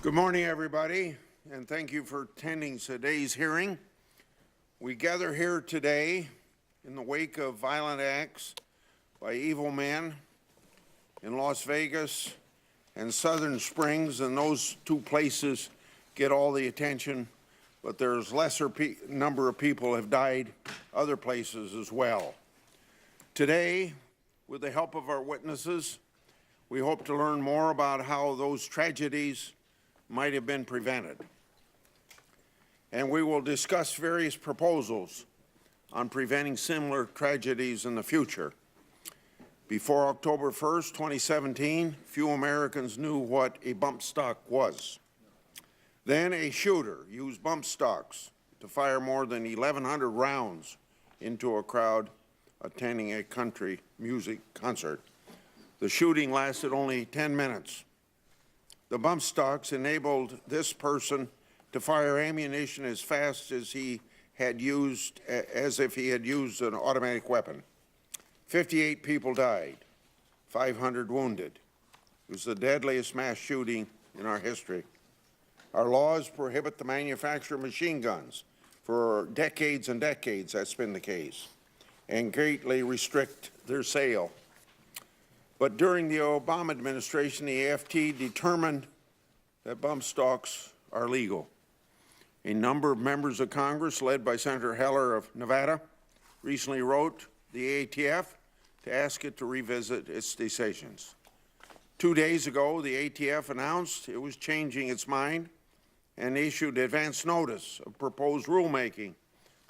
Good morning, everybody, and thank you for attending today's hearing. We gather here today in the wake of violent acts by evil men in Las Vegas and Southern Springs, and those two places get all the attention, but there's lesser number of people have died other places as well. Today, with the help of our witnesses, we hope to learn more about how those tragedies might have been prevented. And we will discuss various proposals on preventing similar tragedies in the future. Before October 1st, 2017, few Americans knew what a bump stock was. Then a shooter used bump stocks to fire more than 1,100 rounds into a crowd attending a country music concert. The shooting lasted only 10 minutes. The bump stocks enabled this person to fire ammunition as fast as if he had used an automatic weapon. 58 people died, 500 wounded. It was the deadliest mass shooting in our history. Our laws prohibit the manufacture of machine guns. For decades and decades, that's been the case, and greatly restrict their sale. But during the Obama administration, the AFT determined that bump stocks are legal. A number of members of Congress, led by Senator Heller of Nevada, recently wrote the ATF to ask it to revisit its decisions. 2 days ago, the ATF announced it was changing its mind and issued advance notice of proposed rulemaking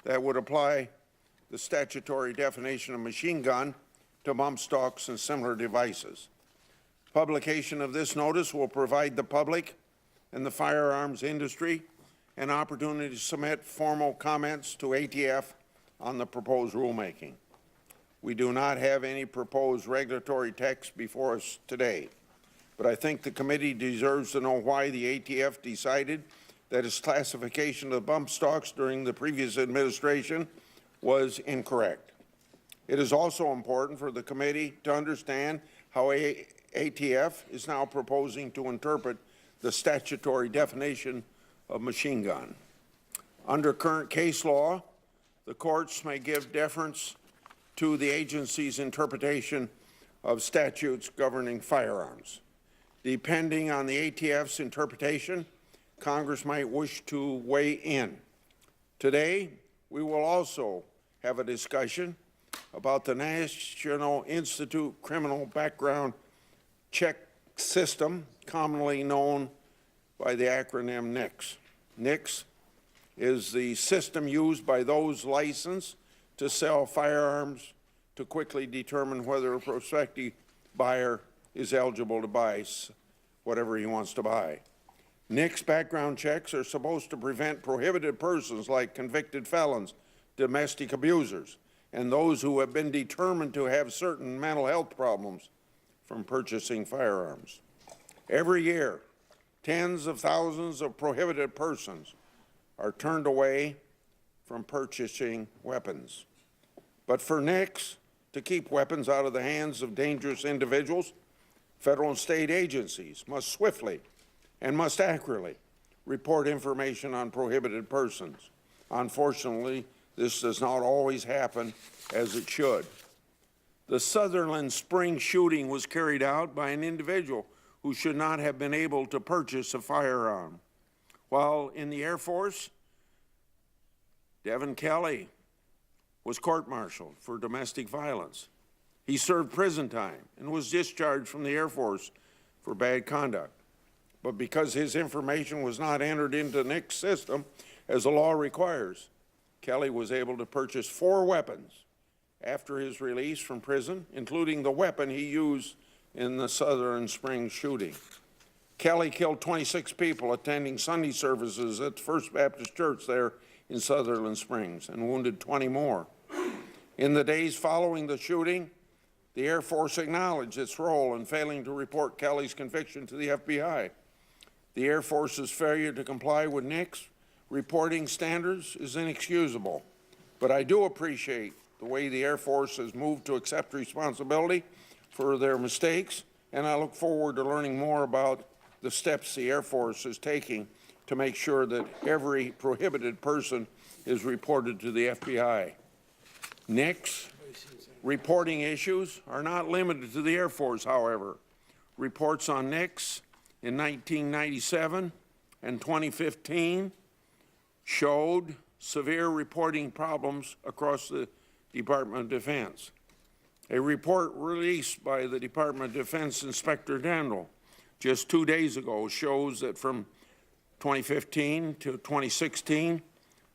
that would apply the statutory definition of machine gun to bump stocks and similar devices. Publication of this notice will provide the public and the firearms industry an opportunity to submit formal comments to ATF on the proposed rulemaking. We do not have any proposed regulatory text before us today, but I think the committee deserves to know why the ATF decided that its classification of bump stocks during the previous administration was incorrect. It is also important for the committee to understand how ATF is now proposing to interpret the statutory definition of machine gun. Under current case law, the courts may give deference to the agency's interpretation of statutes governing firearms. Depending on the ATF's interpretation, Congress might wish to weigh in. Today, we will also have a discussion about the National Institute Criminal Background Check System, commonly known by the acronym NICS. NICS is the system used by those licensed to sell firearms to quickly determine whether a prospective buyer is eligible to buy whatever he wants to buy. NICS background checks are supposed to prevent prohibited persons like convicted felons, domestic abusers, and those who have been determined to have certain mental health problems from purchasing firearms. Every year, tens of thousands of prohibited persons are turned away from purchasing weapons. But for NICS to keep weapons out of the hands of dangerous individuals, federal and state agencies must swiftly and must accurately report information on prohibited persons. Unfortunately, this does not always happen as it should. The Sutherland Springs shooting was carried out by an individual who should not have been able to purchase a firearm. While in the Air Force, Devin Kelly was court-martialed for domestic violence. He served prison time and was discharged from the Air Force for bad conduct. But because his information was not entered into the NICS system, as the law requires, Kelly was able to purchase 4 weapons after his release from prison, including the weapon he used in the Sutherland Springs shooting. Kelly killed 26 people attending Sunday services at the First Baptist Church there in Sutherland Springs and wounded 20 more. In the days following the shooting, the Air Force acknowledged its role in failing to report Kelly's conviction to the FBI. The Air Force's failure to comply with NICS reporting standards is inexcusable, but I do appreciate the way the Air Force has moved to accept responsibility for their mistakes, and I look forward to learning more about the steps the Air Force is taking to make sure that every prohibited person is reported to the FBI. NICS reporting issues are not limited to the Air Force, however. Reports on NICS in 1997 and 2015 showed severe reporting problems across the Department of Defense. A report released by the Department of Defense Inspector General just 2 days ago shows that from 2015 to 2016,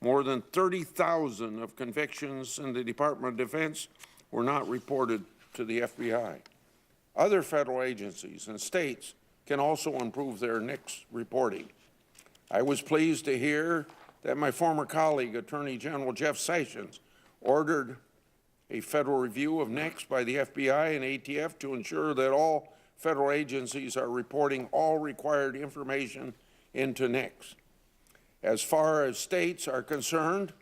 more than 30,000 of convictions in the Department of Defense were not reported to the FBI. Other federal agencies and states can also improve their NICS reporting. I was pleased to hear that my former colleague, Attorney General Jeff Sessions, ordered a federal review of NICS by the FBI and ATF to ensure that all federal agencies are reporting all required information into NICS. As far as states are concerned,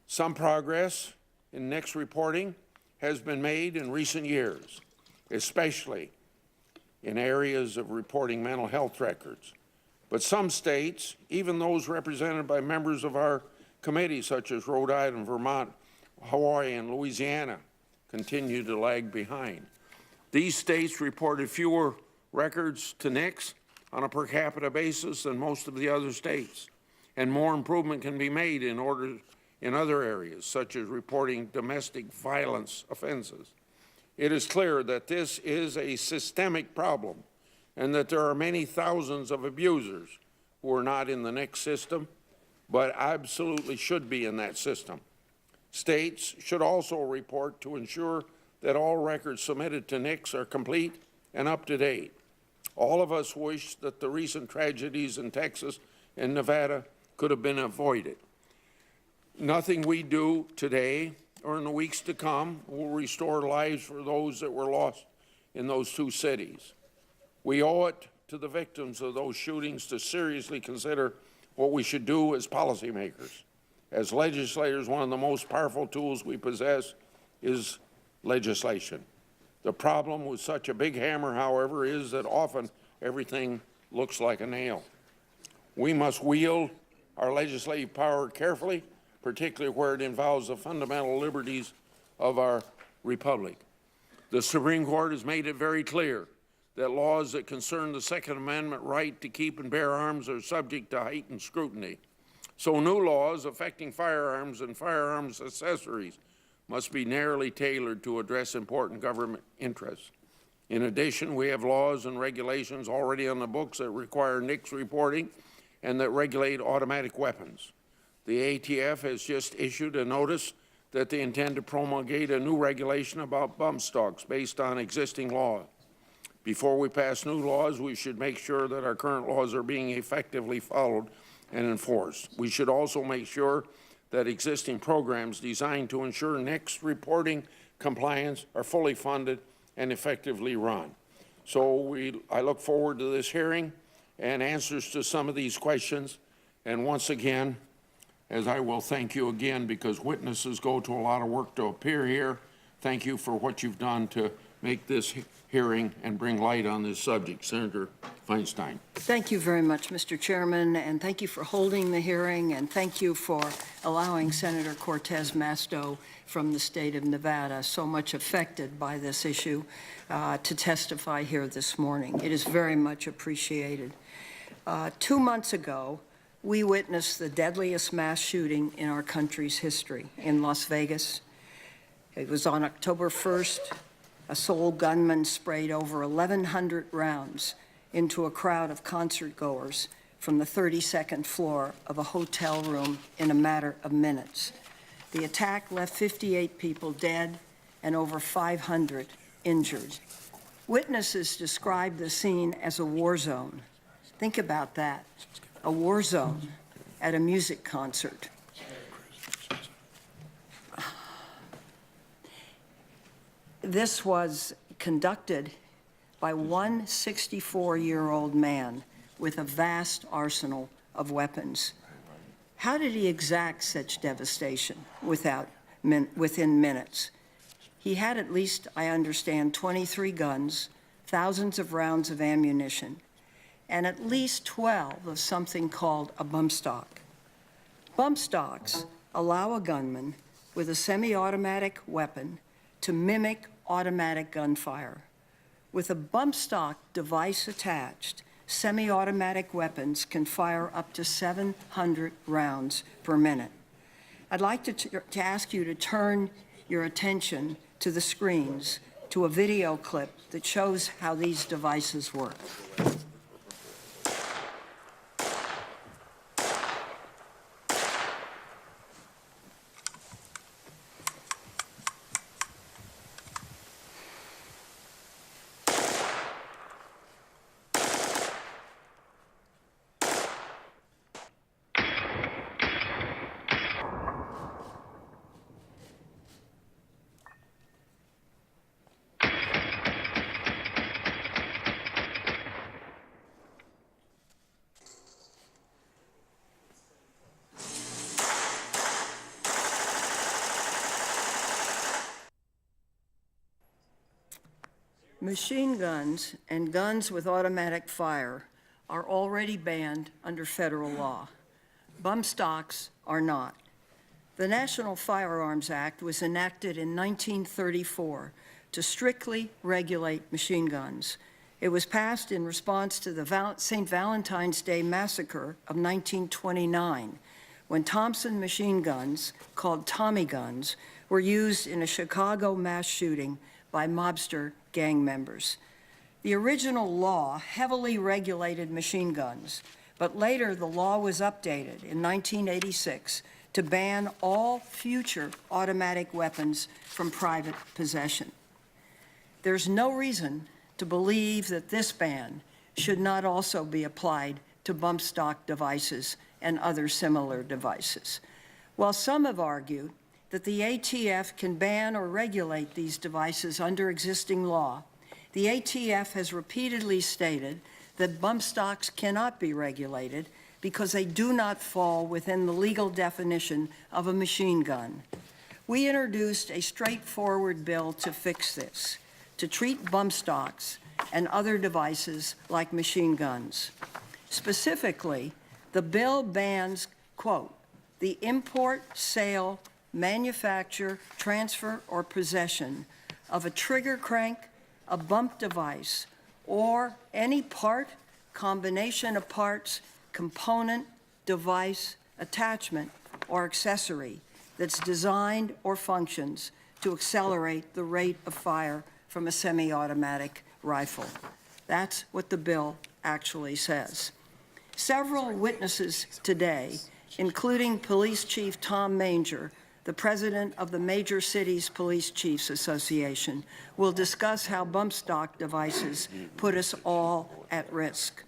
some progress in NICS reporting has been made in recent years, especially in areas of reporting mental health records. But some states, even those represented by members of our committee, such as Rhode Island, Vermont, Hawaii, and Louisiana, continue to lag behind. These states reported fewer records to NICS on a per capita basis than most of the other states, and more improvement can be made in other areas, such as reporting domestic violence offenses. It is clear that this is a systemic problem and that there are many thousands of abusers who are not in the NICS system, but absolutely should be in that system. States should also report to ensure that all records submitted to NICS are complete and up to date. All of us wish that the recent tragedies in Texas and Nevada could have been avoided. Nothing we do today or in the weeks to come will restore lives for those that were lost in those two cities. We owe it to the victims of those shootings to seriously consider what we should do as policymakers. As legislators, one of the most powerful tools we possess is legislation. The problem with such a big hammer, however, is that often everything looks like a nail. We must wield our legislative power carefully, particularly where it involves the fundamental liberties of our republic. The Supreme Court has made it very clear that laws that concern the Second Amendment right to keep and bear arms are subject to heightened scrutiny. So new laws affecting firearms and firearms accessories must be narrowly tailored to address important government interests. In addition, we have laws and regulations already on the books that require NICS reporting and that regulate automatic weapons. The ATF has just issued a notice that they intend to promulgate a new regulation about bump stocks based on existing law. Before we pass new laws, we should make sure that our current laws are being effectively followed and enforced. We should also make sure that existing programs designed to ensure NICS reporting compliance are fully funded and effectively run. So I look forward to this hearing and answers to some of these questions. And once again, as I will thank you again, because witnesses go to a lot of work to appear here, thank you for what you've done to make this hearing and bring light on this subject. Senator Feinstein. Thank you very much, Mr. Chairman, and thank you for holding the hearing, and thank you for allowing Senator Cortez Masto from the state of Nevada, so much affected by this issue, to testify here this morning. It is very much appreciated. 2 months ago, we witnessed the deadliest mass shooting in our country's history in Las Vegas. It was on October 1st. A sole gunman sprayed over 1,100 rounds into a crowd of concert-goers from the 32nd floor of a hotel room in a matter of minutes. The attack left 58 people dead and over 500 injured. Witnesses described the scene as a war zone. Think about that, a war zone at a music concert. This was conducted by one 64-year-old man with a vast arsenal of weapons. How did he exact such devastation within minutes? He had at least, I understand, 23 guns, thousands of rounds of ammunition, and at least 12 of something called a bump stock. Bump stocks allow a gunman with a semi-automatic weapon to mimic automatic gunfire. With a bump stock device attached, semi-automatic weapons can fire up to 700 rounds per minute. I'd like to ask you to turn your attention to the screens to a video clip that shows how these devices work. Machine guns and guns with automatic fire are already banned under federal law. Bump stocks are not. The National Firearms Act was enacted in 1934 to strictly regulate machine guns. It was passed in response to the St. Valentine's Day Massacre of 1929, when Thompson machine guns, called Tommy guns, were used in a Chicago mass shooting by mobster gang members. The original law heavily regulated machine guns, but later the law was updated in 1986 to ban all future automatic weapons from private possession. There's no reason to believe that this ban should not also be applied to bump stock devices and other similar devices. While some have argued that the ATF can ban or regulate these devices under existing law, the ATF has repeatedly stated that bump stocks cannot be regulated because they do not fall within the legal definition of a machine gun. We introduced a straightforward bill to fix this, to treat bump stocks and other devices like machine guns. Specifically, the bill bans, quote, the import, sale, manufacture, transfer, or possession of a trigger crank, a bump device, or any part, combination of parts, component, device, attachment, or accessory that's designed or functions to accelerate the rate of fire from a semi-automatic rifle. That's what the bill actually says. Several witnesses today, including Police Chief Tom Manger, the president of the Major Cities Police Chiefs Association, will discuss how bump stock devices put us all at risk.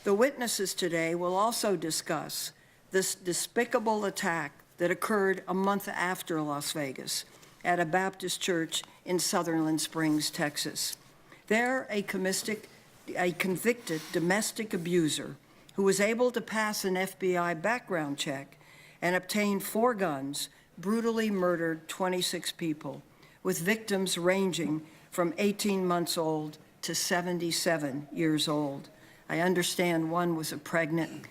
The witnesses today will also discuss this despicable attack that occurred a month after Las Vegas at a Baptist church in Sutherland Springs, Texas. There, a convicted domestic abuser who was able to pass an FBI background check and obtain 4 guns, brutally murdered 26 people, with victims ranging from 18 months old to 77 years old. I understand one was a pregnant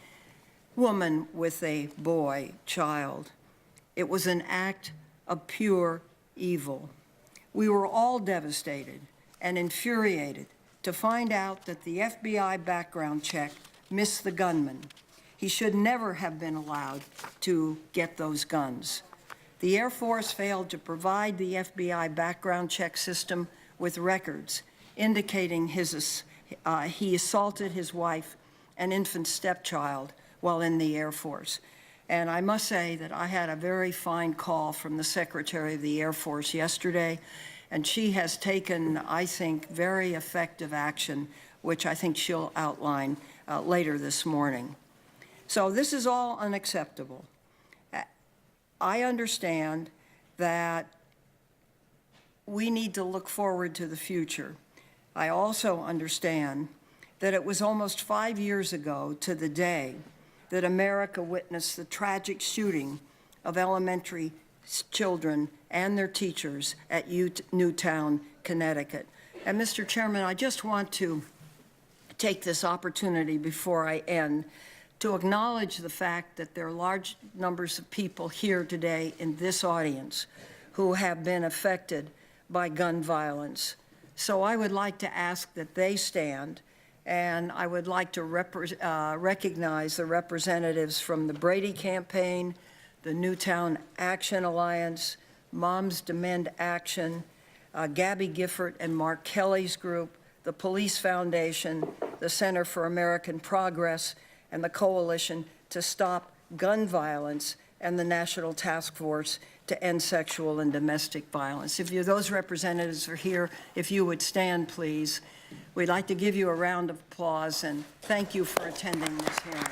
woman with a boy child. It was an act of pure evil. We were all devastated and infuriated to find out that the FBI background check missed the gunman. He should never have been allowed to get those guns. The Air Force failed to provide the FBI background check system with records indicating he assaulted his wife and infant stepchild while in the Air Force. And I must say that I had a very fine call from the Secretary of the Air Force yesterday, and she has taken, I think, very effective action, which I think she'll outline later this morning. So this is all unacceptable. I understand that we need to look forward to the future. I also understand that it was almost 5 years ago to the day that America witnessed the tragic shooting of elementary children and their teachers at Newtown, Connecticut. And Mr. Chairman, I just want to take this opportunity before I end to acknowledge the fact that there are large numbers of people here today in this audience who have been affected by gun violence. So I would like to ask that they stand, and I would like to recognize the representatives from the Brady Campaign, the Newtown Action Alliance, Moms Demand Action, Gabby Gifford and Mark Kelly's group, the Police Foundation, the Center for American Progress, and the Coalition to Stop Gun Violence, and the National Task Force to End Sexual and Domestic Violence. If those representatives are here, if you would stand, please. We'd like to give you a round of applause and thank you for attending this hearing.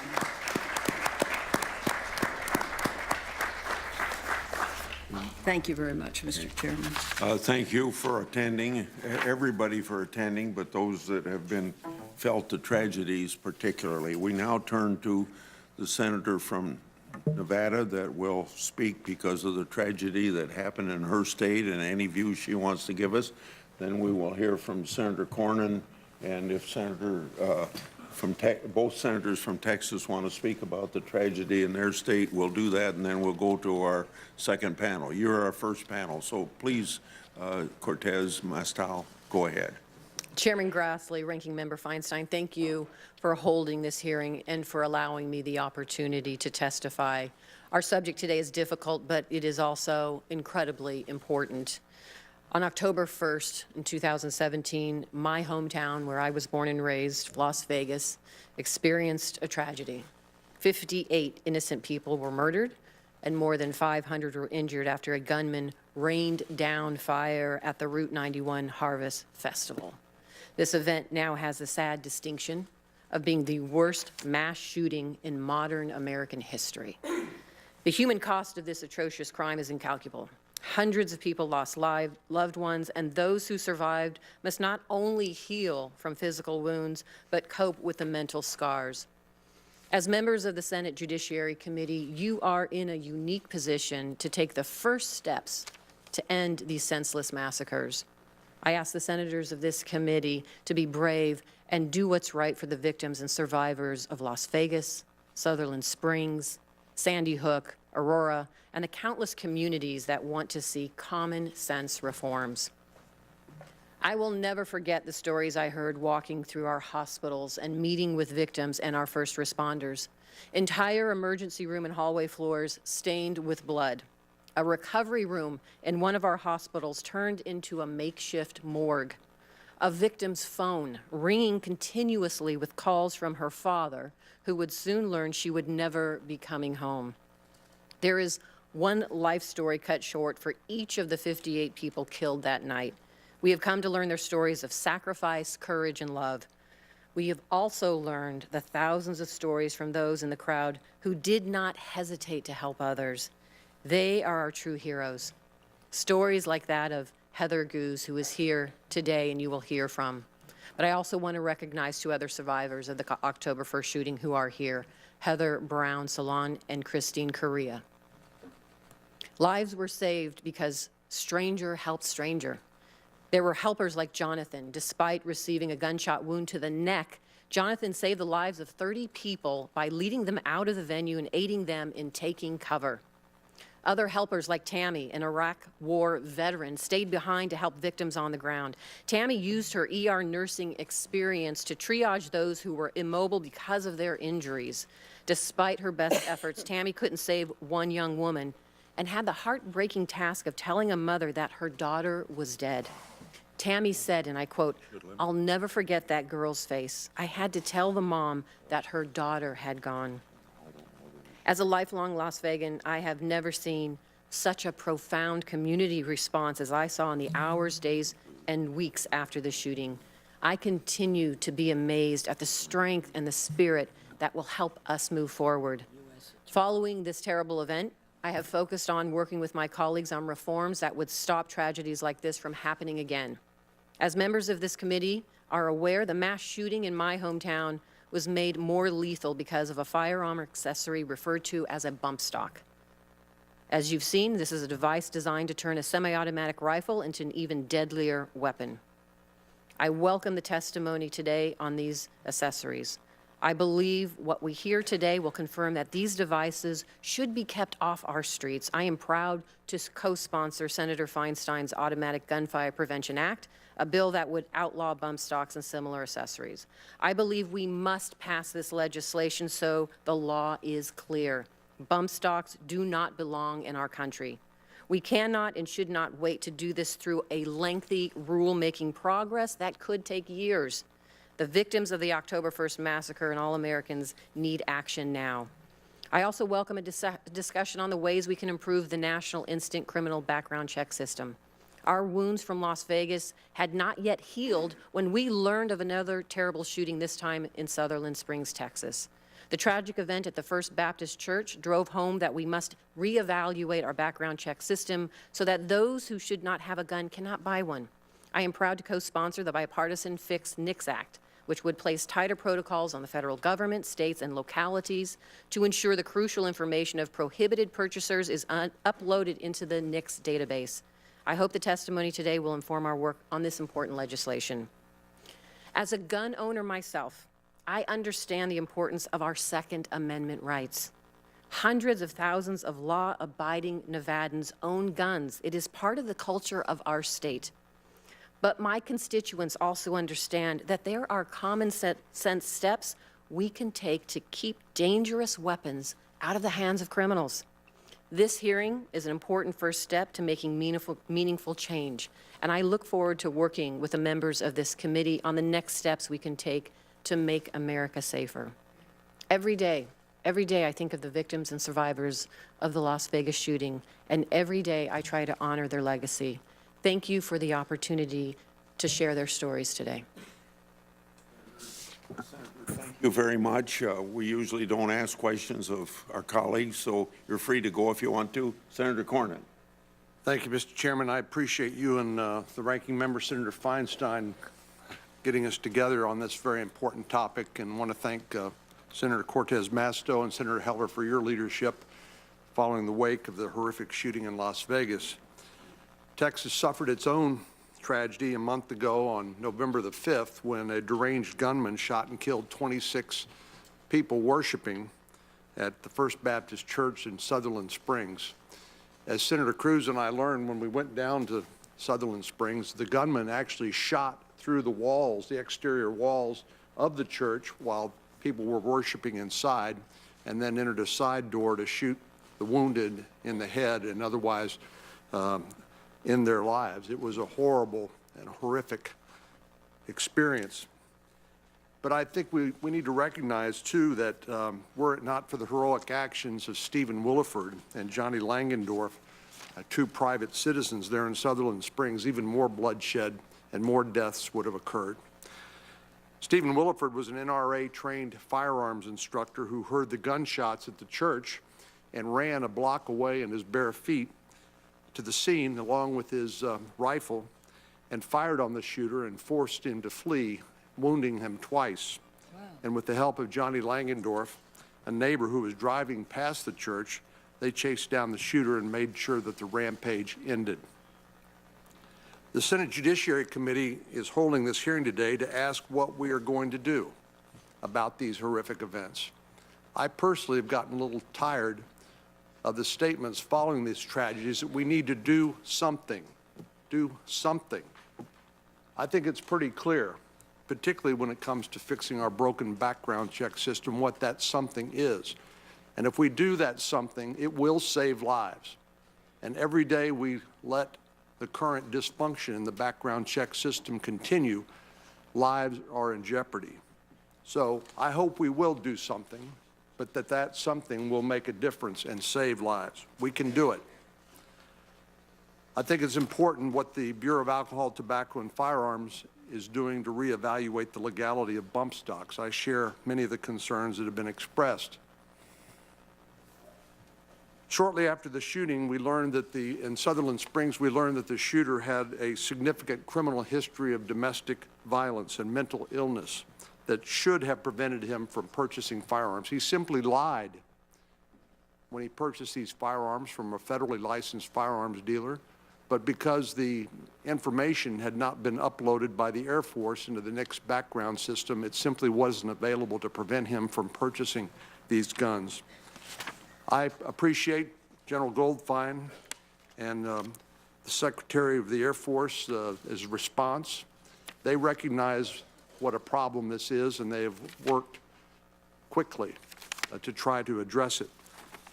Thank you very much, Mr. Chairman. Thank you for attending, everybody for attending, but those that have been felt the tragedies particularly. We now turn to the senator from Nevada that will speak because of the tragedy that happened in her state and any views she wants to give us. Then we will hear from Senator Cornyn, and if both senators from Texas want to speak about the tragedy in their state, we'll do that, and then we'll go to our second panel. You're our first panel, so please, Cortez Marstal, go ahead. Chairman Grassley, Ranking Member Feinstein, thank you for holding this hearing and for allowing me the opportunity to testify. Our subject today is difficult, but it is also incredibly important. On October 1st in 2017, my hometown, where I was born and raised, Las Vegas, experienced a tragedy. 58 innocent people were murdered and more than 500 were injured after a gunman rained down fire at the Route 91 Harvest Festival. This event now has the sad distinction of being the worst mass shooting in modern American history. The human cost of this atrocious crime is incalculable. Hundreds of people lost loved ones, and those who survived must not only heal from physical wounds, but cope with the mental scars. As members of the Senate Judiciary Committee, you are in a unique position to take the first steps to end these senseless massacres. I ask the senators of this committee to be brave and do what's right for the victims and survivors of Las Vegas, Sutherland Springs, Sandy Hook, Aurora, and the countless communities that want to see common sense reforms. I will never forget the stories I heard walking through our hospitals and meeting with victims and our first responders. Entire emergency room and hallway floors stained with blood. A recovery room in one of our hospitals turned into a makeshift morgue. A victim's phone ringing continuously with calls from her father, who would soon learn she would never be coming home. There is one life story cut short for each of the 58 people killed that night. We have come to learn their stories of sacrifice, courage, and love. We have also learned the thousands of stories from those in the crowd who did not hesitate to help others. They are our true heroes. Stories like that of Heather Goose, who is here today and you will hear from. But I also want to recognize two other survivors of the October 1st shooting who are here, Heather Brown Salon and Christine Correa. Lives were saved because stranger helped stranger. There were helpers like Jonathan. Despite receiving a gunshot wound to the neck, Jonathan saved the lives of 30 people by leading them out of the venue and aiding them in taking cover. Other helpers like Tammy, an Iraq War veteran, stayed behind to help victims on the ground. Tammy used her ER nursing experience to triage those who were immobile because of their injuries. Despite her best efforts, Tammy couldn't save one young woman and had the heartbreaking task of telling a mother that her daughter was dead. Tammy said, and I quote, "I'll never forget that girl's face. I had to tell the mom that her daughter had gone." As a lifelong Las Vegan, I have never seen such a profound community response as I saw in the hours, days, and weeks after the shooting. I continue to be amazed at the strength and the spirit that will help us move forward. Following this terrible event, I have focused on working with my colleagues on reforms that would stop tragedies like this from happening again. As members of this committee are aware, the mass shooting in my hometown was made more lethal because of a firearm accessory referred to as a bump stock. As you've seen, this is a device designed to turn a semi-automatic rifle into an even deadlier weapon. I welcome the testimony today on these accessories. I believe what we hear today will confirm that these devices should be kept off our streets. I am proud to co-sponsor Senator Feinstein's Automatic Gunfire Prevention Act, a bill that would outlaw bump stocks and similar accessories. I believe we must pass this legislation so the law is clear. Bump stocks do not belong in our country. We cannot and should not wait to do this through a lengthy rule-making progress that could take years. The victims of the October 1st massacre and all Americans need action now. I also welcome a discussion on the ways we can improve the National Instant Criminal Background Check System. Our wounds from Las Vegas had not yet healed when we learned of another terrible shooting, this time in Sutherland Springs, Texas. The tragic event at the First Baptist Church drove home that we must reevaluate our background check system so that those who should not have a gun cannot buy one. I am proud to co-sponsor the bipartisan Fix NICS Act, which would place tighter protocols on the federal government, states, and localities to ensure the crucial information of prohibited purchasers is uploaded into the NICS database. I hope the testimony today will inform our work on this important legislation. As a gun owner myself, I understand the importance of our Second Amendment rights. Hundreds of thousands of law-abiding Nevadans own guns. It is part of the culture of our state. But my constituents also understand that there are common sense steps we can take to keep dangerous weapons out of the hands of criminals. This hearing is an important first step to making meaningful change, and I look forward to working with the members of this committee on the next steps we can take to make America safer. Every day I think of the victims and survivors of the Las Vegas shooting, and every day I try to honor their legacy. Thank you for the opportunity to share their stories today. Thank you very much. We usually don't ask questions of our colleagues, so you're free to go if you want to. Senator Cornyn. Thank you, Mr. Chairman. I appreciate you and the Ranking Member, Senator Feinstein, getting us together on this very important topic, and want to thank Senator Cortez Masto and Senator Heller for your leadership following the wake of the horrific shooting in Las Vegas. Texas suffered its own tragedy a month ago on November the 5th when a deranged gunman shot and killed 26 people worshiping at the First Baptist Church in Sutherland Springs. As Senator Cruz and I learned when we went down to Sutherland Springs, the gunman actually shot through the walls, the exterior walls of the church while people were worshiping inside, and then entered a side door to shoot the wounded in the head and otherwise in their lives. It was a horrible and horrific experience. But I think we need to recognize, too, that were it not for the heroic actions of Stephen Williford and Johnny Langendorf, two private citizens there in Sutherland Springs, even more bloodshed and more deaths would have occurred. Stephen Williford was an NRA-trained firearms instructor who heard the gunshots at the church and ran a block away in his bare feet to the scene along with his rifle and fired on the shooter and forced him to flee, wounding him twice. Wow. And with the help of Johnny Langendorf, a neighbor who was driving past the church, they chased down the shooter and made sure that the rampage ended. The Senate Judiciary Committee is holding this hearing today to ask what we are going to do about these horrific events. I personally have gotten a little tired of the statements following these tragedies that we need to do something. Do something. I think it's pretty clear, particularly when it comes to fixing our broken background check system, what that something is. And if we do that something, it will save lives. And every day we let the current dysfunction in the background check system continue, lives are in jeopardy. So I hope we will do something, but that something will make a difference and save lives. We can do it. I think it's important what the Bureau of Alcohol, Tobacco, and Firearms is doing to reevaluate the legality of bump stocks. I share many of the concerns that have been expressed. Shortly after the shooting, we learned that in Sutherland Springs, we learned that the shooter had a significant criminal history of domestic violence and mental illness that should have prevented him from purchasing firearms. He simply lied when he purchased these firearms from a federally licensed firearms dealer, but because the information had not been uploaded by the Air Force into the NICS background system, it simply wasn't available to prevent him from purchasing these guns. I appreciate General Goldfein and the Secretary of the Air Force, his response. They recognize what a problem this is, and they have worked quickly to try to address it.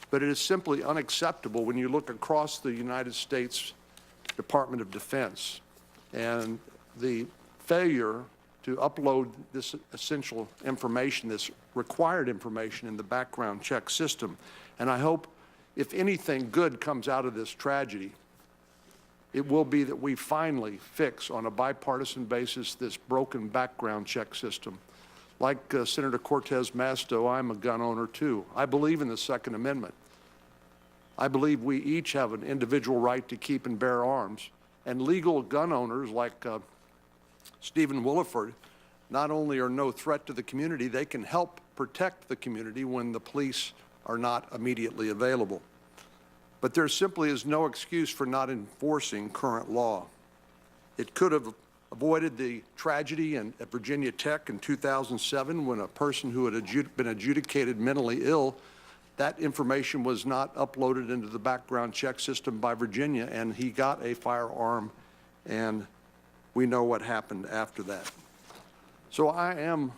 But it is simply unacceptable when you look across the United States Department of Defense and the failure to upload this essential information, this required information in the background check system. And I hope if anything good comes out of this tragedy, it will be that we finally fix on a bipartisan basis this broken background check system. Like Senator Cortez Masto, I'm a gun owner too. I believe in the Second Amendment. I believe we each have an individual right to keep and bear arms. And legal gun owners like Stephen Williford not only are no threat to the community, they can help protect the community when the police are not immediately available. But there simply is no excuse for not enforcing current law. It could have avoided the tragedy at Virginia Tech in 2007 when a person who had been adjudicated mentally ill, that information was not uploaded into the background check system by Virginia, and he got a firearm, and we know what happened after that. So I am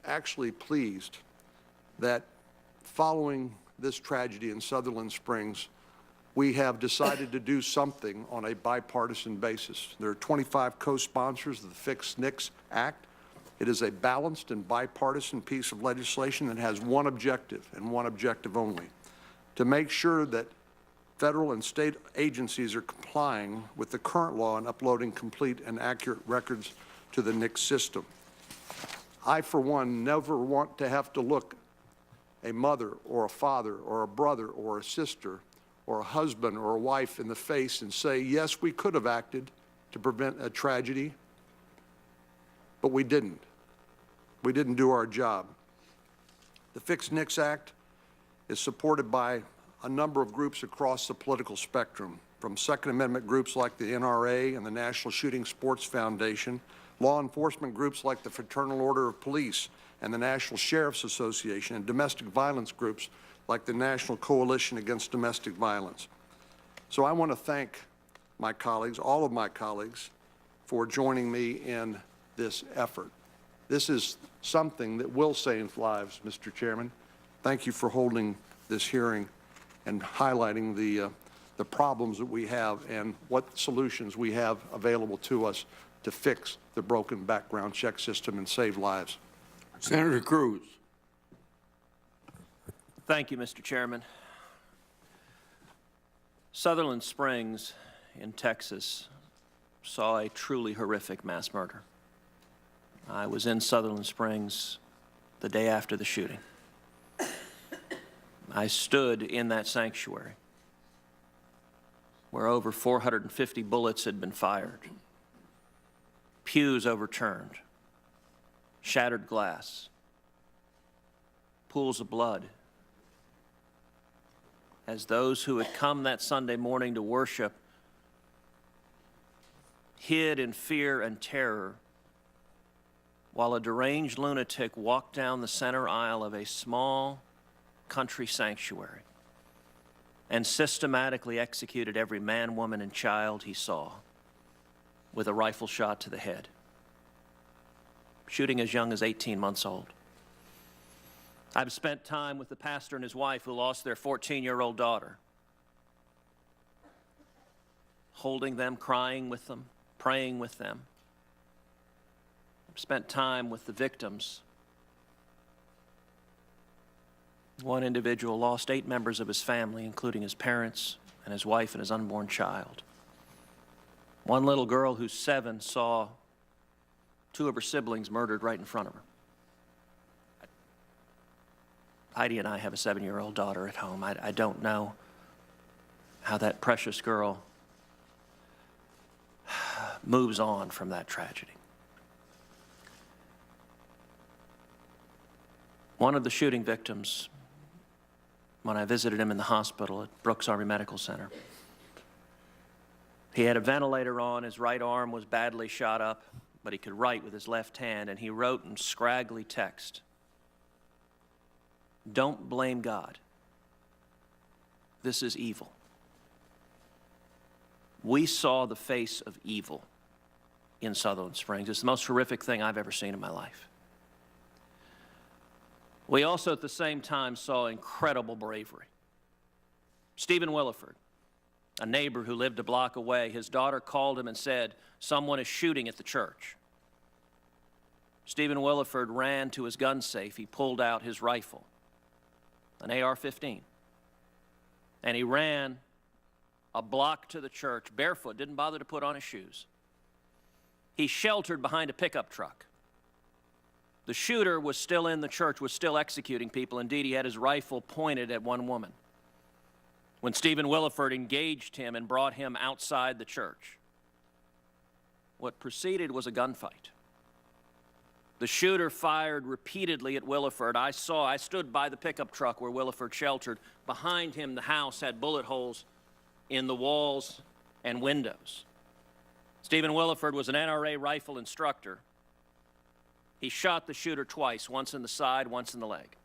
actually pleased that following this tragedy in Sutherland Springs, we have decided to do something on a bipartisan basis. There are 25 co-sponsors of the Fix NICS Act. It is a balanced and bipartisan piece of legislation that has one objective and one objective only: to make sure that federal and state agencies are complying with the current law and uploading complete and accurate records to the NICS system. I, for one, never want to have to look a mother or a father or a brother or a sister or a husband or a wife in the face and say, yes, we could have acted to prevent a tragedy, but we didn't. We didn't do our job. The Fix NICS Act is supported by a number of groups across the political spectrum, from Second Amendment groups like the NRA and the National Shooting Sports Foundation, law enforcement groups like the Fraternal Order of Police and the National Sheriff's Association, and domestic violence groups like the National Coalition Against Domestic Violence. So I want to thank my colleagues, all of my colleagues, for joining me in this effort. This is something that will save lives, Mr. Chairman. Thank you for holding this hearing and highlighting the problems that we have and what solutions we have available to us to fix the broken background check system and save lives. Senator Cruz. Thank you, Mr. Chairman. Sutherland Springs in Texas saw a truly horrific mass murder. I was in Sutherland Springs the day after the shooting. I stood in that sanctuary where over 450 bullets had been fired, pews overturned, shattered glass, pools of blood, as those who had come that Sunday morning to worship hid in fear and terror while a deranged lunatic walked down the center aisle of a small country sanctuary and systematically executed every man, woman, and child he saw with a rifle shot to the head, shooting as young as 18 months old. I've spent time with the pastor and his wife who lost their 14-year-old daughter, holding them, crying with them, praying with them. I've spent time with the victims. One individual lost 8 members of his family, including his parents and his wife and his unborn child. One little girl who's 7 saw 2 of her siblings murdered right in front of her. Heidi and I have a 7-year-old daughter at home. I don't know how that precious girl moves on from that tragedy. One of the shooting victims, when I visited him in the hospital at Brooks Army Medical Center, He had a ventilator on, his right arm was badly shot up, but he could write with his left hand, and he wrote in scraggly text, "Don't blame God. This is evil." We saw the face of evil in Sutherland Springs. It's the most horrific thing I've ever seen in my life. We also at the same time saw incredible bravery. Stephen Williford, a neighbor who lived a block away, his daughter called him and said, "Someone is shooting at the church." Stephen Williford ran to his gun safe. He pulled out his rifle, an AR-15, and he ran a block to the church, barefoot, didn't bother to put on his shoes. He sheltered behind a pickup truck. The shooter was still in the church, was still executing people. Indeed, he had his rifle pointed at one woman when Stephen Williford engaged him and brought him outside the church. What proceeded was a gunfight. The shooter fired repeatedly at Williford. I stood by the pickup truck where Williford sheltered. Behind him, the house had bullet holes in the walls and windows. Stephen Williford was an NRA rifle instructor. He shot the shooter twice, once in the side, once in the leg.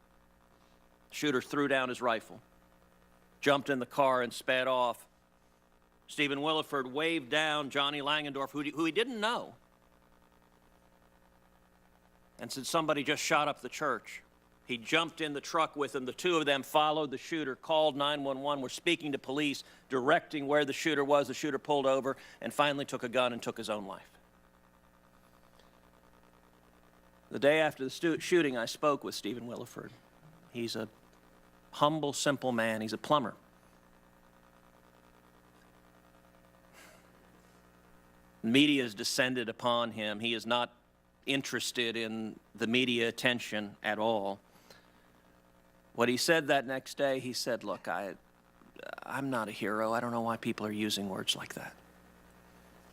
The shooter threw down his rifle, jumped in the car, and sped off. Stephen Williford waved down Johnny Langendorf, who he didn't know, and said, "Somebody just shot up the church." He jumped in the truck with him. The two of them followed the shooter, called 911, were speaking to police, directing where the shooter was. The shooter pulled over and finally took a gun and took his own life. The day after the shooting, I spoke with Stephen Williford. He's a humble, simple man. He's a plumber. Media has descended upon him. He is not interested in the media attention at all. What he said that next day, he said, "Look, I'm not a hero. I don't know why people are using words like that."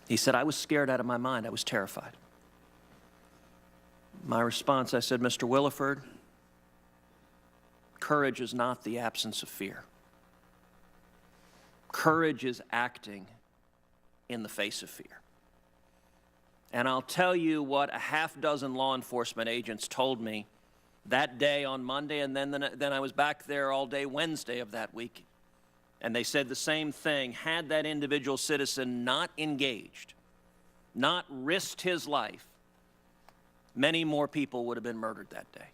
He said, "I was scared out of my mind. I was terrified." My response, I said, "Mr. Williford, courage is not the absence of fear. Courage is acting in the face of fear." And I'll tell you what a half dozen law enforcement agents told me that day on Monday, and then I was back there all day Wednesday of that week. And they said the same thing. Had that individual citizen not engaged, not risked his life, many more people would have been murdered that day.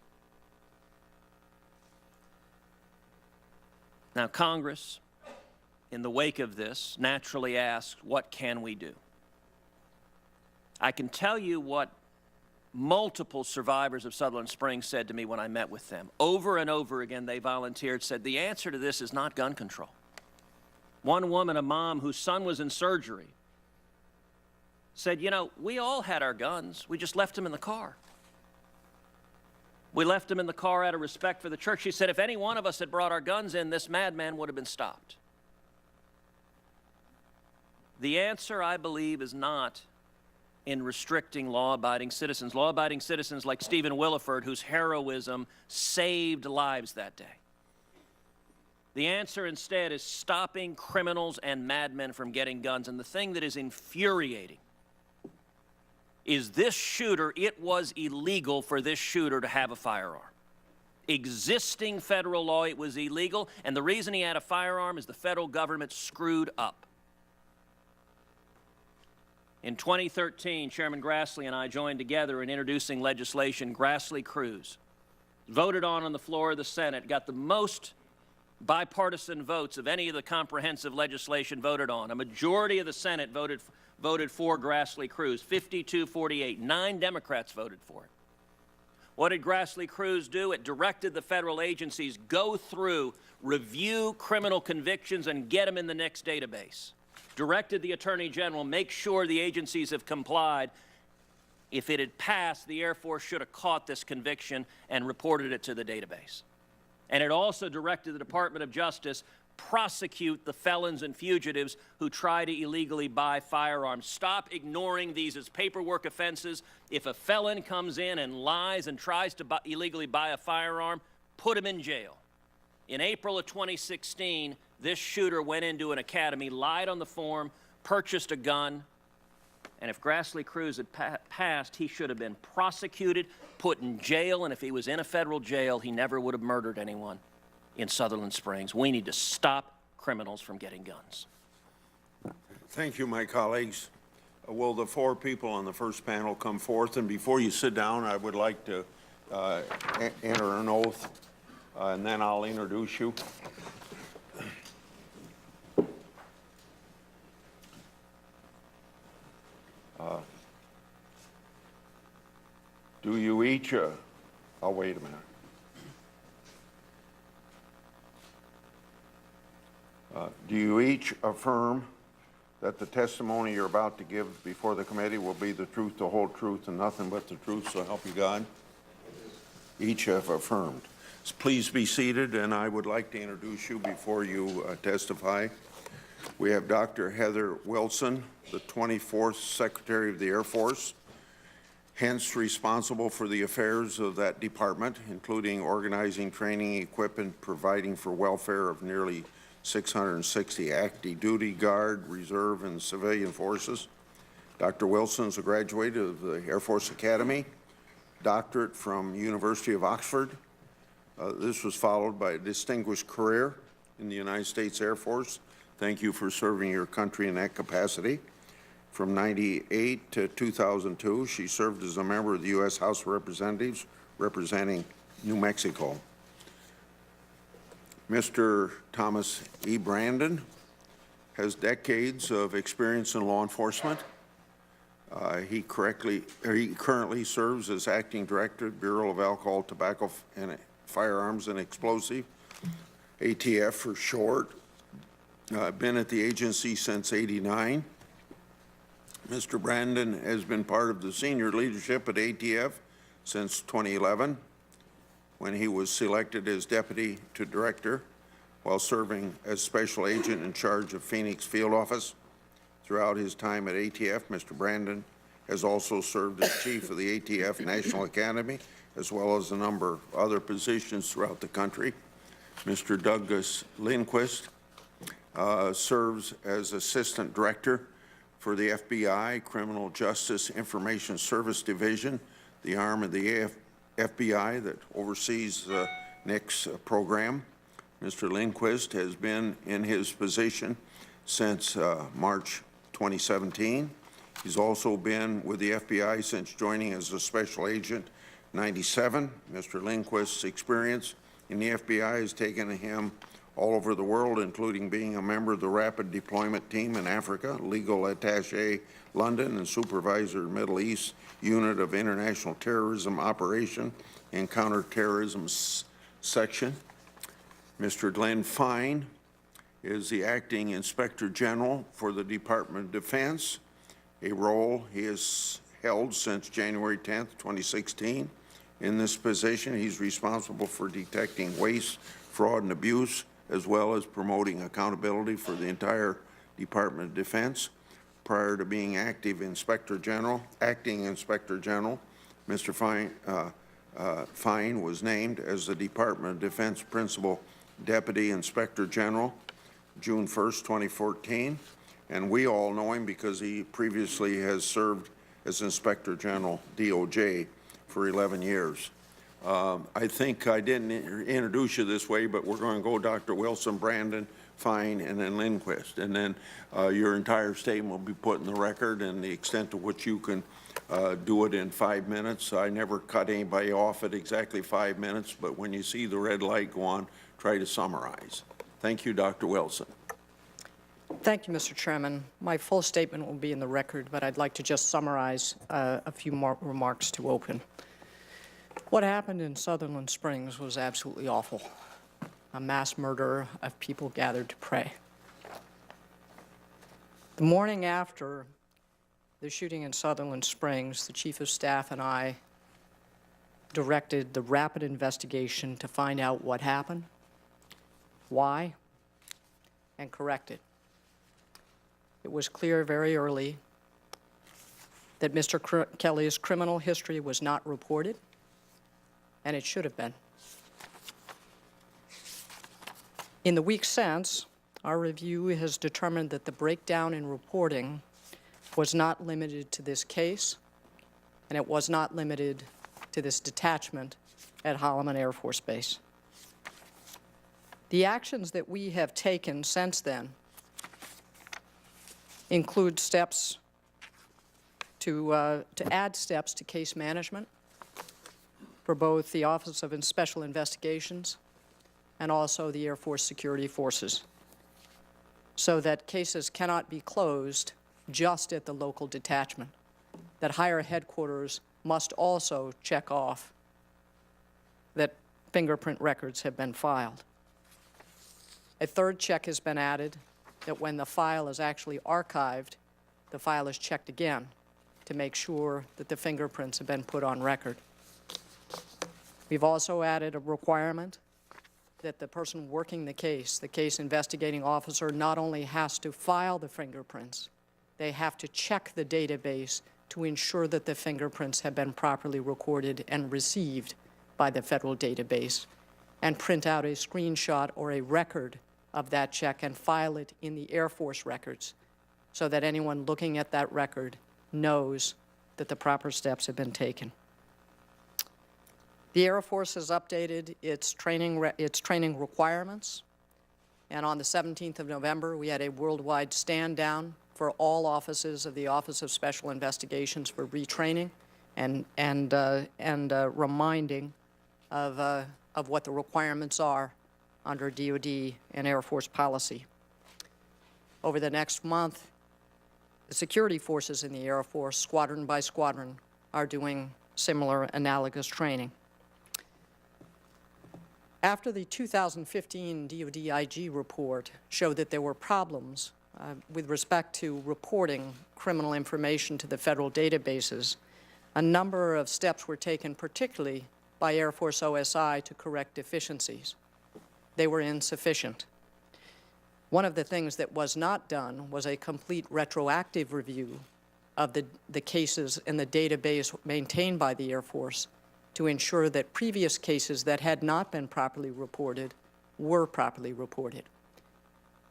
Now, Congress, in the wake of this, naturally asks, what can we do? I can tell you what multiple survivors of Sutherland Springs said to me when I met with them. Over and over again, they volunteered, said, the answer to this is not gun control. One woman, a mom whose son was in surgery, said, you know, we all had our guns. We just left them in the car. We left them in the car out of respect for the church. She said, if any one of us had brought our guns in, this madman would have been stopped. The answer, I believe, is not in restricting law-abiding citizens. Law-abiding citizens like Stephen Williford, whose heroism saved lives that day. The answer instead is stopping criminals and madmen from getting guns. And the thing that is infuriating is this shooter, it was illegal for this shooter to have a firearm. Existing federal law, it was illegal, and the reason he had a firearm is the federal government screwed up. In 2013, Chairman Grassley and I joined together in introducing legislation, Grassley-Cruz, voted on the floor of the Senate, got the most bipartisan votes of any of the comprehensive legislation voted on. A majority of the Senate voted for Grassley-Cruz, 52-48. 9 Democrats voted for it. What did Grassley-Cruz do? It directed the federal agencies go through, review criminal convictions, and get them in the next database. Directed the Attorney General, make sure the agencies have complied. If it had passed, the Air Force should have caught this conviction and reported it to the database. And it also directed the Department of Justice prosecute the felons and fugitives who try to illegally buy firearms. Stop ignoring these as paperwork offenses. If a felon comes in and lies and tries to illegally buy a firearm, put him in jail. In April of 2016, this shooter went into an academy, lied on the form, purchased a gun, and if Grassley Cruz had passed, he should have been prosecuted, put in jail, and if he was in a federal jail, he never would have murdered anyone in Sutherland Springs. We need to stop criminals from getting guns. Thank you, my colleagues. Will the four people on the first panel come forth? And before you sit down, I would like to enter an oath, and then I'll introduce you. Do you each, I'll wait a minute. Do you each affirm that the testimony you're about to give before the committee will be the truth, the whole truth, and nothing but the truth, so help you God? Each have affirmed. So please be seated, and I would like to introduce you before you testify. We have Dr. Heather Wilson, the 24th Secretary of the Air Force, hence responsible for the affairs of that department, including organizing, training, equipping, providing for welfare of nearly 660 active duty, Guard, Reserve, and civilian forces. Dr. Wilson is a graduate of the Air Force Academy, doctorate from University of Oxford. This was followed by a distinguished career in the United States Air Force. Thank you for serving your country in that capacity. From 1998 to 2002, she served as a member of the U.S. House of Representatives representing New Mexico. Mr. Thomas E. Brandon has decades of experience in law enforcement. He currently serves as Acting Director, Bureau of Alcohol, Tobacco, and Firearms and Explosive, ATF for short. Been at the agency since '89. Mr. Brandon has been part of the senior leadership at ATF since 2011, when he was selected as Deputy to Director while serving as Special Agent in charge of Phoenix Field Office. Throughout his time at ATF, Mr. Brandon has also served as Chief of the ATF National Academy, as well as a number of other positions throughout the country. Mr. Douglas Lindquist serves as Assistant Director for the FBI Criminal Justice Information Service Division, the arm of the FBI that oversees the NICS program. Mr. Lindquist has been in his position since March 2017. He's also been with the FBI since joining as a Special Agent '97. Mr. Lindquist's experience in the FBI has taken him all over the world, including being a member of the Rapid Deployment Team in Africa, Legal Attaché London, and Supervisor Middle East Unit of International Terrorism Operation and Counterterrorism Section. Mr. Glenn Fine is the Acting Inspector General for the Department of Defense, a role he has held since January 10th, 2016. In this position, he's responsible for detecting waste, fraud, and abuse, as well as promoting accountability for the entire Department of Defense. Prior to being acting Inspector General, Mr. Fine was named as the Department of Defense Principal Deputy Inspector General June 1st, 2014, and we all know him because he previously has served as Inspector General, DOJ, for 11 years. I think I didn't introduce you this way, but we're going to go Dr. Wilson, Brandon, Fine, and then Lindquist. And then your entire statement will be put in the record, and the extent to which you can do it in 5 minutes. I never cut anybody off at exactly 5 minutes, but when you see the red light go on, try to summarize. Thank you, Dr. Wilson. Thank you, Mr. Chairman. My full statement will be in the record, but I'd like to just summarize a few more remarks to open. What happened in Sutherland Springs was absolutely awful. A mass murder of people gathered to pray. The morning after the shooting in Sutherland Springs, the Chief of Staff and I directed the rapid investigation to find out what happened, why, and correct it. It was clear very early that Mr. Kelly's criminal history was not reported, and it should have been. In the weeks since, our review has determined that the breakdown in reporting was not limited to this case, and it was not limited to this detachment at Holloman Air Force Base. The actions that we have taken since then include steps to add steps to case management for both the Office of Special Investigations and also the Air Force Security Forces, so that cases cannot be closed just at the local detachment, that higher headquarters must also check off that fingerprint records have been filed. A third check has been added, that when the file is actually archived, the file is checked again to make sure that the fingerprints have been put on record. We've also added a requirement that the person working the case investigating officer, not only has to file the fingerprints, they have to check the database to ensure that the fingerprints have been properly recorded and received by the federal database, and print out a screenshot or a record of that check and file it in the Air Force records so that anyone looking at that record knows that the proper steps have been taken. The Air Force has updated its training requirements, and on the 17th of November, we had a worldwide stand-down for all offices of the Office of Special Investigations for retraining and reminding of what the requirements are under DoD and Air Force policy. Over the next month, the security forces in the Air Force, squadron by squadron, are doing similar analogous training. After the 2015 DoD IG report showed that there were problems with respect to reporting criminal information to the federal databases, a number of steps were taken, particularly by Air Force OSI, to correct deficiencies. They were insufficient. One of the things that was not done was a complete retroactive review of the cases in the database maintained by the Air Force to ensure that previous cases that had not been properly reported were properly reported.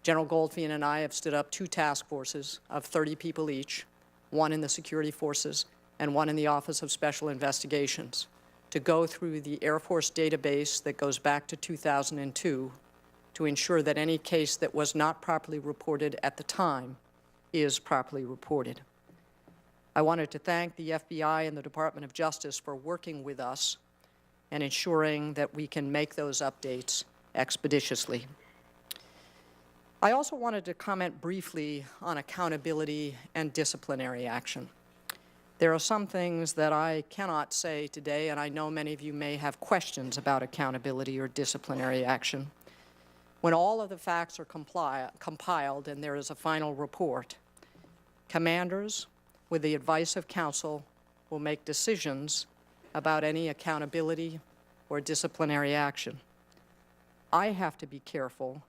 General Goldfein and I have stood up 2 task forces of 30 people each, one in the security forces and one in the Office of Special Investigations, to go through the Air Force database that goes back to 2002 to ensure that any case that was not properly reported at the time is properly reported. I wanted to thank the FBI and the Department of Justice for working with us and ensuring that we can make those updates expeditiously. I also wanted to comment briefly on accountability and disciplinary action. There are some things that I cannot say today, and I know many of you may have questions about accountability or disciplinary action. When all of the facts are compiled and there is a final report, commanders, with the advice of counsel, will make decisions about any accountability or disciplinary action. I have to be careful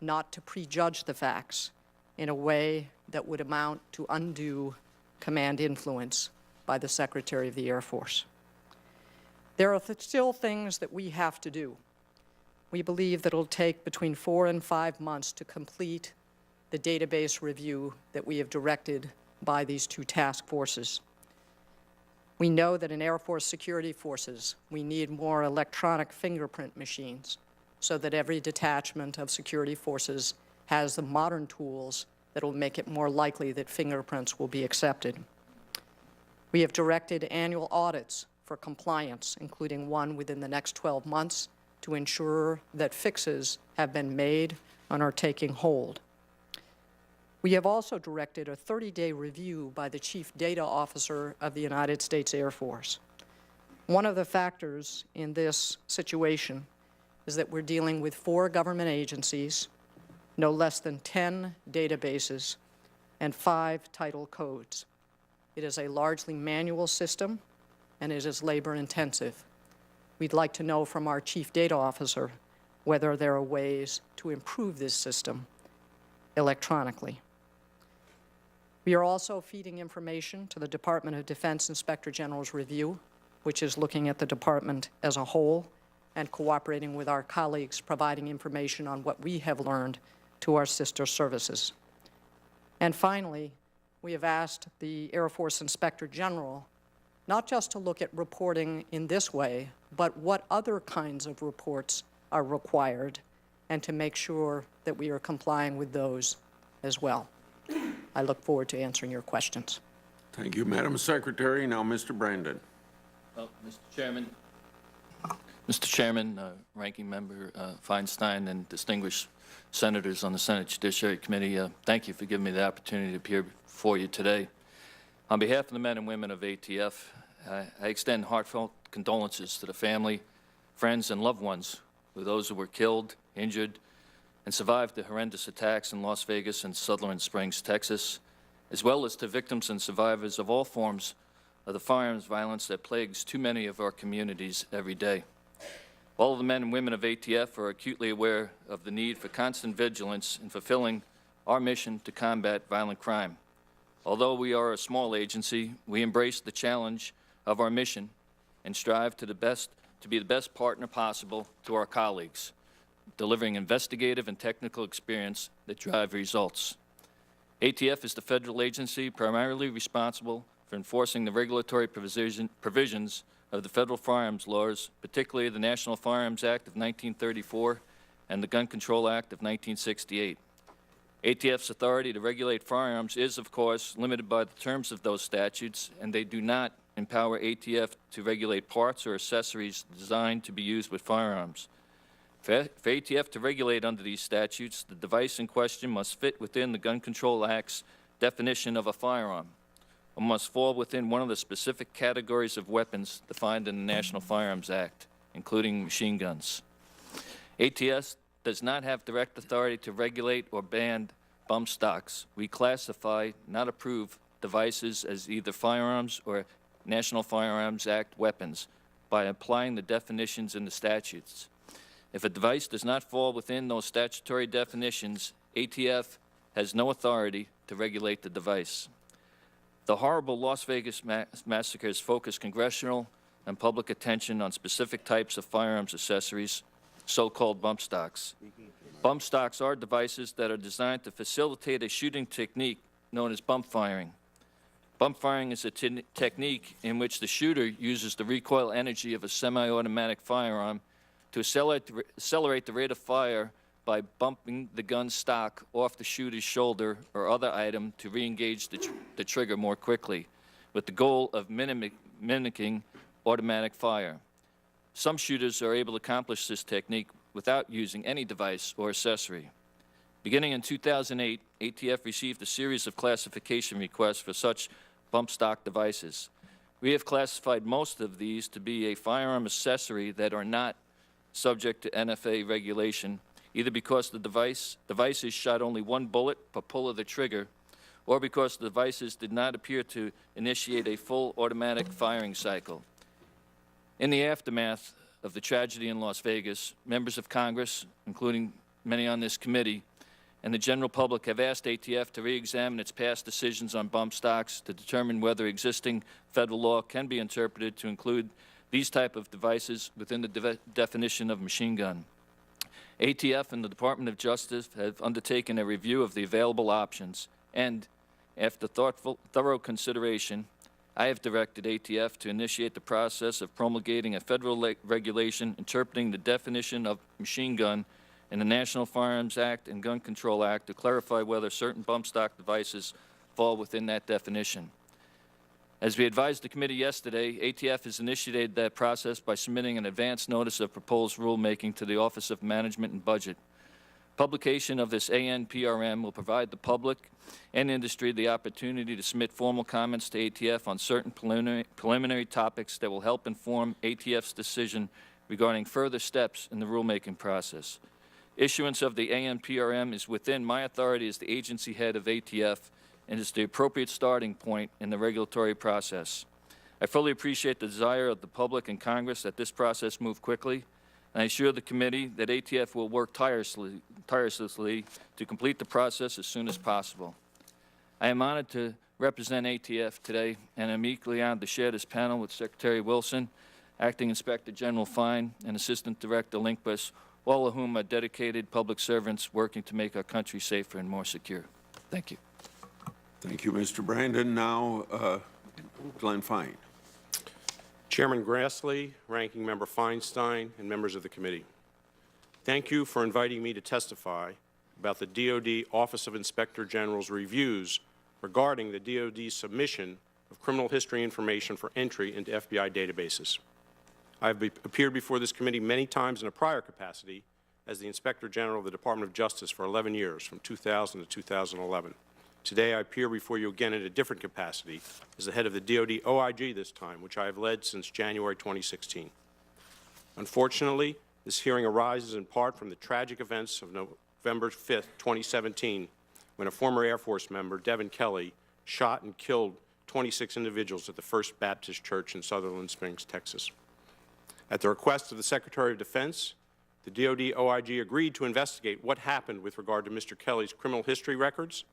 not to prejudge the facts in a way that would amount to undue command influence by the Secretary of the Air Force. There are still things that we have to do. We believe that it'll take between 4 and 5 months to complete the database review that we have directed by these 2 task forces. We know that in Air Force security forces, we need more electronic fingerprint machines so that every detachment of security forces has the modern tools that will make it more likely that fingerprints will be accepted. We have directed annual audits for compliance, including one within the next 12 months, to ensure that fixes have been made and are taking hold. We have also directed a 30-day review by the Chief Data Officer of the United States Air Force. One of the factors in this situation is that we're dealing with 4 government agencies, no less than 10 databases, and 5 title codes. It is a largely manual system, and it is labor-intensive. We'd like to know from our Chief Data Officer whether there are ways to improve this system electronically. We are also feeding information to the Department of Defense Inspector General's review, which is looking at the department as a whole and cooperating with our colleagues, providing information on what we have learned to our sister services. And finally, we have asked the Air Force Inspector General not just to look at reporting in this way, but what other kinds of reports are required, and to make sure that we are complying with those as well. I look forward to answering your questions. Thank you, Madam Secretary. Now, Mr. Brandon. Well, Mr. Chairman, Ranking Member Feinstein, and distinguished senators on the Senate Judiciary Committee, thank you for giving me the opportunity to appear before you today. On behalf of the men and women of ATF, I extend heartfelt condolences to the family, friends, and loved ones of those who were killed, injured, and survived the horrendous attacks in Las Vegas and Sutherland Springs, Texas, as well as to victims and survivors of all forms of the firearms violence that plagues too many of our communities every day. All of the men and women of ATF are acutely aware of the need for constant vigilance in fulfilling our mission to combat violent crime. Although we are a small agency, we embrace the challenge of our mission and strive to be the best partner possible to our colleagues, delivering investigative and technical experience that drive results. ATF is the federal agency primarily responsible for enforcing the regulatory provisions of the federal firearms laws, particularly the National Firearms Act of 1934 and the Gun Control Act of 1968. ATF's authority to regulate firearms is, of course, limited by the terms of those statutes, and they do not empower ATF to regulate parts or accessories designed to be used with firearms. For ATF to regulate under these statutes, the device in question must fit within the Gun Control Act's definition of a firearm, or must fall within one of the specific categories of weapons defined in the National Firearms Act, including machine guns. ATF does not have direct authority to regulate or ban bump stocks. We classify, not approve, devices as either firearms or National Firearms Act weapons by applying the definitions in the statutes. If a device does not fall within those statutory definitions, ATF has no authority to regulate the device. The horrible Las Vegas massacres focused congressional and public attention on specific types of firearms accessories, so-called bump stocks. Bump stocks are devices that are designed to facilitate a shooting technique known as bump firing. Bump firing is a technique in which the shooter uses the recoil energy of a semi-automatic firearm to accelerate the rate of fire by bumping the gun stock off the shooter's shoulder or other item to re-engage the trigger more quickly, with the goal of mimicking automatic fire. Some shooters are able to accomplish this technique without using any device or accessory. Beginning in 2008, ATF received a series of classification requests for such bump stock devices. We have classified most of these to be a firearm accessory that are not subject to NFA regulation, either because the devices shot only one bullet per pull of the trigger, or because the devices did not appear to initiate a full automatic firing cycle. In the aftermath of the tragedy in Las Vegas, members of Congress, including many on this committee, and the general public have asked ATF to re-examine its past decisions on bump stocks to determine whether existing federal law can be interpreted to include these type of devices within the definition of machine gun. ATF and the Department of Justice have undertaken a review of the available options, and after thorough consideration, I have directed ATF to initiate the process of promulgating a federal regulation interpreting the definition of machine gun in the National Firearms Act and Gun Control Act to clarify whether certain bump stock devices fall within that definition. As we advised the committee yesterday, ATF has initiated that process by submitting an advance notice of proposed rulemaking to the Office of Management and Budget. Publication of this ANPRM will provide the public and industry the opportunity to submit formal comments to ATF on certain preliminary topics that will help inform ATF's decision regarding further steps in the rulemaking process. Issuance of the ANPRM is within my authority as the agency head of ATF and is the appropriate starting point in the regulatory process. I fully appreciate the desire of the public and Congress that this process move quickly, and I assure the committee that ATF will work tirelessly to complete the process as soon as possible. I am honored to represent ATF today, and I'm equally honored to share this panel with Secretary Wilson, Acting Inspector General Fine, and Assistant Director Linkbus, all of whom are dedicated public servants working to make our country safer and more secure. Thank you. Thank you, Mr. Brandon. Now, Glenn Fine. Chairman Grassley, Ranking Member Feinstein, and members of the committee. Thank you for inviting me to testify about the DoD Office of Inspector General's reviews regarding the DoD's submission of criminal history information for entry into FBI databases. I have appeared before this committee many times in a prior capacity as the Inspector General of the Department of Justice for 11 years, from 2000 to 2011. Today, I appear before you again in a different capacity as the head of the DoD OIG this time, which I have led since January 2016. Unfortunately, this hearing arises in part from the tragic events of November 5th, 2017, when a former Air Force member, Devin Kelly, shot and killed 26 individuals at the First Baptist Church in Sutherland Springs, Texas. At the request of the Secretary of Defense, the DoD OIG agreed to investigate what happened with regard to Mr. Kelly's criminal history records,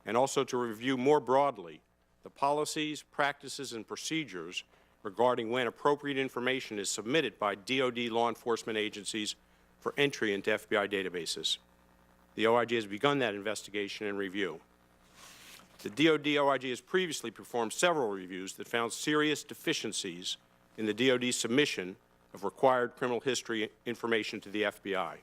and also to review more broadly the policies, practices, and procedures regarding when appropriate information is submitted by DoD law enforcement agencies for entry into FBI databases. The OIG has begun that investigation and review. The DoD OIG has previously performed several reviews that found serious deficiencies in the DoD submission of required criminal history information to the FBI.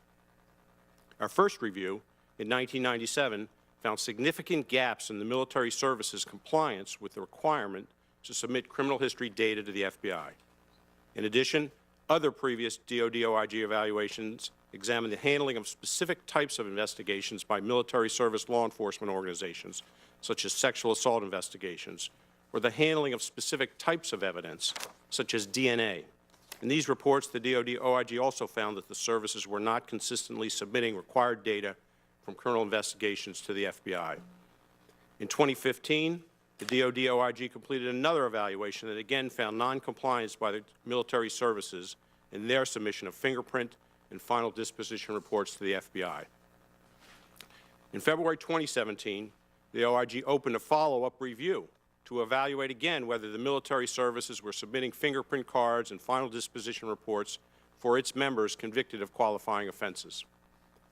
Our first review, in 1997, found significant gaps in the military service's compliance with the requirement to submit criminal history data to the FBI. In addition, other previous DoD OIG evaluations examined the handling of specific types of investigations by military service law enforcement organizations, such as sexual assault investigations, or the handling of specific types of evidence, such as DNA. In these reports, the DoD OIG also found that the services were not consistently submitting required data from criminal investigations to the FBI. In 2015, the DoD OIG completed another evaluation that again found noncompliance by the military services in their submission of fingerprint and final disposition reports to the FBI. In February 2017, the OIG opened a follow-up review to evaluate again whether the military services were submitting fingerprint cards and final disposition reports for its members convicted of qualifying offenses.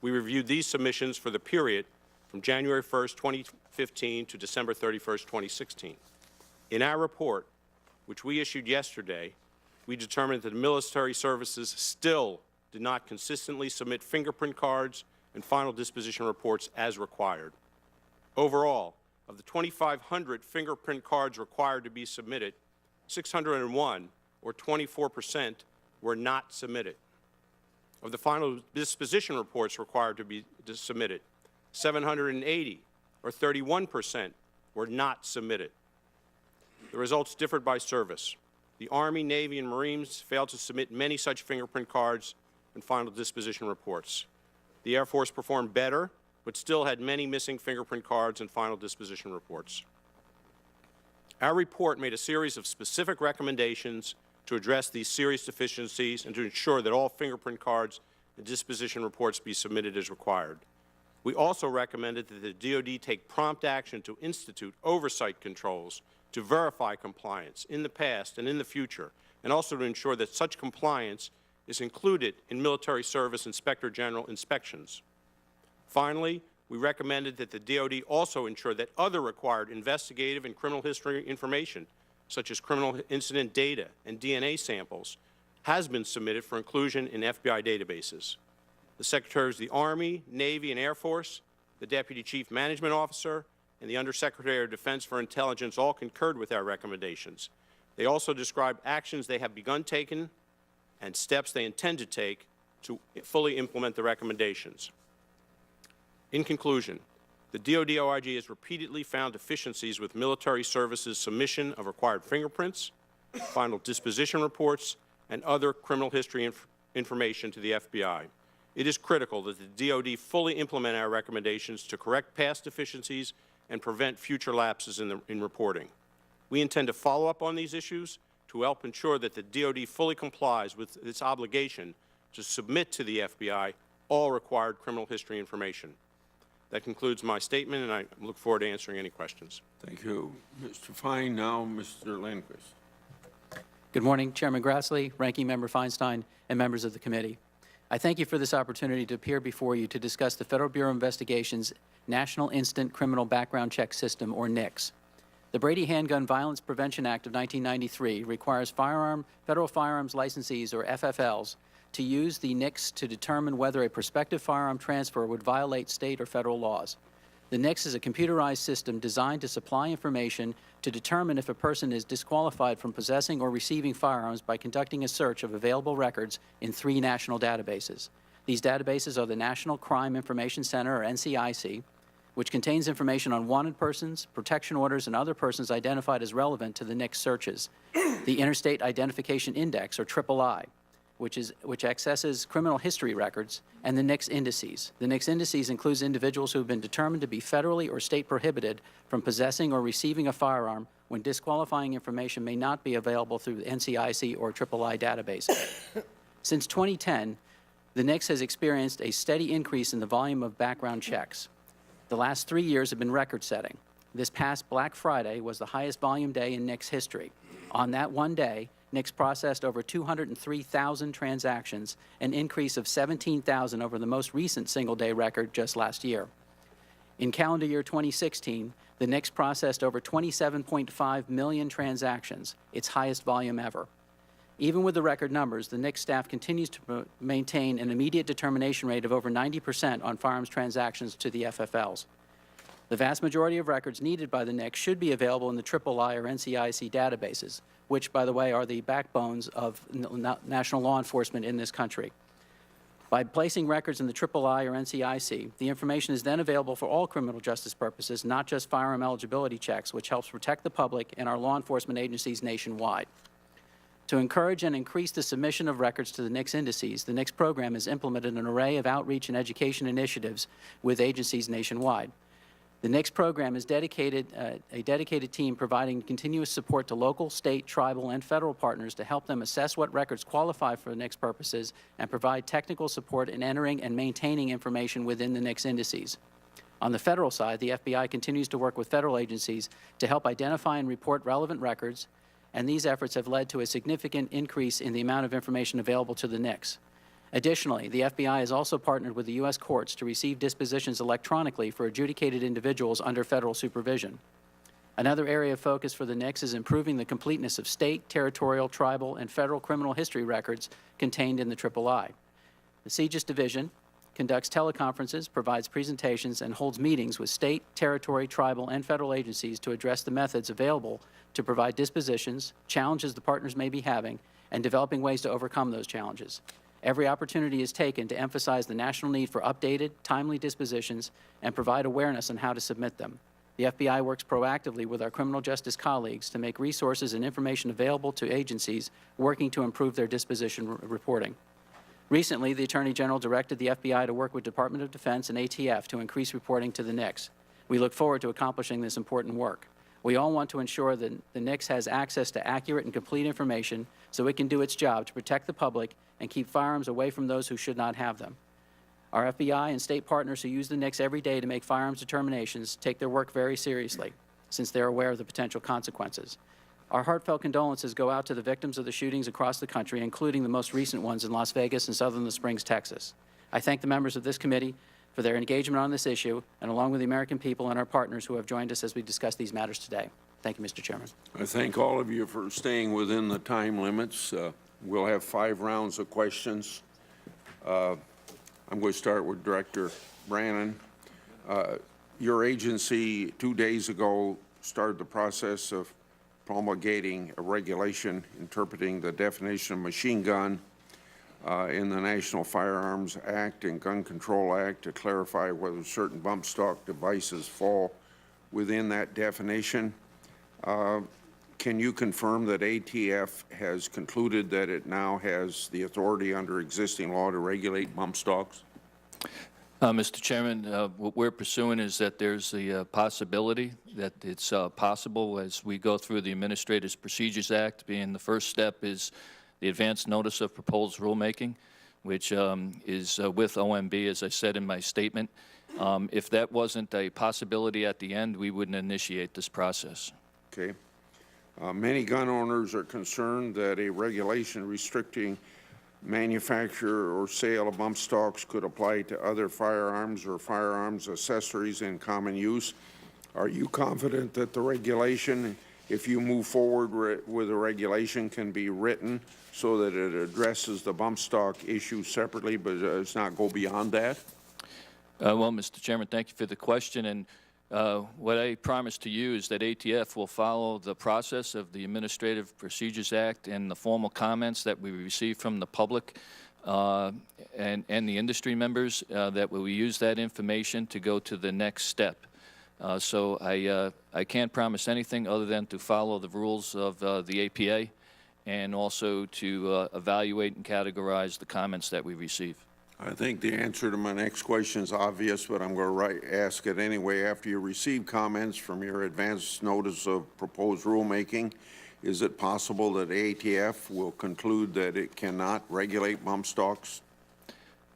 We reviewed these submissions for the period from January 1st, 2015 to December 31st, 2016. In our report, which we issued yesterday, we determined that the military services still did not consistently submit fingerprint cards and final disposition reports as required. Overall, of the 2,500 fingerprint cards required to be submitted, 601, or 24%, were not submitted. Of the final disposition reports required to be submitted, 780, or 31%, were not submitted. The results differed by service. The Army, Navy, and Marines failed to submit many such fingerprint cards and final disposition reports. The Air Force performed better, but still had many missing fingerprint cards and final disposition reports. Our report made a series of specific recommendations to address these serious deficiencies and to ensure that all fingerprint cards and disposition reports be submitted as required. We also recommended that the DoD take prompt action to institute oversight controls to verify compliance in the past and in the future, and also to ensure that such compliance is included in military service Inspector General inspections. Finally, we recommended that the DoD also ensure that other required investigative and criminal history information, such as criminal incident data and DNA samples, has been submitted for inclusion in FBI databases. The Secretaries of the Army, Navy, and Air Force, the Deputy Chief Management Officer, and the Undersecretary of Defense for Intelligence all concurred with our recommendations. They also described actions they have begun taking and steps they intend to take to fully implement the recommendations. In conclusion, the DoD OIG has repeatedly found deficiencies with military services submission of required fingerprints, final disposition reports, and other criminal history information to the FBI. It is critical that the DoD fully implement our recommendations to correct past deficiencies and prevent future lapses in reporting. We intend to follow up on these issues to help ensure that the DoD fully complies with its obligation to submit to the FBI all required criminal history information. That concludes my statement, and I look forward to answering any questions. Thank you, Mr. Fine. Now, Mr. Lindquist. Good morning, Chairman Grassley, Ranking Member Feinstein, and members of the committee. I thank you for this opportunity to appear before you to discuss the Federal Bureau of Investigation's National Instant Criminal Background Check System, or NICS. The Brady Handgun Violence Prevention Act of 1993 requires federal firearms licensees, or FFLs, to use the NICS to determine whether a prospective firearm transfer would violate state or federal laws. The NICS is a computerized system designed to supply information to determine if a person is disqualified from possessing or receiving firearms by conducting a search of available records in 3 national databases. These databases are the National Crime Information Center, or NCIC, which contains information on wanted persons, protection orders, and other persons identified as relevant to the NICS searches. The Interstate Identification Index, or III, which accesses criminal history records, and the NICS indices. The NICS indices includes individuals who have been determined to be federally or state prohibited from possessing or receiving a firearm when disqualifying information may not be available through the NCIC or III databases. Since 2010, the NICS has experienced a steady increase in the volume of background checks. The last 3 years have been record-setting. This past Black Friday was the highest volume day in NICS history. On that one day, NICS processed over 203,000 transactions, an increase of 17,000 over the most recent single-day record just last year. In calendar year 2016, the NICS processed over 27.5 million transactions, its highest volume ever. Even with the record numbers, the NICS staff continues to maintain an immediate determination rate of over 90% on firearms transactions to the FFLs. The vast majority of records needed by the NICS should be available in the III or NCIC databases, which, by the way, are the backbones of national law enforcement in this country. By placing records in the III or NCIC, the information is then available for all criminal justice purposes, not just firearm eligibility checks, which helps protect the public and our law enforcement agencies nationwide. To encourage and increase the submission of records to the NICS indices, the NICS program has implemented an array of outreach and education initiatives with agencies nationwide. The NICS program is a dedicated team providing continuous support to local, state, tribal, and federal partners to help them assess what records qualify for NICS purposes and provide technical support in entering and maintaining information within the NICS indices. On the federal side, the FBI continues to work with federal agencies to help identify and report relevant records, and these efforts have led to a significant increase in the amount of information available to the NICS. Additionally, the FBI has also partnered with the U.S. courts to receive dispositions electronically for adjudicated individuals under federal supervision. Another area of focus for the NICS is improving the completeness of state, territorial, tribal, and federal criminal history records contained in the III. The CJIS Division conducts teleconferences, provides presentations, and holds meetings with state, territory, tribal, and federal agencies to address the methods available to provide dispositions, challenges the partners may be having, and developing ways to overcome those challenges. Every opportunity is taken to emphasize the national need for updated, timely dispositions and provide awareness on how to submit them. The FBI works proactively with our criminal justice colleagues to make resources and information available to agencies working to improve their disposition reporting. Recently, the Attorney General directed the FBI to work with Department of Defense and ATF to increase reporting to the NICS. We look forward to accomplishing this important work. We all want to ensure that the NICS has access to accurate and complete information so it can do its job to protect the public and keep firearms away from those who should not have them. Our FBI and state partners who use the NICS every day to make firearms determinations take their work very seriously, since they're aware of the potential consequences. Our heartfelt condolences go out to the victims of the shootings across the country, including the most recent ones in Las Vegas and Sutherland Springs, Texas. I thank the members of this committee for their engagement on this issue, and along with the American people and our partners who have joined us as we discuss these matters today. Thank you, Mr. Chairman. I thank all of you for staying within the time limits. We'll have 5 rounds of questions. I'm going to start with Director Brannon. Your agency 2 days ago started the process of promulgating a regulation interpreting the definition of machine gun in the National Firearms Act and Gun Control Act to clarify whether certain bump stock devices fall within that definition. Can you confirm that ATF has concluded that it now has the authority under existing law to regulate bump stocks? Mr. Chairman, what we're pursuing is that there's the possibility that it's possible as we go through the Administrative Procedures Act, being the first step is the advance notice of proposed rulemaking, which is with OMB, as I said in my statement. If that wasn't a possibility at the end, we wouldn't initiate this process. Okay. Many gun owners are concerned that a regulation restricting manufacture or sale of bump stocks could apply to other firearms or firearms accessories in common use. Are you confident that the regulation, if you move forward with a regulation, can be written so that it addresses the bump stock issue separately, but does not go beyond that? Well, Mr. Chairman, thank you for the question. And what I promise to you is that ATF will follow the process of the Administrative Procedures Act and the formal comments that we receive from the public and the industry members, that we will use that information to go to the next step. So I can't promise anything other than to follow the rules of the APA and also to evaluate and categorize the comments that we receive. I think the answer to my next question is obvious, but I'm going to ask it anyway. After you receive comments from your advance notice of proposed rulemaking, is it possible that ATF will conclude that it cannot regulate bump stocks?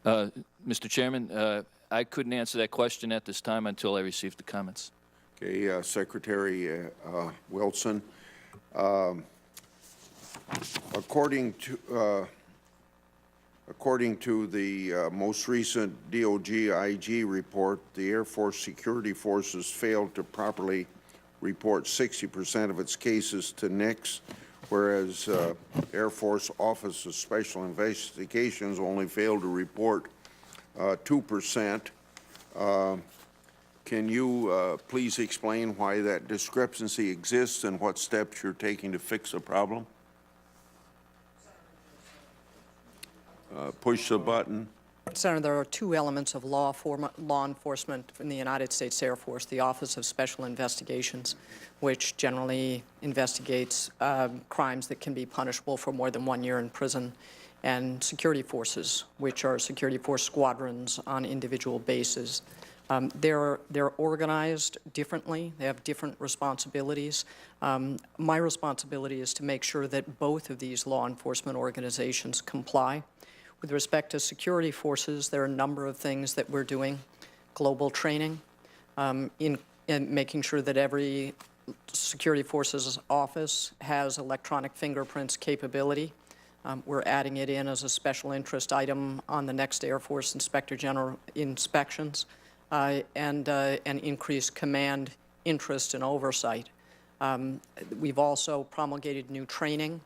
Mr. Chairman, I couldn't answer that question at this time until I received the comments. Okay, Secretary Wilson, according to the most recent DOJ-IG report, the Air Force security forces failed to properly report 60% of its cases to NICS, whereas Air Force Office of Special Investigations only failed to report 2%. Can you please explain why that discrepancy exists and what steps you're taking to fix the problem? Push the button. Senator, there are two elements of law enforcement in the United States Air Force: the Office of Special Investigations, which generally investigates crimes that can be punishable for more than 1 year in prison, and security forces, which are security force squadrons on individual bases. They're organized differently. They have different responsibilities. My responsibility is to make sure that both of these law enforcement organizations comply. With respect to security forces, there are a number of things that we're doing. Global training, in making sure that every security forces office has electronic fingerprints capability. We're adding it in as a special interest item on the next Air Force Inspector General inspections, and increased command interest and oversight. We've also promulgated new training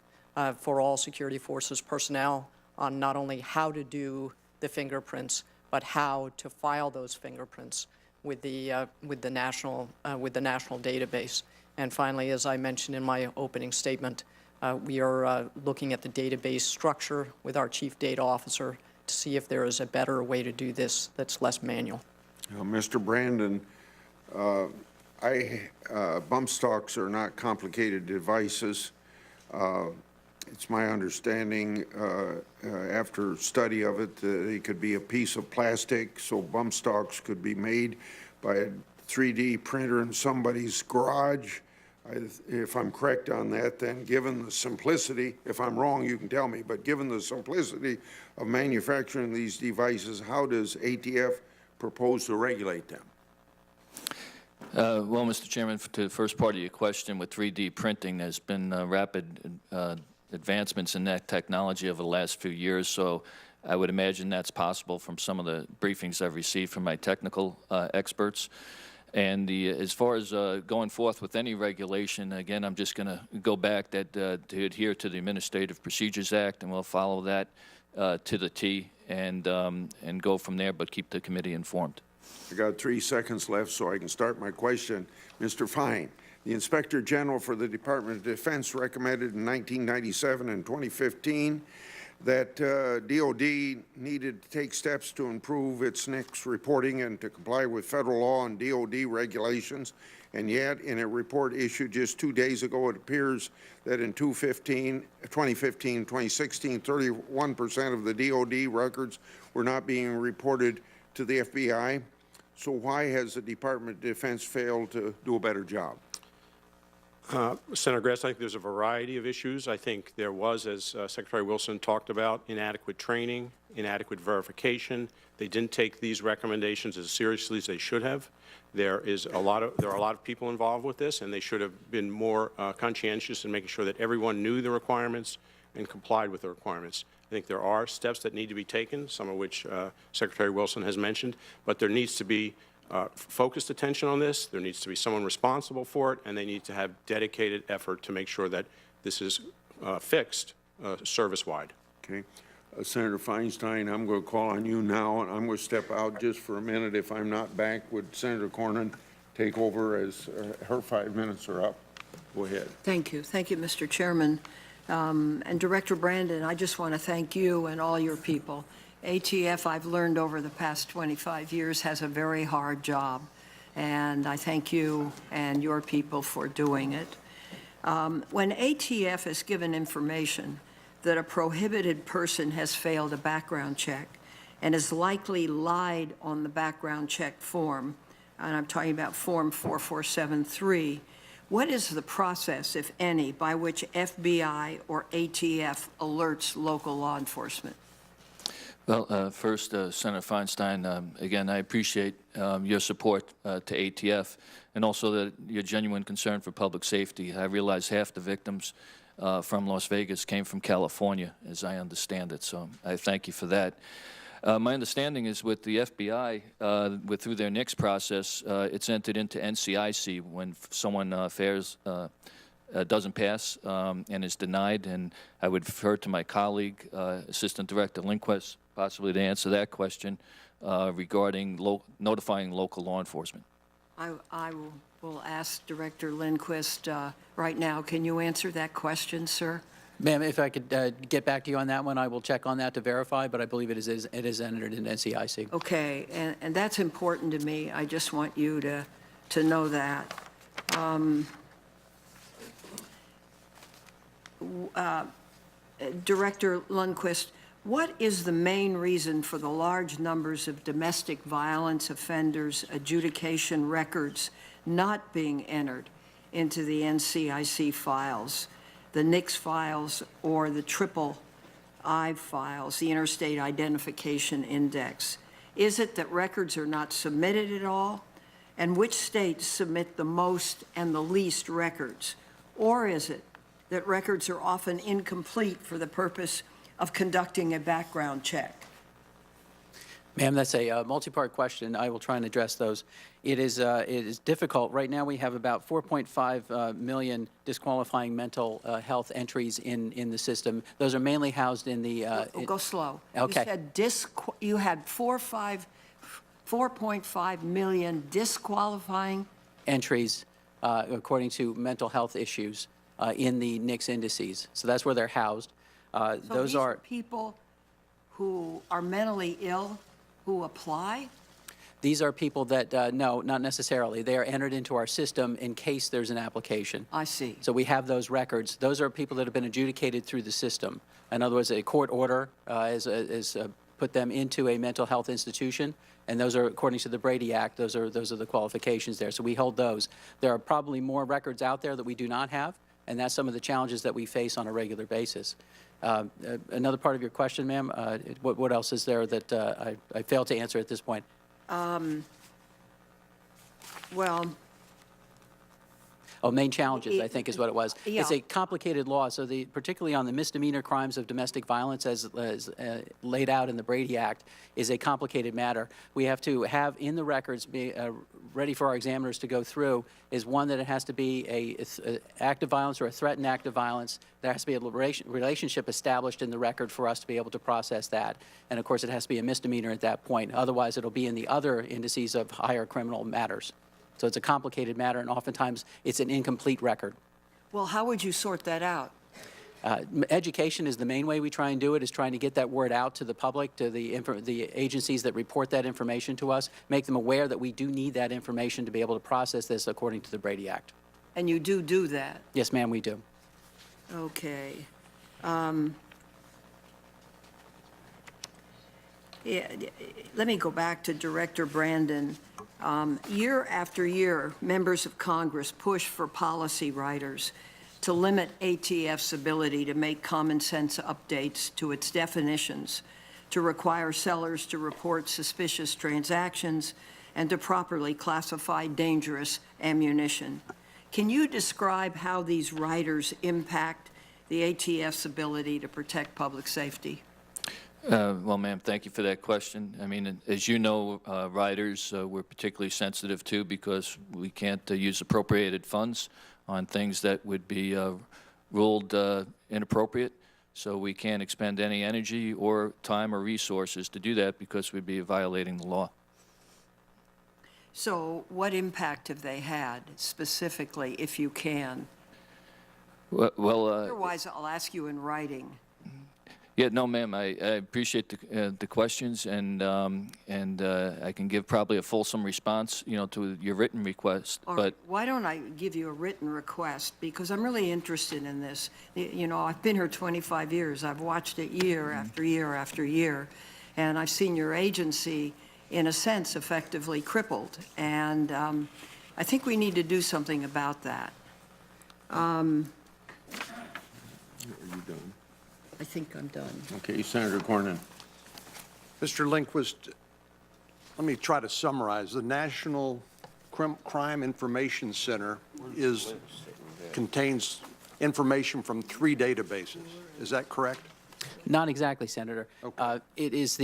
for all security forces personnel on not only how to do the fingerprints, but how to file those fingerprints with the national database. And finally, as I mentioned in my opening statement, we are looking at the database structure with our chief data officer to see if there is a better way to do this that's less manual. Mr. Brandon, bump stocks are not complicated devices. It's my understanding, after study of it, it could be a piece of plastic, so bump stocks could be made by a 3D printer in somebody's garage. If I'm correct on that, then given the simplicity, if I'm wrong, you can tell me, but given the simplicity of manufacturing these devices, how does ATF propose to regulate them? Well, Mr. Chairman, to the first part of your question, with 3D printing, there's been rapid advancements in that technology over the last few years, so I would imagine that's possible from some of the briefings I've received from my technical experts. And as far as going forth with any regulation, again, I'm just going to go back that to adhere to the Administrative Procedures Act, and we'll follow that to the T and go from there, but keep the committee informed. I got 3 seconds left, so I can start my question. Mr. Fine, the Inspector General for the Department of Defense recommended in 1997 and 2015 that DOD needed to take steps to improve its NICS reporting and to comply with federal law and DOD regulations. And yet, in a report issued just 2 days ago, it appears that in 2015, 2016, 31% of the DOD records were not being reported to the FBI. So why has the Department of Defense failed to do a better job? Senator Grass, I think there's a variety of issues. I think there was, as Secretary Wilson talked about, inadequate training, inadequate verification. They didn't take these recommendations as seriously as they should have. There are a lot of people involved with this, and they should have been more conscientious in making sure that everyone knew the requirements, and complied with the requirements. I think there are steps that need to be taken, some of which Secretary Wilson has mentioned, but there needs to be focused attention on this. There needs to be someone responsible for it, and they need to have dedicated effort to make sure that this is fixed service-wide. Okay. Senator Feinstein, I'm going to call on you now, and I'm going to step out just for a minute. If I'm not back, would Senator Cornyn take over as her 5 minutes are up? Go ahead. Thank you. Thank you, Mr. Chairman. And Director Brandon, I just want to thank you and all your people. ATF, I've learned over the past 25 years, has a very hard job, and I thank you and your people for doing it. When ATF is given information that a prohibited person has failed a background check and has likely lied on the background check form, and I'm talking about Form 4473, what is the process, if any, by which FBI or ATF alerts local law enforcement? Well, first, Senator Feinstein, again, I appreciate your support to ATF and also your genuine concern for public safety. I realize half the victims from Las Vegas came from California, as I understand it, so I thank you for that. My understanding is with the FBI, through their NICS process, it's entered into NCIC when someone doesn't pass and is denied, and I would refer to my colleague, Assistant Director Lindquist, possibly to answer that question regarding notifying local law enforcement. I will ask Director Lindquist right now. Can you answer that question, sir? Ma'am, if I could get back to you on that one, I will check on that to verify, but I believe it is entered in NCIC. Okay, and that's important to me. I just want you to know that. Director Lundquist, what is the main reason for the large numbers of domestic violence offenders' adjudication records not being entered into the NCIC files, the NICS files, or the III files, the Interstate Identification Index? Is it that records are not submitted at all? And which states submit the most and the least records? Or is it that records are often incomplete for the purpose of conducting a background check? Ma'am, that's a multi-part question. I will try and address those. It is difficult. Right now, we have about 4.5 million disqualifying mental health entries in the system. Those are mainly housed in the... Go slow. Okay. You said you had 4.5 million disqualifying? Entries, according to mental health issues in the NICS indices. So that's where they're housed. So these are people who are mentally ill who apply? These are people that, no, not necessarily. They are entered into our system in case there's an application. I see. So we have those records. Those are people that have been adjudicated through the system. In other words, a court order has put them into a mental health institution, and those are, according to the Brady Act, those are the qualifications there. So we hold those. There are probably more records out there that we do not have, and that's some of the challenges that we face on a regular basis. Another part of your question, ma'am, what else is there that I failed to answer at this point? Well... Oh, main challenges, I think is what it was. Yeah. It's a complicated law, so particularly on the misdemeanor crimes of domestic violence as laid out in the Brady Act is a complicated matter. We have to have in the records be ready for our examiners to go through is one that it has to be a act of violence or a threatened act of violence. There has to be a relationship established in the record for us to be able to process that. And of course, it has to be a misdemeanor at that point. Otherwise, it'll be in the other indices of higher criminal matters. So it's a complicated matter, and oftentimes it's an incomplete record. Well, how would you sort that out? Education is the main way we try and do it, is trying to get that word out to the public, to the agencies that report that information to us, make them aware that we do need that information to be able to process this according to the Brady Act. And you do that? Yes, ma'am, we do. Okay. Yeah, let me go back to Director Brandon. Year after year, members of Congress push for policy writers to limit ATF's ability to make common sense updates to its definitions, to require sellers to report suspicious transactions, and to properly classify dangerous ammunition. Can you describe how these writers impact the ATF's ability to protect public safety? Well, ma'am, thank you for that question. I mean, as you know, riders we're particularly sensitive to because we can't use appropriated funds on things that would be ruled inappropriate. So we can't expend any energy or time or resources to do that because we'd be violating the law. So what impact have they had specifically, if you can? Well, Otherwise, I'll ask you in writing. yeah, no, ma'am. I appreciate the questions, and I can give probably a fulsome response, to your written request. All But right, why don't I give you a written request, because I'm really interested in this. I've been here 25 years. I've watched it year after year after year, and I've seen your agency, in a sense, effectively crippled. And I think we need to do something about that. Are you done? I think I'm done. Okay, Senator Cornyn. Mr. Lindquist, let me try to summarize. The National Crime Information Center contains information from 3 databases. Is that correct? Not exactly, Senator. Okay. It is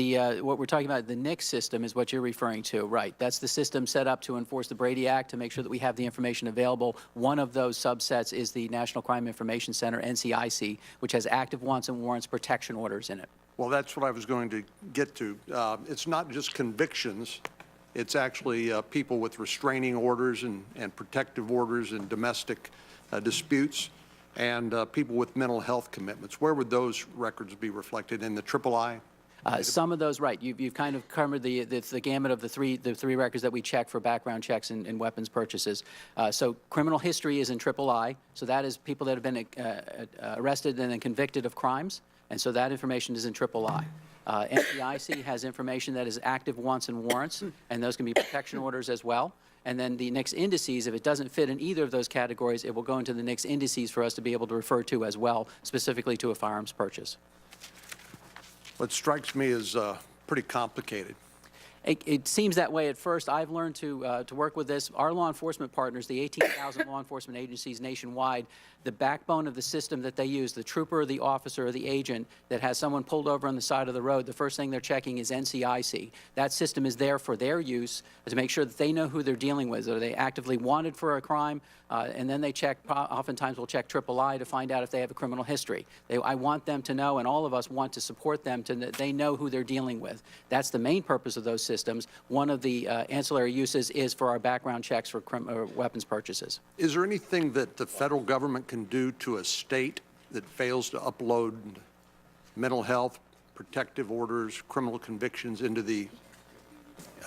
what we're talking about, the NICS system is what you're referring to, right? That's the system set up to enforce the Brady Act, to make sure that we have the information available. One of those subsets is the National Crime Information Center, NCIC, which has active wants and warrants protection orders in it. Well, that's what I was going to get to. It's not just convictions. It's actually people with restraining orders and protective orders and domestic disputes, and people with mental health commitments. Where would those records be reflected? In the III? Some of those, right. You've kind of covered the gamut of the three records that we check for background checks and weapons purchases. So criminal history is in III, so that is people that have been arrested and then convicted of crimes, and so that information is in III. NCIC has information that is active wants and warrants, and those can be protection orders as well. And then the NICS indices, if it doesn't fit in either of those categories, it will go into the NICS indices for us to be able to refer to as well, specifically to a firearms purchase. What strikes me as pretty complicated. It seems that way at first. I've learned to work with this. Our law enforcement partners, the 18,000 law enforcement agencies nationwide, the backbone of the system that they use, the trooper, the officer, or the agent that has someone pulled over on the side of the road, the first thing they're checking is NCIC. That system is there for their use to make sure that they know who they're dealing with. Are they actively wanted for a crime? And then they check, oftentimes we'll check III to find out if they have a criminal history. I want them to know, and all of us want to support them to they know who they're dealing with. That's the main purpose of those systems. One of the ancillary uses is for our background checks for weapons purchases. Is there anything that the federal government can do to a state that fails to upload mental health, protective orders, criminal convictions into the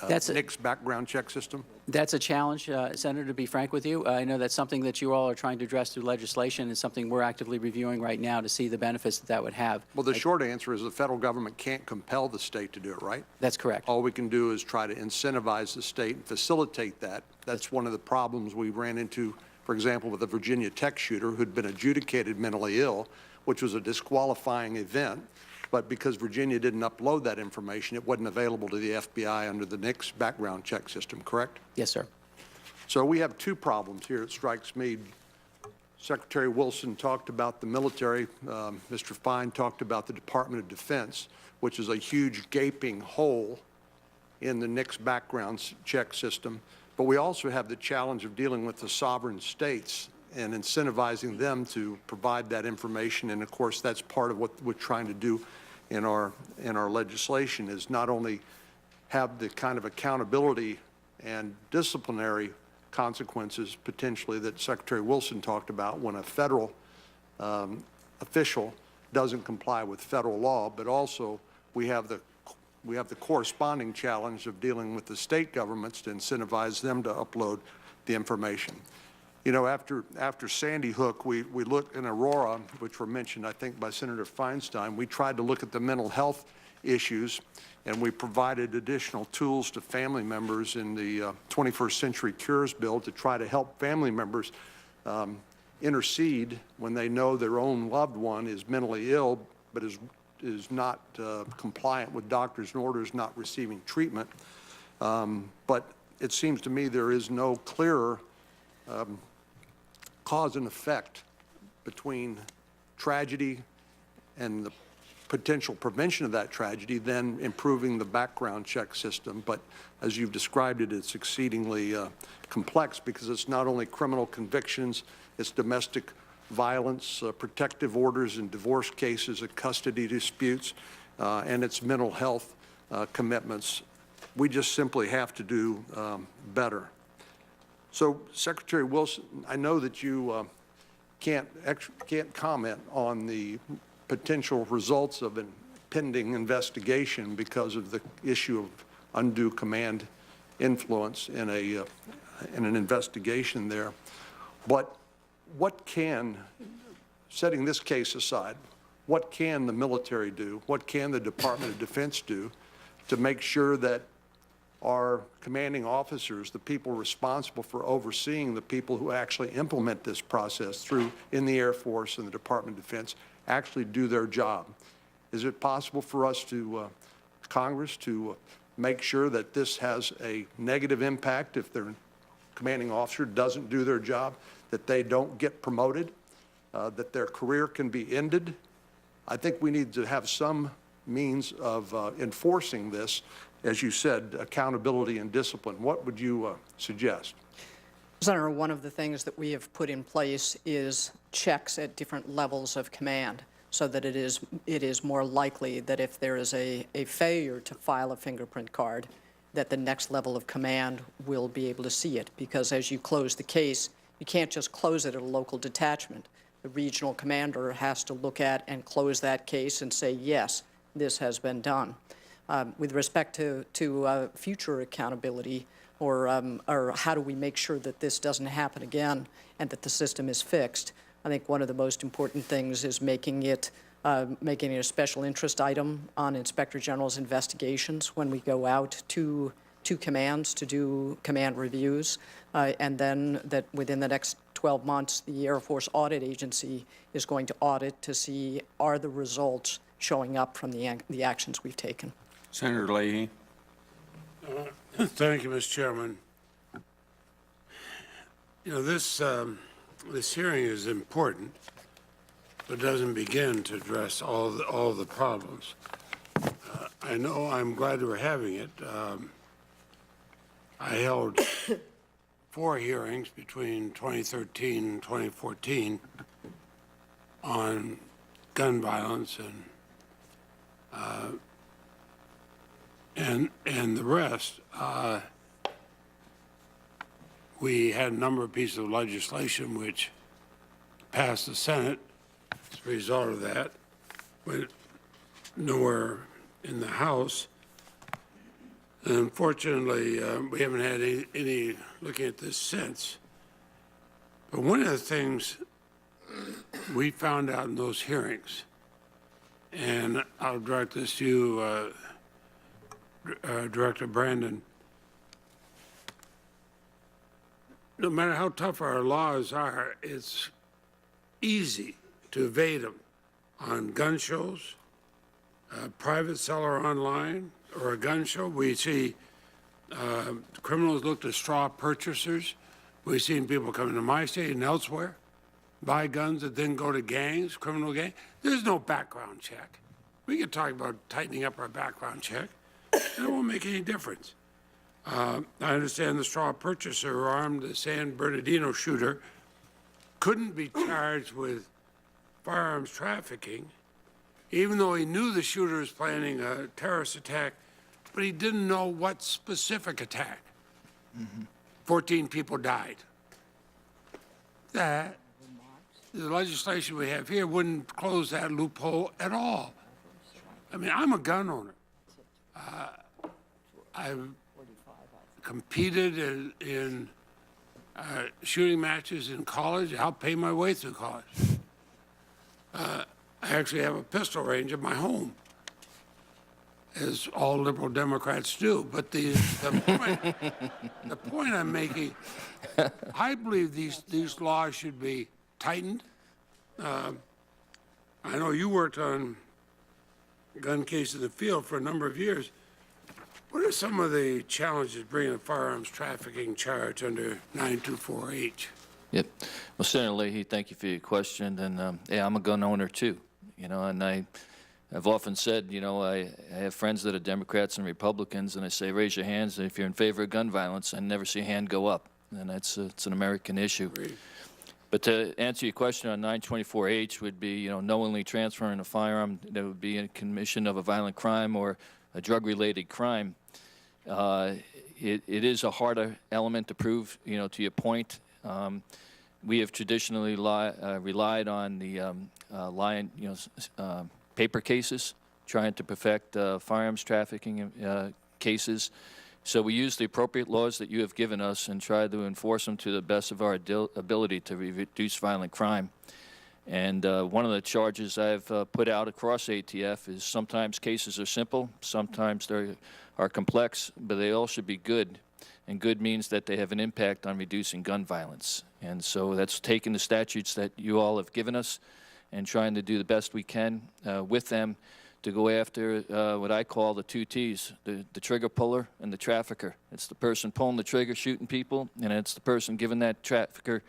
NICS background check system? That's a challenge, Senator, to be frank with you. I know that's something that you all are trying to address through legislation and something we're actively reviewing right now to see the benefits that would have. Well, the short answer is the federal government can't compel the state to do it, right? That's correct. All we can do is try to incentivize the state and facilitate that. That's one of the problems we ran into, for example, with the Virginia Tech shooter who'd been adjudicated mentally ill, which was a disqualifying event. But because Virginia didn't upload that information, it wasn't available to the FBI under the NICS background check system, correct? Yes, sir. So we have two problems here, it strikes me. Secretary Wilson talked about the military. Mr. Fine talked about the Department of Defense, which is a huge gaping hole in the NICS background check system. But we also have the challenge of dealing with the sovereign states and incentivizing them to provide that information. And of course, that's part of what we're trying to do in our legislation, is not only have the kind of accountability and disciplinary consequences potentially that Secretary Wilson talked about when a federal official doesn't comply with federal law, but also we have the corresponding challenge of dealing with the state governments to incentivize them to upload the information. You know, after Sandy Hook, we looked in Aurora, which were mentioned, I think, by Senator Feinstein. We tried to look at the mental health issues, and we provided additional tools to family members in the 21st Century Cures Bill to try to help family members intercede when they know their own loved one is mentally ill, but is not compliant with doctor's orders, not receiving treatment. But it seems to me there is no clearer cause and effect between tragedy and the potential prevention of that tragedy, then improving the background check system. But as you've described it, it's exceedingly complex because it's not only criminal convictions, it's domestic violence, protective orders in divorce cases, custody disputes, and it's mental health commitments. We just simply have to do better. So, Secretary Wilson, I know that you can't comment on the potential results of a pending investigation because of the issue of undue command influence in an investigation there. But what can, setting this case aside, what can the military do? What can the Department of Defense do to make sure that our commanding officers, the people responsible for overseeing the people who actually implement this process in the Air Force and the Department of Defense, actually do their job? Is it possible for us to, Congress, to make sure that this has a negative impact if their commanding officer doesn't do their job, that they don't get promoted, that their career can be ended? I think we need to have some means of enforcing this. As you said, accountability and discipline. What would you suggest? Senator, one of the things that we have put in place is checks at different levels of command so that it is more likely that if there is a failure to file a fingerprint card, that the next level of command will be able to see it. Because as you close the case, you can't just close it at a local detachment. The regional commander has to look at and close that case and say, yes, this has been done. With respect to future accountability, or how do we make sure that this doesn't happen again and that the system is fixed, I think one of the most important things is making it a special interest item on Inspector General's investigations when we go out to commands to do command reviews, and then that within the next 12 months, the Air Force Audit Agency is going to audit to see are the results showing up from the actions we've taken. Senator Leahy. Thank you, Mr. Chairman. You know, this hearing is important, but doesn't begin to address all the problems. I know I'm glad we're having it. I held 4 hearings between 2013 and 2014 on gun violence and the rest. We had a number of pieces of legislation which passed the Senate as a result of that, but nowhere in the House. And unfortunately, we haven't had any looking at this since. But one of the things we found out in those hearings, and I'll direct this to you, Director Brandon, no matter how tough our laws are, it's easy to evade them on gun shows, a private seller online, or a gun show. We see criminals look to straw purchasers. We've seen people come into my state and elsewhere, buy guns that then go to gangs, criminal gangs. There's no background check. We can talk about tightening up our background check. It won't make any difference. I understand the straw purchaser who armed the San Bernardino shooter couldn't be charged with firearms trafficking, even though he knew the shooter was planning a terrorist attack, but he didn't know what specific attack. 14 people died. The legislation we have here wouldn't close that loophole at all. I mean, I'm a gun owner. I've competed in shooting matches in college. I helped pay my way through college. I actually have a pistol range at my home, as all liberal Democrats do. But the point I'm making, I believe these laws should be tightened. I know you worked on gun cases in the field for a number of years. What are some of the challenges bringing a firearms trafficking charge under 924H? Yep. Well, Senator Leahy, thank you for your question. And yeah, I'm a gun owner too, you know, and I've often said, you know, I have friends that are Democrats and Republicans, and I say, raise your hands if you're in favor of gun violence. I never see a hand go up, and it's an American issue. Great. But to answer your question on 924H would be, you know, knowingly transferring a firearm that would be in commission of a violent crime or a drug-related crime. It is a harder element to prove, you know, to your point. We have traditionally relied on the paper cases, trying to perfect firearms trafficking cases. So we use the appropriate laws that you have given us and try to enforce them to the best of our ability to reduce violent crime. And one of the charges I've put out across ATF is sometimes cases are simple, sometimes they are complex, but they all should be good. And good means that they have an impact on reducing gun violence. And so that's taking the statutes that you all have given us and trying to do the best we can with them to go after what I call the two T's, the trigger puller and the trafficker. It's the person pulling the trigger, shooting people, and it's the person giving that trafficker,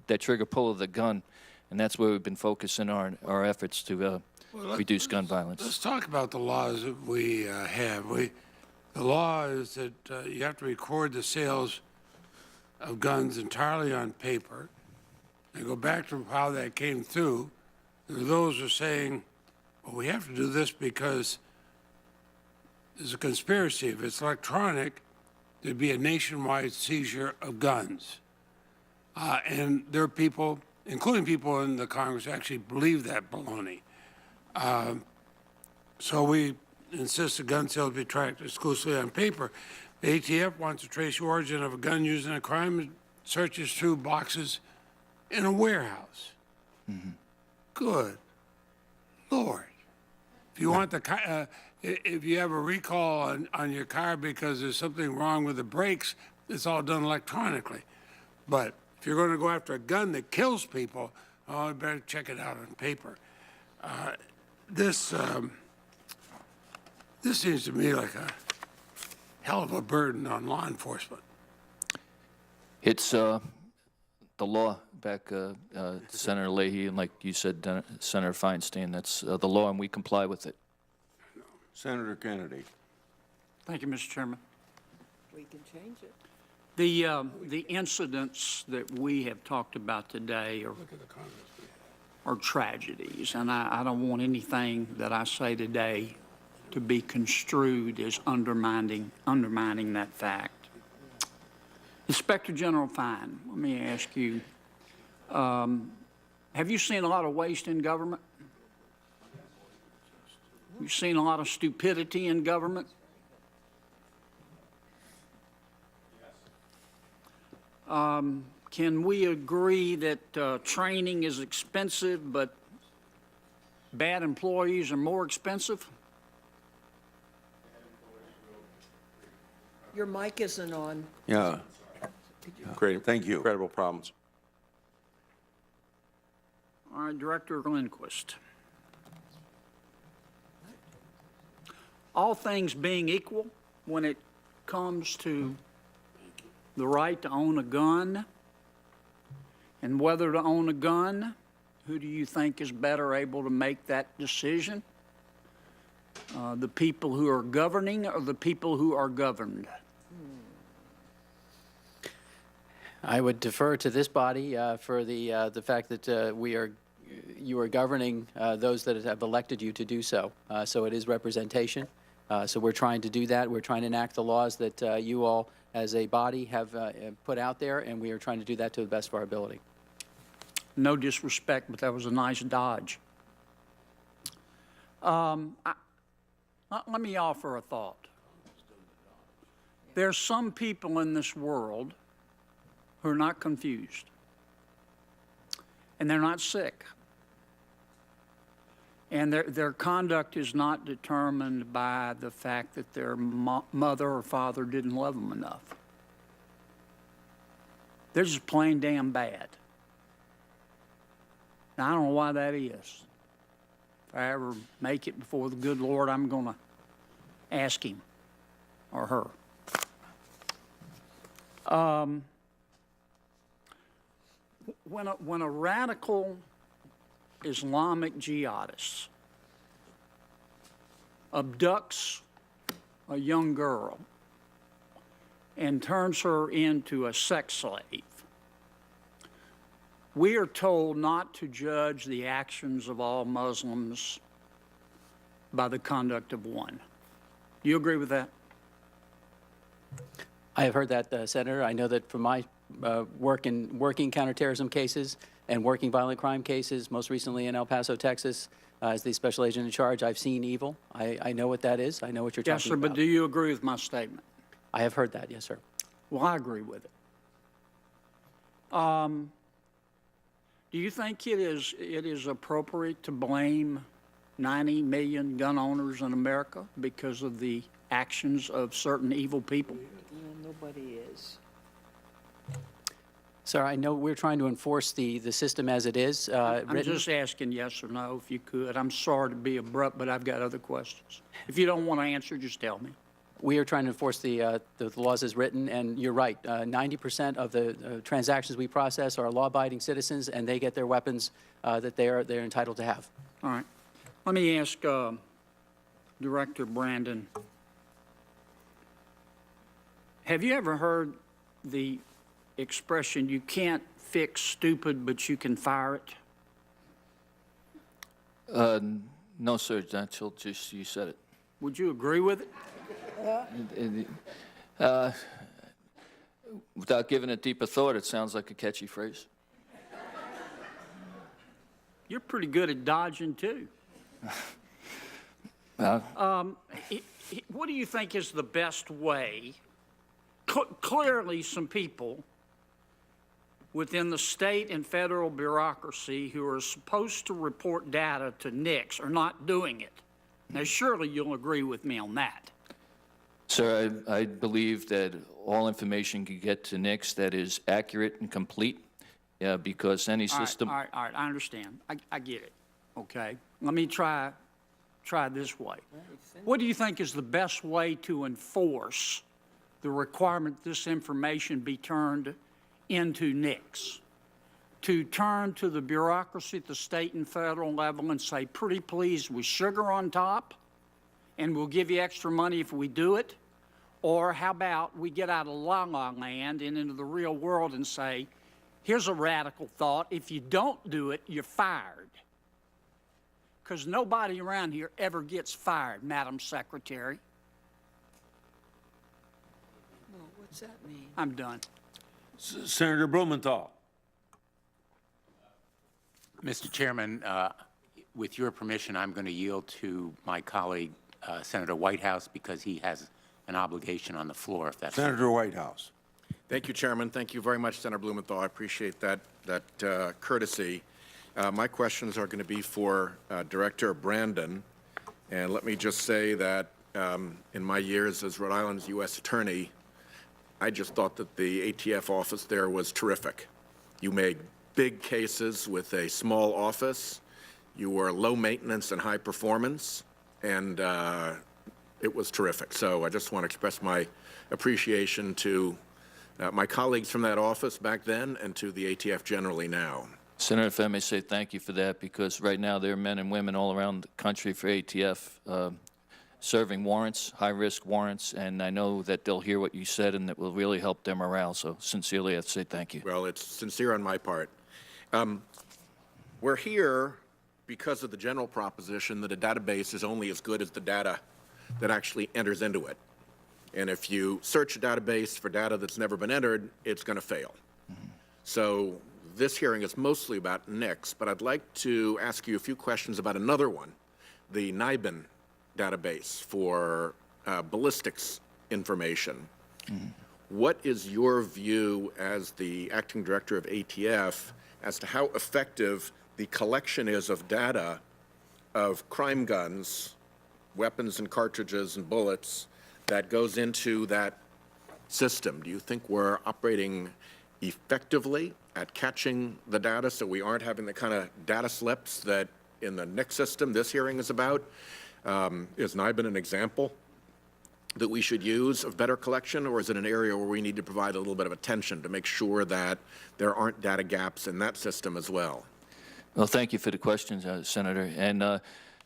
that trigger puller the gun. And that's where we've been focusing our efforts to reduce gun violence. Let's talk about the laws that we have. The law is that you have to record the sales of guns entirely on paper. And go back to how that came through. Those who are saying, well, we have to do this because there's a conspiracy. If it's electronic, there'd be a nationwide seizure of guns. And there are people, including people in the Congress, who actually believe that baloney. So we insist that gun sales be tracked exclusively on paper. The ATF wants to trace the origin of a gun used in a crime and searches through boxes in a warehouse. Mm-hmm. Good Lord. If you want if you have a recall on your car because there's something wrong with the brakes, it's all done electronically. But if you're going to go after a gun that kills people, oh, you better check it out on paper. This seems to me like a hell of a burden on law enforcement. It's the law back, Senator Leahy, and like you said, Senator Feinstein, that's the law, and we comply with it. Senator Kennedy. Thank you, Mr. Chairman. We can change it. The incidents that we have talked about today are tragedies, and I don't want anything that I say today to be construed as undermining that fact. Inspector General Fine, let me ask you, have you seen a lot of waste in government? You've seen a lot of stupidity in government? Can we agree that training is expensive, but bad employees are more expensive? Your mic isn't on. Yeah. Great. Thank you. Incredible problems. All right, Director Lindquist. All things being equal, when it comes to the right to own a gun and whether to own a gun, who do you think is better able to make that decision? The people who are governing or the people who are governed? I would defer to this body for the fact that you are governing those that have elected you to do so. So it is representation. So we're trying to do that. We're trying to enact the laws that you all, as a body, have put out there, and we are trying to do that to the best of our ability. No disrespect, but that was a nice dodge. Let me offer a thought. There's some people in this world who are not confused, and they're not sick. And their conduct is not determined by the fact that their mother or father didn't love them enough. They're just plain damn bad. Now, I don't know why that is. If I ever make it before the good Lord, I'm going to ask him or her. when a radical Islamic jihadist abducts a young girl and turns her into a sex slave, we are told not to judge the actions of all Muslims by the conduct of one. Do you agree with that? I have heard that, Senator. I know that from my working counterterrorism cases and working violent crime cases, most recently in El Paso, Texas, as the special agent in charge, I've seen evil. I know what that is. I know what you're Yes, talking sir, about. but do you agree with my statement? I have heard that, yes, sir. Well, I agree with it. Do you think it is appropriate to blame 90 million gun owners in America because of the actions of certain evil people? Nobody is. Sir, I know we're trying to enforce the system as it is I'm written. just asking yes or no, if you could. I'm sorry to be abrupt, but I've got other questions. If you don't want to answer, just tell me. We are trying to enforce the laws as written, and you're right. 90% of the transactions we process are law-abiding citizens, and they get their weapons that they're entitled to have. All right. Let me ask Director Brandon, have you ever heard the expression, you can't fix stupid, but you can fire it? No, sir, until just you said it. Would you agree with it? Without giving it deeper thought, it sounds like a catchy phrase. You're pretty good at dodging, too. What do you think is the best way? Clearly, some people within the state and federal bureaucracy who are supposed to report data to NICS are not doing it. Now, surely you'll agree with me on that. Sir, I believe that all information can get to NICS that is accurate and complete, because any system... All right, I understand. I get it, okay? Let me try this way. What do you think is the best way to enforce the requirement this information be turned into NICS? To turn to the bureaucracy at the state and federal level and say, pretty please, with sugar on top, and we'll give you extra money if we do it? Or how about we get out of la-la land and into the real world and say, here's a radical thought, if you don't do it, you're fired. Because nobody around here ever gets fired, Madam Secretary. Well, what's that mean? I'm done. Senator Blumenthal. Mr. Chairman, with your permission, I'm going to yield to my colleague, Senator Whitehouse, because he has an obligation on the floor, if that's... Senator Whitehouse. Thank you, Chairman. Thank you very much, Senator Blumenthal. I appreciate that courtesy. My questions are going to be for Director Brandon. And let me just say that in my years as Rhode Island's U.S. Attorney, I just thought that the ATF office there was terrific. You made big cases with a small office. You were low maintenance and high performance, and it was terrific. So I just want to express my appreciation to my colleagues from that office back then and to the ATF generally now. Senator, if I may say thank you for that, because right now there are men and women all around the country for ATF serving warrants, high-risk warrants, and I know that they'll hear what you said and that will really help their morale. So sincerely, I have to say thank you. Well, it's sincere on my part. We're here because of the general proposition that a database is only as good as the data that actually enters into it. And if you search a database for data that's never been entered, it's going to fail. So this hearing is mostly about NICS, but I'd like to ask you a few questions about another one, the NIBIN database for ballistics information. What is your view as the acting director of ATF as to how effective the collection is of data of crime guns, weapons and cartridges and bullets that goes into that system? Do you think we're operating effectively at catching the data so we aren't having the kind of data slips that in the NICS system this hearing is about? Is NIBIN an example? that we should use of better collection, or is it an area where we need to provide a little bit of attention to make sure that there aren't data gaps in that system as well? Well, thank you for the questions, Senator. And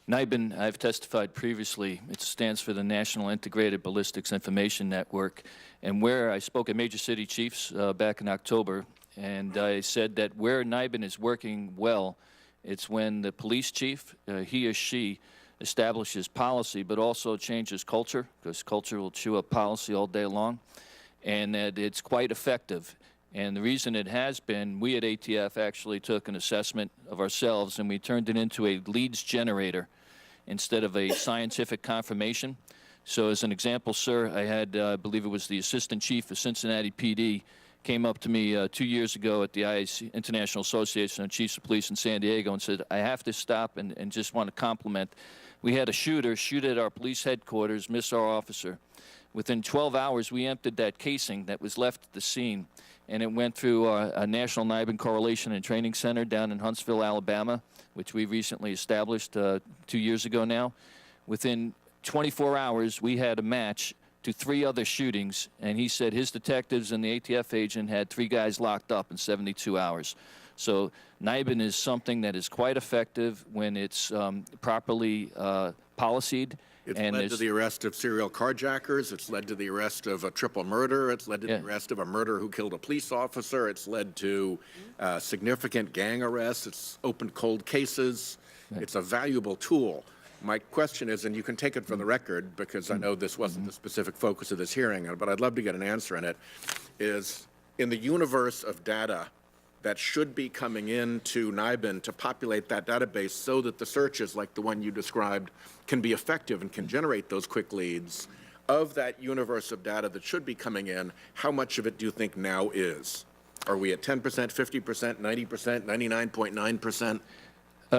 NIBIN, I've testified previously. It stands for the National Integrated Ballistics Information Network, and where I spoke at Major City Chiefs back in October, and I said that where NIBIN is working well, it's when the police chief, he or she, establishes policy, but also changes culture, because culture will chew up policy all day long, and that it's quite effective. And the reason it has been, we at ATF actually took an assessment of ourselves, and we turned it into a leads generator instead of a scientific confirmation. So as an example, sir, I had, I believe it was the assistant chief of Cincinnati PD, came up to me 2 years ago at the IAC, International Association of Chiefs of Police in San Diego, and said, I have to stop and just want to compliment. We had a shooter shoot at our police headquarters, miss our officer. Within 12 hours, we emptied that casing that was left at the scene, and it went through a National NIBIN Correlation and Training Center down in Huntsville, Alabama, which we recently established 2 years ago now. Within 24 hours, we had a match to 3 other shootings, and he said his detectives and the ATF agent had 3 guys locked up in 72 hours. So NIBIN is something that is quite effective when it's properly policied. It's led to the arrest of serial carjackers. It's led to the arrest of a triple murder. It's led to the arrest of a murderer who killed a police officer. It's led to significant gang arrests. It's opened cold cases. It's a valuable tool. My question is, and you can take it for the record, because I know this wasn't the specific focus of this hearing, but I'd love to get an answer in it, is in the universe of data that should be coming into NIBIN to populate that database so that the searches like the one you described can be effective and can generate those quick leads. Of that universe of data that should be coming in, how much of it do you think now is? Are we at 10%, 50%, 90%, 99.9%?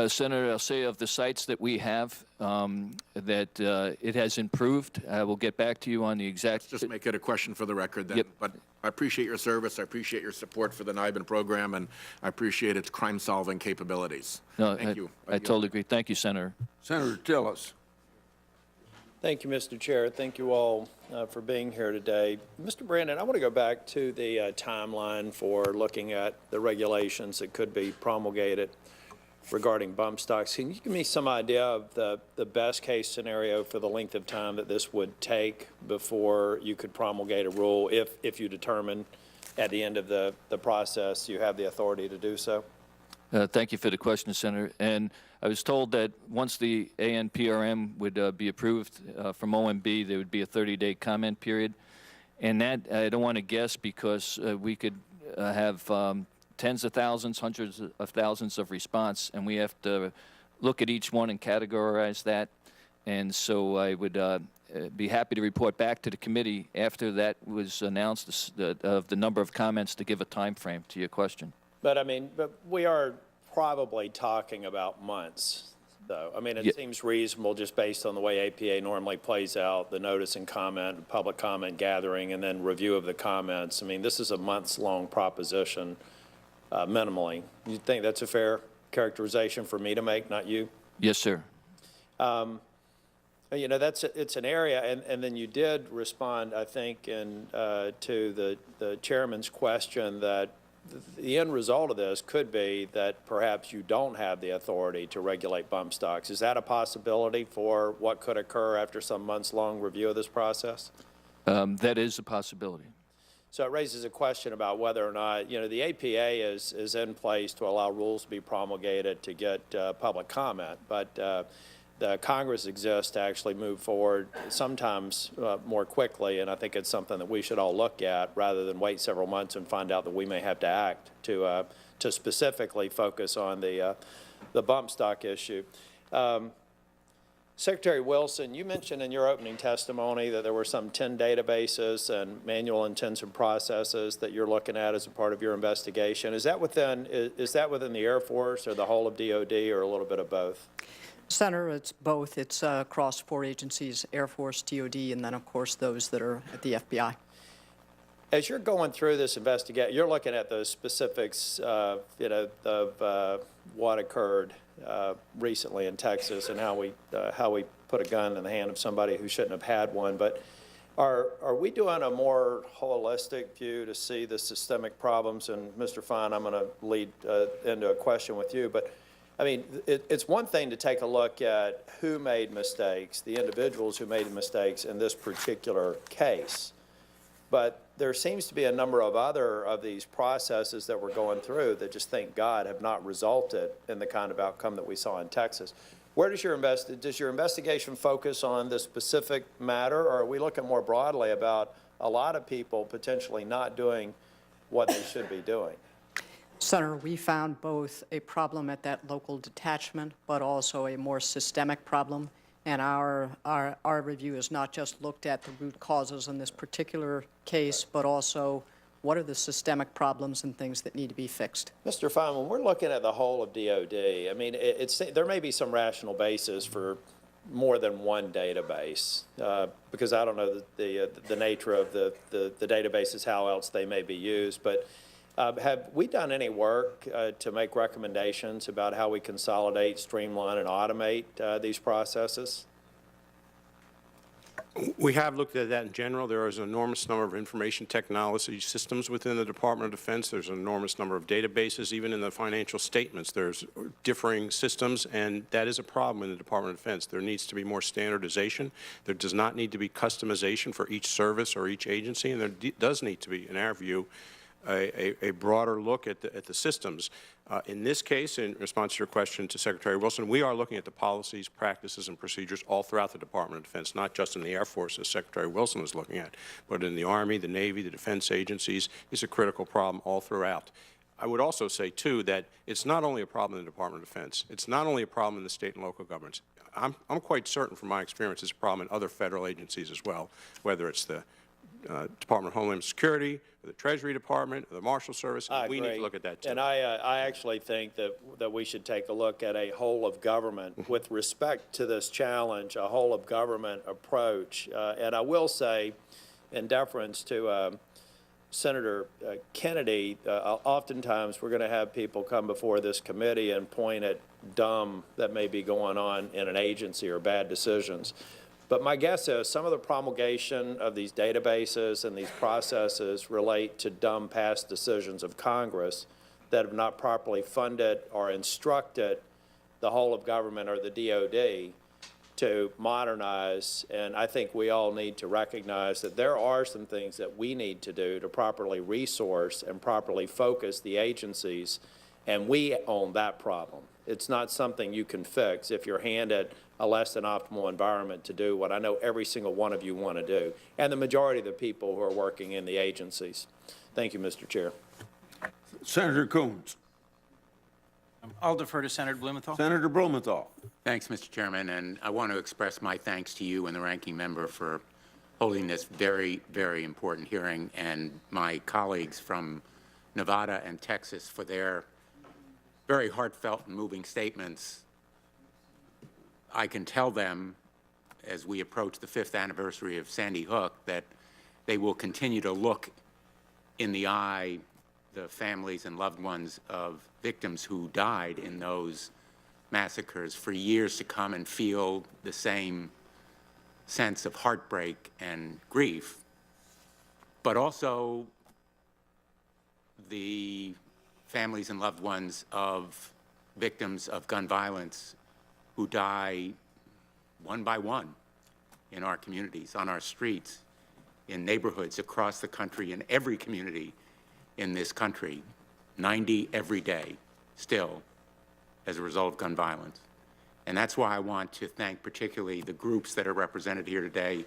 Senator, I'll say of the sites that we have, that it has improved. I will get back to you on the exact... Let's just make it a question for the record then. Yep. But I appreciate your service. I appreciate your support for the NIBIN program, and I appreciate its crime-solving capabilities. No, Thank you. I totally agree. Thank you, Senator. Senator Tillis. Thank you, Mr. Chair. Thank you all for being here today. Mr. Brandon, I want to go back to the timeline for looking at the regulations that could be promulgated regarding bump stocks. Can you give me some idea of the best case scenario for the length of time that this would take before you could promulgate a rule if you determine at the end of the process you have the authority to do so? Thank you for the question, Senator. And I was told that once the ANPRM would be approved from OMB, there would be a 30-day comment period. And that, I don't want to guess, because we could have tens of thousands, hundreds of thousands of response, and we have to look at each one and categorize that. And so I would be happy to report back to the committee after that was announced of the number of comments to give a time frame to your question. But I mean, we are probably talking about months, though. I mean, it seems reasonable just based on the way APA normally plays out, the notice and comment, public comment gathering, and then review of the comments. I mean, this is a months-long proposition. Minimally. You think that's a fair characterization for me to make, not you? Yes, sir. You know, it's an area, and then you did respond, I think, to the chairman's question that the end result of this could be that perhaps you don't have the authority to regulate bump stocks. Is that a possibility for what could occur after some months-long review of this process? That is a possibility. So it raises a question about whether or not, you know, the APA is in place to allow rules to be promulgated to get public comment, but the Congress exists to actually move forward sometimes more quickly, and I think it's something that we should all look at rather than wait several months and find out that we may have to act to specifically focus on the bump stock issue. Secretary Wilson, you mentioned in your opening testimony that there were some 10 databases and manual intensive processes that you're looking at as a part of your investigation. Is that within the Air Force or the whole of DOD, or a little bit of both? Senator, it's both. It's across 4 agencies, Air Force, DOD, and then, of course, those that are at the FBI. As you're going through this investigation, you're looking at the specifics, you know, of what occurred recently in Texas and how we put a gun in the hand of somebody who shouldn't have had one. But Are we doing a more holistic view to see the systemic problems? And Mr. Fine, I'm going to lead into a question with you, but I mean, it's one thing to take a look at who made mistakes, the individuals who made mistakes in this particular case. But there seems to be a number of other of these processes that we're going through that just, thank God, have not resulted in the kind of outcome that we saw in Texas. Where does your investigation focus on this specific matter, or are we looking more broadly about a lot of people potentially not doing what they should be doing? Senator, we found both a problem at that local detachment, but also a more systemic problem. And our review has not just looked at the root causes in this particular case, but also what are the systemic problems and things that need to be fixed. Mr. Fine, when we're looking at the whole of DOD, I mean, there may be some rational basis for more than one database, because I don't know the nature of the databases, how else they may be used, but have we done any work to make recommendations about how we consolidate, streamline, and automate these processes? We have looked at that in general. There is an enormous number of information technology systems within the Department of Defense. There's an enormous number of databases. Even in the financial statements, there's differing systems, and that is a problem in the Department of Defense. There needs to be more standardization. There does not need to be customization for each service or each agency, and there does need to be, in our view, a broader look at the systems. In this case, in response to your question to Secretary Wilson, we are looking at the policies, practices, and procedures all throughout the Department of Defense, not just in the Air Force, as Secretary Wilson is looking at, but in the Army, the Navy, the defense agencies. It's a critical problem all throughout. I would also say, too, that it's not only a problem in the Department of Defense. It's not only a problem in the state and local governments. I'm quite certain from my experience it's a problem in other federal agencies as well, whether it's the Department of Homeland Security, or the Treasury Department, or the Marshal Service. We need to look at that, too. And I actually think that we should take a look at a whole of government with respect to this challenge, a whole of government approach. And I will say, in deference to Senator Kennedy, oftentimes we're going to have people come before this committee and point at dumb that may be going on in an agency or bad decisions. But my guess is some of the promulgation of these databases and these processes relate to dumb past decisions of Congress that have not properly funded or instructed the whole of government or the DOD to modernize. And I think we all need to recognize that there are some things that we need to do to properly resource and properly focus the agencies, and we own that problem. It's not something you can fix if you're handed a less than optimal environment to do what I know every single one of you want to do, and the majority of the people who are working in the agencies. Thank you, Mr. Chair. Senator Coons. I'll defer to Senator Blumenthal. Senator Blumenthal. Thanks, Mr. Chairman, and I want to express my thanks to you and the ranking member for holding this very, very important hearing, and my colleagues from Nevada and Texas for their very heartfelt and moving statements. I can tell them, as we approach the 5th anniversary of Sandy Hook, that they will continue to look in the eye the families and loved ones of victims who died in those massacres for years to come and feel the same sense of heartbreak and grief, but also the families and loved ones of victims of gun violence who die one by one in our communities, on our streets, in neighborhoods across the country, in every community in this country, 90 every day still as a result of gun violence. And that's why I want to thank particularly the groups that are represented here today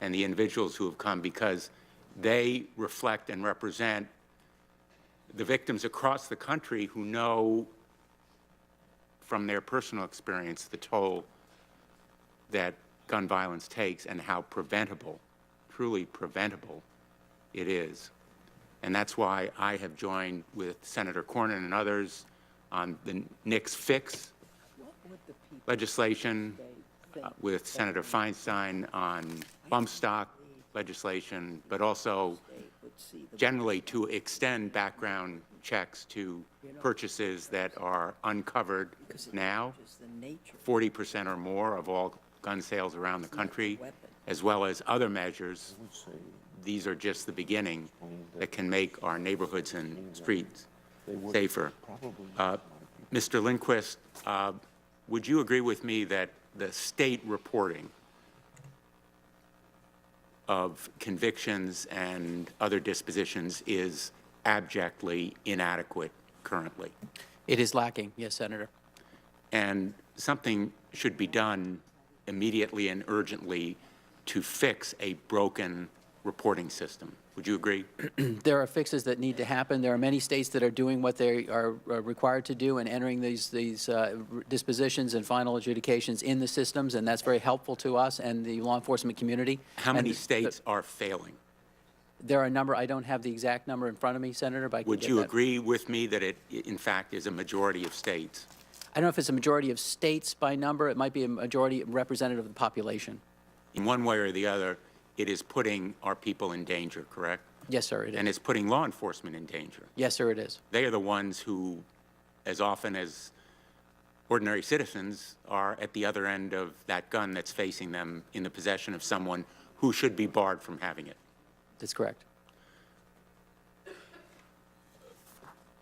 and the individuals who have come, because they reflect and represent the victims across the country who know from their personal experience the toll that gun violence takes and how preventable, truly preventable it is. And that's why I have joined with Senator Cornyn and others on the NICS fix legislation, with Senator Feinstein on bump stock legislation, but also generally to extend background checks to purchases that are uncovered now, 40% or more of all gun sales around the country, as well as other measures, these are just the beginning that can make our neighborhoods and streets safer. Mr. Lindquist, would you agree with me that the state reporting of convictions and other dispositions is abjectly inadequate currently? It is lacking, yes, Senator. And something should be done immediately and urgently to fix a broken reporting system. Would you agree? There are fixes that need to happen. There are many states that are doing what they are required to do and entering these dispositions and final adjudications in the systems, and that's very helpful to us and the law enforcement community. How many states are failing? There are a number. I don't have the exact number in front of me, Senator, but I can Would get you that. agree with me that it, in fact, is a majority of states? I don't know if it's a majority of states by number. It might be a majority representative of the population. In one way or the other, it is putting our people in danger, correct? Yes, sir, it is. And it's putting law enforcement in danger. Yes, sir, it is. They are the ones who, as often as ordinary citizens, are at the other end of that gun that's facing them in the possession of someone who should be barred from having it. That's correct.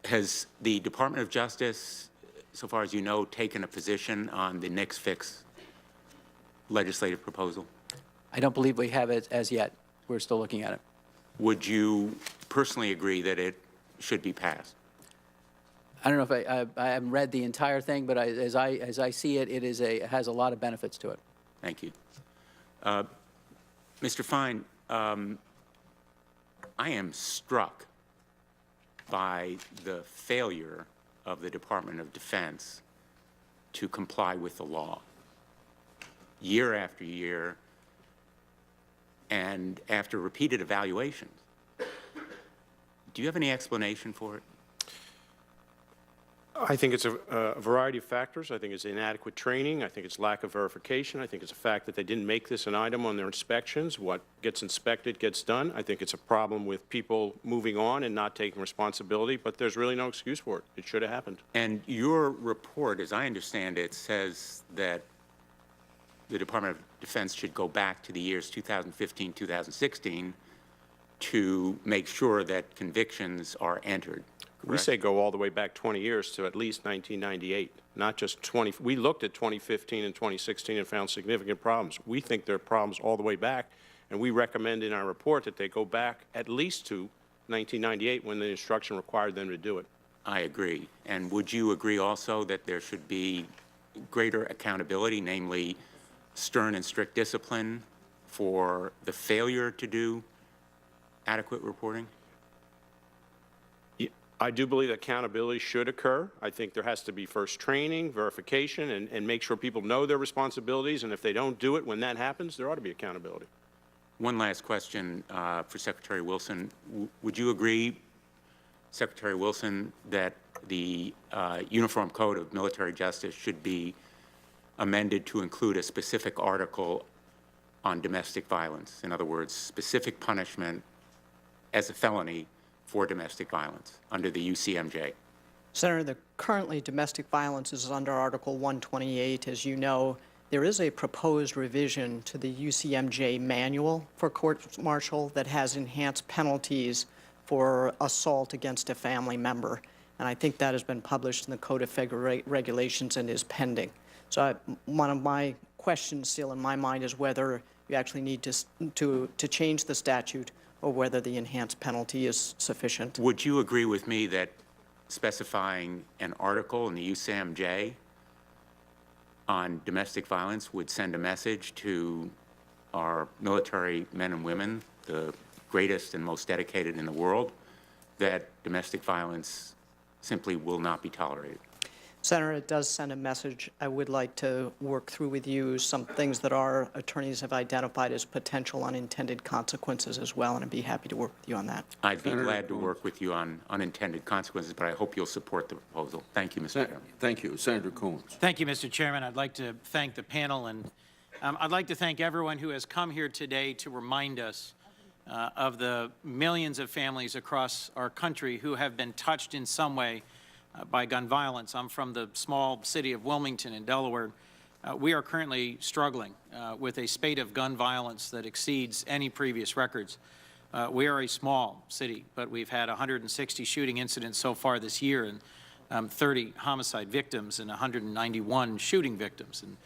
Has the Department of Justice, so far as you know, taken a position on the NICS fix legislative proposal? I don't believe we have it as yet. We're still looking at it. Would you personally agree that it should be passed? I don't know if I haven't read the entire thing, but as I see it, it has a lot of benefits to it. Thank you. Mr. Fine, I am struck by the failure of the Department of Defense to comply with the law. Year after year, and after repeated evaluations. Do you have any explanation for it? I think it's a variety of factors. I think it's inadequate training. I think it's lack of verification. I think it's a fact that they didn't make this an item on their inspections. What gets inspected gets done. I think it's a problem with people moving on and not taking responsibility, but there's really no excuse for it. It should have happened. And your report, as I understand it, says that the Department of Defense should go back to the years 2015, 2016 to make sure that convictions are entered. We say go all the way back 20 years to at least 1998, not just 20. We looked at 2015 and 2016 and found significant problems. We think there are problems all the way back, and we recommend in our report that they go back at least to 1998 when the instruction required them to do it. I agree. And would you agree also that there should be greater accountability, namely stern and strict discipline for the failure to do adequate reporting? I do believe accountability should occur. I think there has to be first training, verification, and make sure people know their responsibilities. And if they don't do it when that happens, there ought to be accountability. One last question for Secretary Wilson. Would you agree, Secretary Wilson, that the Uniform Code of Military Justice should be amended to include a specific article on domestic violence? In other words, specific punishment as a felony for domestic violence under the UCMJ. Senator, currently domestic violence is under Article 128. As you know, there is a proposed revision to the UCMJ manual for court-martial that has enhanced penalties for assault against a family member. And I think that has been published in the Code of Federal Regulations and is pending. So one of my questions still in my mind is whether you actually need to change the statute or whether the enhanced penalty is sufficient. Would you agree with me that specifying an article in the UCMJ on domestic violence would send a message to our military men and women, the greatest and most dedicated in the world, that domestic violence simply will not be tolerated? Senator, it does send a message. I would like to work through with you some things that our attorneys have identified as potential unintended consequences as well, and I'd be happy to work with you on that. I'd be glad to work with you on unintended consequences, but I hope you'll support the proposal. Thank you, Mr. Chairman. Thank you. Senator Coons. Thank you, Mr. Chairman. I'd like to thank the panel, and I'd like to thank everyone who has come here today to remind us of the millions of families across our country who have been touched in some way by gun violence. I'm from the small city of Wilmington in Delaware, we are currently struggling with a spate of gun violence that exceeds any previous records. We are a small city, but we've had 160 shooting incidents so far this year, and 30 homicide victims and 191 shooting victims. And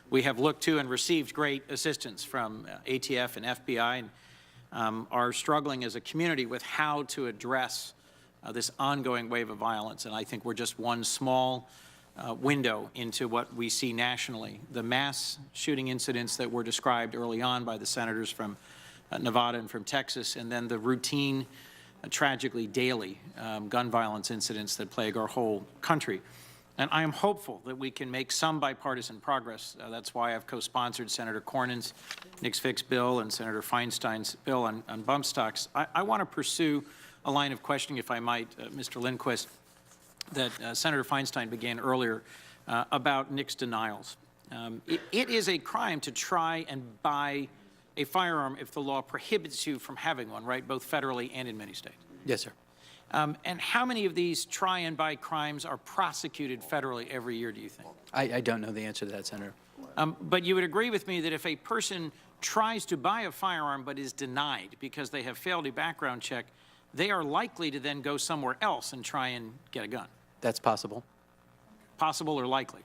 we have looked to and received great assistance from ATF and FBI, and are struggling as a community with how to address this ongoing wave of violence. And I think we're just one small window into what we see nationally. The mass shooting incidents that were described early on by the senators from Nevada and from Texas, and then the routine, tragically daily gun violence incidents that plague our whole country. And I am hopeful that we can make some bipartisan progress. That's why I've co-sponsored Senator Cornyn's Nix Fix bill and Senator Feinstein's bill on bump stocks. I want to pursue a line of questioning, if I might, Mr. Lindquist, that Senator Feinstein began earlier about NICS denials. It is a crime to try and buy a firearm if the law prohibits you from having one, right, both federally and in many states? Yes, sir. And how many of these try and buy crimes are prosecuted federally every year, do you think? I don't know the answer to that, Senator. But you would agree with me that if a person tries to buy a firearm but is denied because they have failed a background check, they are likely to then go somewhere else and try and get a gun? That's possible. Possible or likely?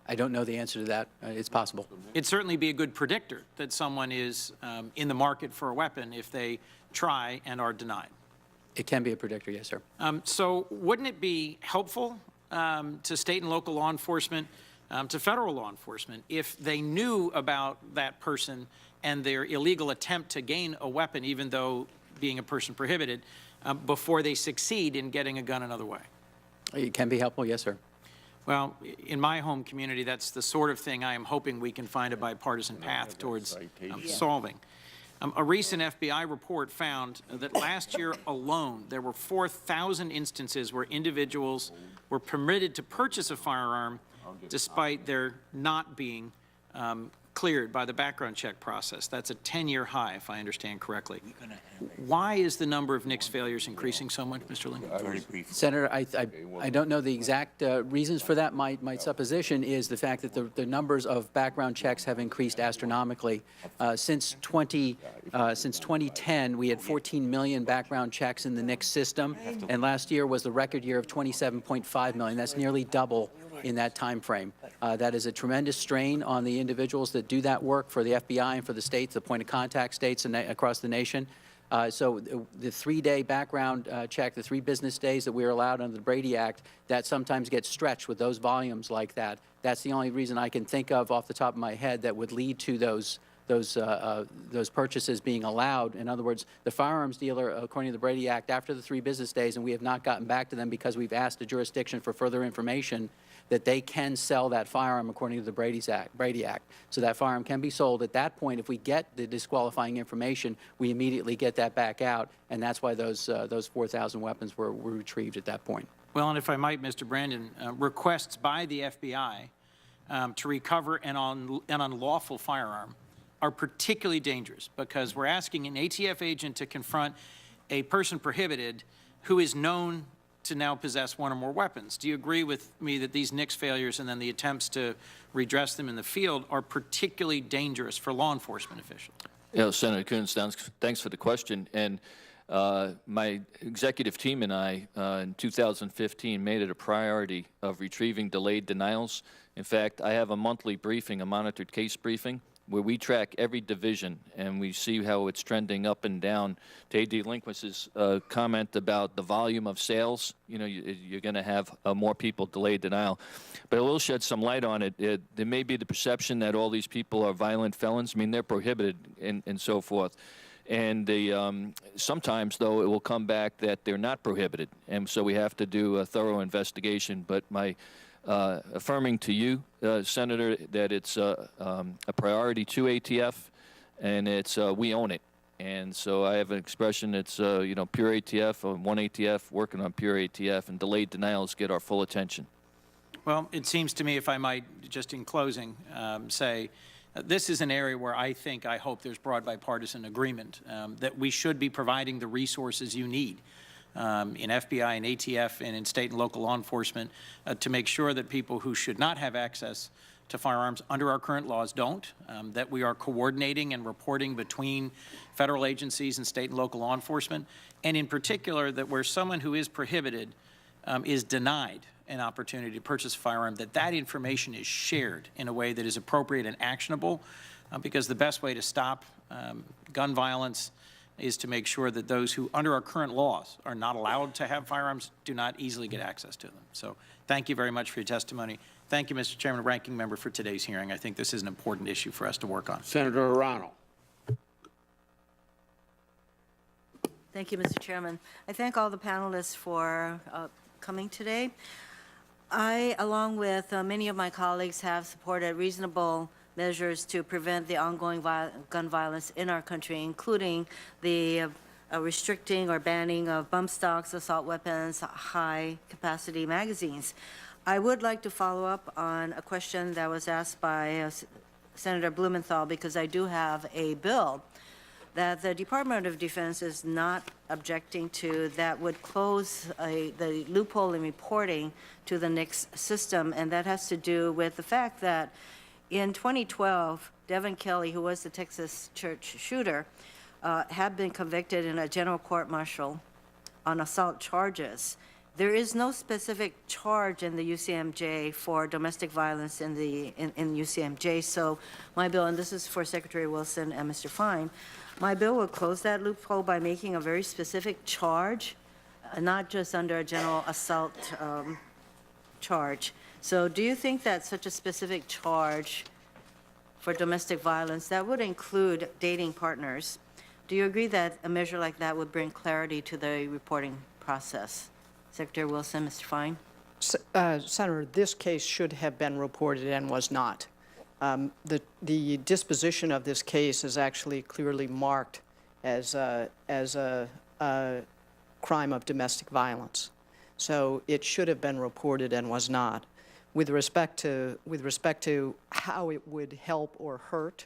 I don't know the answer to that. It's possible. It'd certainly be a good predictor that someone is in the market for a weapon if they try and are denied. It can be a predictor, yes, sir. So wouldn't it be helpful to state and local law enforcement, to federal law enforcement, if they knew about that person and their illegal attempt to gain a weapon, even though being a person prohibited, before they succeed in getting a gun another way? It can be helpful, yes, sir. Well, in my home community, that's the sort of thing I am hoping we can find a bipartisan path towards solving. A recent FBI report found that last year alone, there were 4,000 instances where individuals were permitted to purchase a firearm despite their not being cleared by the background check process. That's a 10-year high, if I understand correctly. Why is the number of NICS failures increasing so much, Mr. Lincoln? Senator, I don't know the exact reasons for that. My supposition is the fact that the numbers of background checks have increased astronomically. Since 2010, we had 14 million background checks in the NICS system, and last year was the record year of 27.5 million. That's nearly double in that time frame. That is a tremendous strain on the individuals that do that work for the FBI and for the states, the point of contact states and across the nation. So the 3-day background check, the 3 business days that we are allowed under the Brady Act, that sometimes gets stretched with those volumes like that. That's the only reason I can think of off the top of my head that would lead to those purchases being allowed. In other words, the firearms dealer, according to the Brady Act, after the 3 business days, and we have not gotten back to them because we've asked the jurisdiction for further information, that they can sell that firearm according to the Brady Act. So that firearm can be sold. At that point, if we get the disqualifying information, we immediately get that back out, and that's why those 4,000 weapons were retrieved at that point. Well, and if I might, Mr. Brandon, requests by the FBI to recover an unlawful firearm are particularly dangerous because we're asking an ATF agent to confront a person prohibited who is known to now possess 1 or more weapons. Do you agree with me that these NICS failures and then the attempts to redress them in the field are particularly dangerous for law enforcement officials? Yeah, Senator Coons, thanks for the question. And my executive team and I, in 2015, made it a priority of retrieving delayed denials. In fact, I have a monthly briefing, a monitored case briefing, where we track every division and we see how it's trending up and down. To A.D. Lindquist's comment about the volume of sales, you know, you're going to have more people delayed denial. But it will shed some light on it. There may be the perception that all these people are violent felons. I mean, they're prohibited and so forth. And sometimes, though, it will come back that they're not prohibited. And so we have to do a thorough investigation. But my affirming to you, Senator, that it's a priority to ATF, and it's we own it. And so I have an expression that's you know, pure ATF, one ATF working on pure ATF, and delayed denials get our full attention. Well, it seems to me, if I might, just in closing, say this is an area where I hope there's broad bipartisan agreement that we should be providing the resources you need in FBI and ATF and in state and local law enforcement to make sure that people who should not have access to firearms under our current laws don't, that we are coordinating and reporting between federal agencies and state and local law enforcement, and in particular that where someone who is prohibited is denied an opportunity to purchase a firearm, that information is shared in a way that is appropriate and actionable, because the best way to stop gun violence is to make sure that those who, under our current laws, are not allowed to have firearms do not easily get access to them. So thank you very much for your testimony. Thank you, Mr. Chairman, Ranking Member, for today's hearing. I think this is an important issue for us to work on. Senator Arano. Thank you, Mr. Chairman. I thank all the panelists for coming today. I, along with many of my colleagues, have supported reasonable measures to prevent the ongoing gun violence in our country, including the restricting or banning of bump stocks, assault weapons, high-capacity magazines. I would like to follow up on a question that was asked by Senator Blumenthal, because I do have a bill that the Department of Defense is not objecting to that would close the loophole in reporting to the NICS system, and that has to do with the fact that in 2012, Devin Kelly, who was the Texas church shooter, had been convicted in a general court-martial on assault charges. There is no specific charge in the UCMJ for domestic violence in UCMJ, so my bill, and this is for Secretary Wilson and Mr. Fine, my bill will close that loophole by making a very specific charge, not just under a general assault charge. So do you think that such a specific charge for domestic violence, that would include dating partners, do you agree that a measure like that would bring clarity to the reporting process? Secretary Wilson, Mr. Fine? Senator, this case should have been reported and was not. The disposition of this case is actually clearly marked as a crime of domestic violence. So it should have been reported and was not. With respect to how it would help or hurt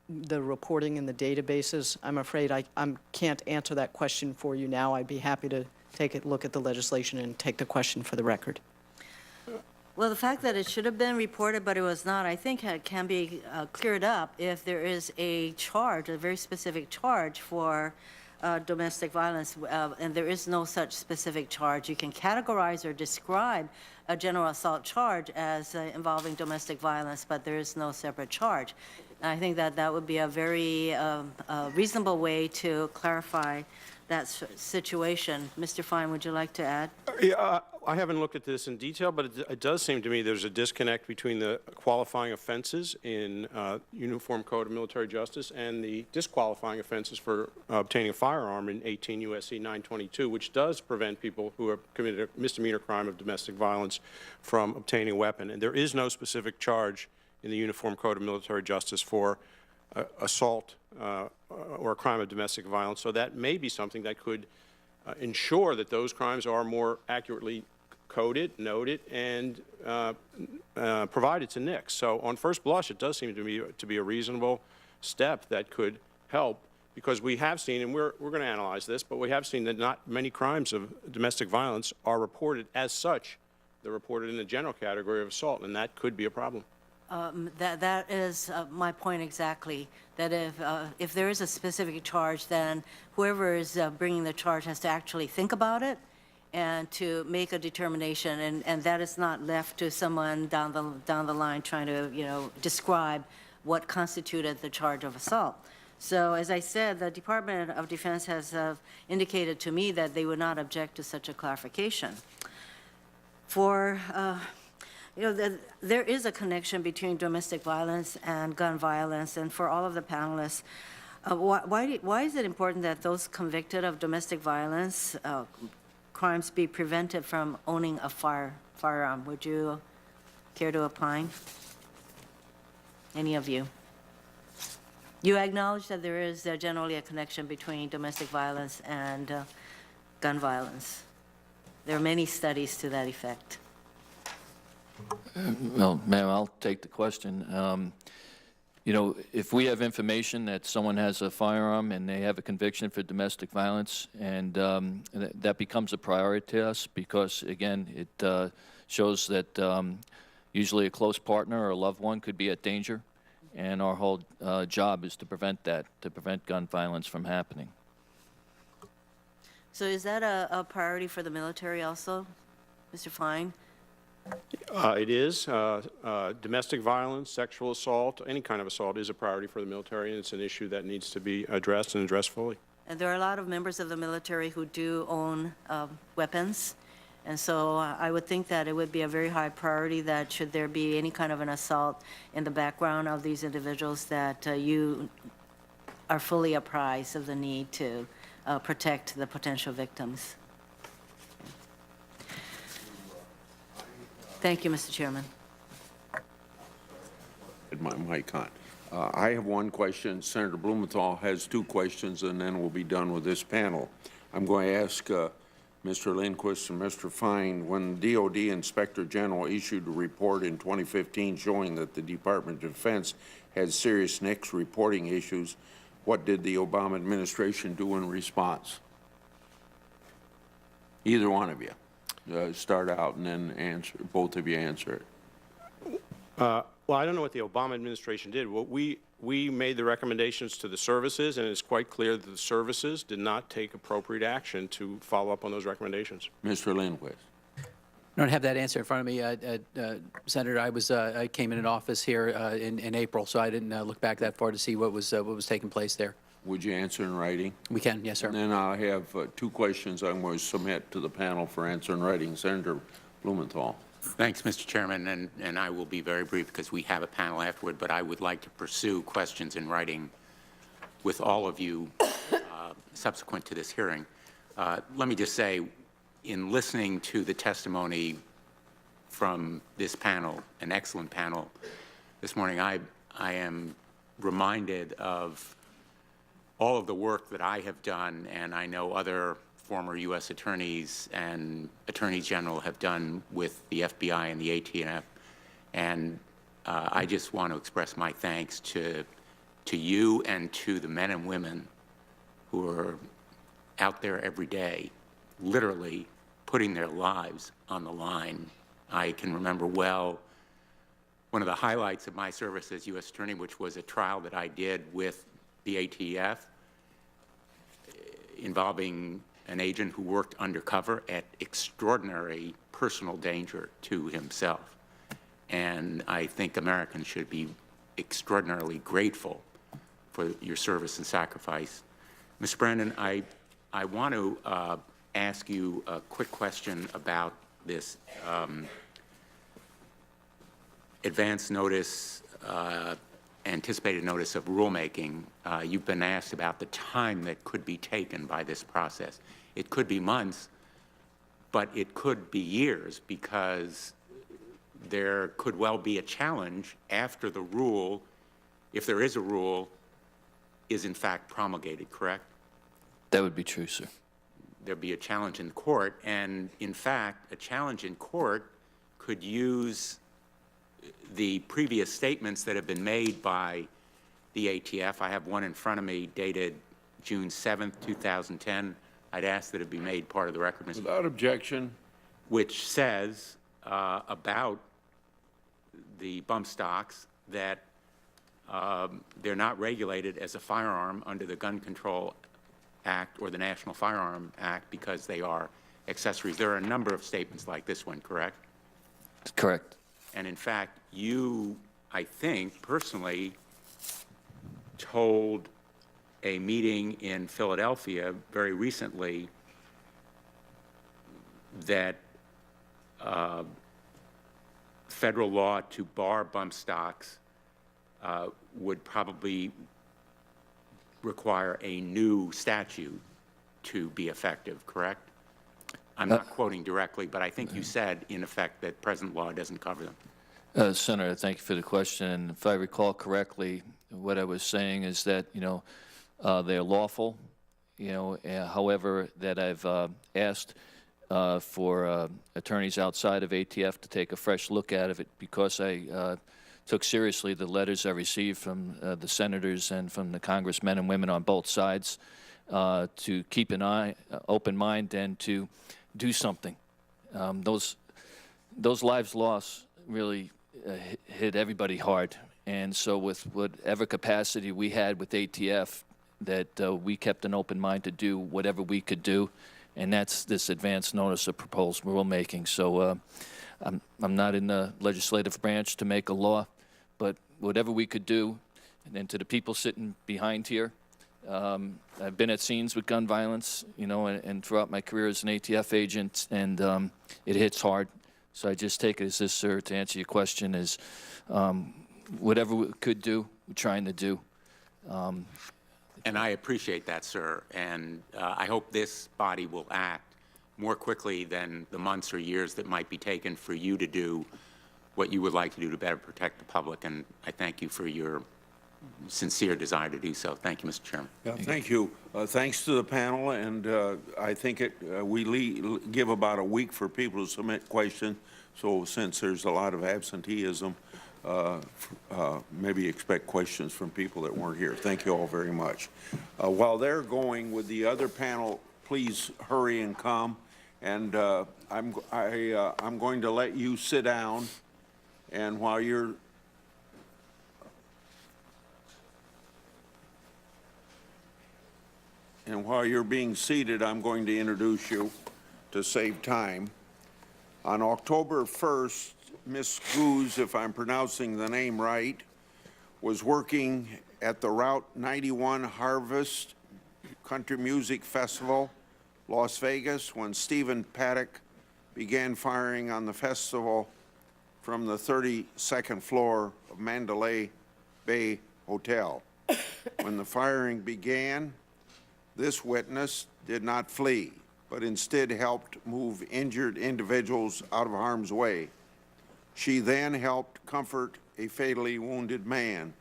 the reporting in the databases, I'm afraid I can't answer that question for you now. I'd be happy to take a look at the legislation and take the question for the record. Well, the fact that it should have been reported but it was not, I think it can be cleared up if there is a charge, a very specific charge for domestic violence, and there is no such specific charge. You can categorize or describe a general assault charge as involving domestic violence, but there is no separate charge. And I think that that would be a very reasonable way to clarify that situation. Mr. Fine, would you like to add? Yeah, I haven't looked at this in detail, but it does seem to me there's a disconnect between the qualifying offenses in Uniform Code of Military Justice and the disqualifying offenses for obtaining a firearm in 18 U.S.C. 922, which does prevent people who have committed a misdemeanor crime of domestic violence from obtaining a weapon. And there is no specific charge in the Uniform Code of Military Justice for assault or a crime of domestic violence. So that may be something that could ensure that those crimes are more accurately coded, noted, and provided to NICS. So on first blush, it does seem to be a reasonable step that could help, because we have seen, and we're going to analyze this, but we have seen that not many crimes of domestic violence are reported as such. They're reported in the general category of assault, and that could be a problem. That is my point exactly, that if there is a specific charge, then whoever is bringing the charge has to actually think about it and to make a determination, and that is not left to someone down the line trying to, describe what constituted the charge of assault. So as I said, the Department of Defense has indicated to me that they would not object to such a clarification. There is a connection between domestic violence and gun violence, and for all of the panelists, why is it important that those convicted of domestic violence crimes be prevented from owning a firearm? Would you care to opine? Any of you? You acknowledge that there is generally a connection between domestic violence and gun violence. There are many studies to that effect. Well, ma'am, I'll take the question. If we have information that someone has a firearm and they have a conviction for domestic violence, and that becomes a priority to us because, again, it shows that, Usually a close partner or a loved one could be at danger, and our whole job is to prevent that, to prevent gun violence from happening. So is that a priority for the military also, Mr. Fine? It is. Domestic violence, sexual assault, any kind of assault is a priority for the military, and it's an issue that needs to be addressed and addressed fully. And there are a lot of members of the military who do own weapons. And so I would think that it would be a very high priority that should there be any kind of an assault in the background of these individuals, that you are fully apprised of the need to protect the potential victims. Thank you, Mr. Chairman. My mic on. I have one question. Senator Blumenthal has two questions, and then we'll be done with this panel. I'm going to ask Mr. Lindquist and Mr. Fine, when DOD Inspector General issued a report in 2015 showing that the Department of Defense had serious NICS reporting issues, what did the Obama administration do in response? Either one of you. Start out and then answer. Both of you answer it. Well, I don't know what the Obama administration did. What we made the recommendations to the services, and it's quite clear that the services did not take appropriate action to follow up on those recommendations. Mr. Lindquist. I don't have that answer in front of me, Senator. I came in office here in April, so I didn't look back that far to see what was taking place there. Would you answer in writing? We can, yes, sir. And then I'll have two questions I'm going to submit to the panel for answer in writing. Senator Blumenthal. Thanks, Mr. Chairman, and I will be very brief because we have a panel afterward, but I would like to pursue questions in writing with all of you subsequent to this hearing. Let me just say, in listening to the testimony from this panel, an excellent panel this morning, I am reminded of all of the work that I have done, and I know other former U.S. attorneys and attorneys general have done with the FBI and the ATF. And I just want to express my thanks to you and to the men and women who are out there every day, literally putting their lives on the line. I can remember well one of the highlights of my service as U.S. Attorney, which was a trial that I did with the ATF involving an agent who worked undercover at extraordinary personal danger to himself. And I think Americans should be extraordinarily grateful for your service and sacrifice. Mr. Brandon, I want to ask you a quick question about this advance notice, anticipated notice of rulemaking. You've been asked about the time that could be taken by this process. It could be months, but it could be years, because there could well be a challenge after the rule, if there is a rule, is in fact promulgated, correct? That would be true, sir. There'd be a challenge in court, and in fact, a challenge in court could use the previous statements that have been made by the ATF. I have one in front of me dated June 7th, 2010. I'd ask that it be made part of the record, Mr. Without objection. Which says about the bump stocks that they're not regulated as a firearm under the Gun Control Act or the National Firearm Act because they are accessories. There are a number of statements like this one, correct? Correct. And in fact, you, I think, personally told a meeting in Philadelphia very recently that federal law to bar bump stocks would probably require a new statute to be effective, correct? I'm not quoting directly, but I think you said, in effect, that present law doesn't cover them. Senator, thank you for the question. And if I recall correctly, what I was saying is that, they're lawful, however, that I've asked for attorneys outside of ATF to take a fresh look at it because I took seriously the letters I received from the senators and from the congressmen and women on both sides to keep an open mind and to do something. Those lives lost really hit everybody hard. And so with whatever capacity we had with ATF, that we kept an open mind to do whatever we could do, and that's this advance notice of proposed rulemaking. So I'm not in the legislative branch to make a law, but whatever we could do, and to the people sitting behind here, I've been at scenes with gun violence, you know, and throughout my career as an ATF agent, and it hits hard. So I just take it as this, sir, to answer your question, is whatever we could do, we're trying to do. And I appreciate that, sir. And I hope this body will act more quickly than the months or years that might be taken for you to do what you would like to do to better protect the public. And I thank you for your sincere desire to do so. Thank you, Mr. Chairman. Yeah, thank you. Thanks to the panel, and I think we give about a week for people to submit questions. So since there's a lot of absenteeism, maybe expect questions from people that weren't here. Thank you all very much. While they're going with the other panel, please hurry and come. And I'm going to let you sit down, and while you're being seated, I'm going to introduce you to save time. On October 1st, Ms. Goose, if I'm pronouncing the name right, was working at the Route 91 Harvest Country Music Festival, Las Vegas, when Stephen Paddock began firing on the festival from the 32nd floor of Mandalay Bay Hotel. When the firing began, this witness did not flee, but instead helped move injured individuals out of harm's way. She then helped comfort a fatally wounded man.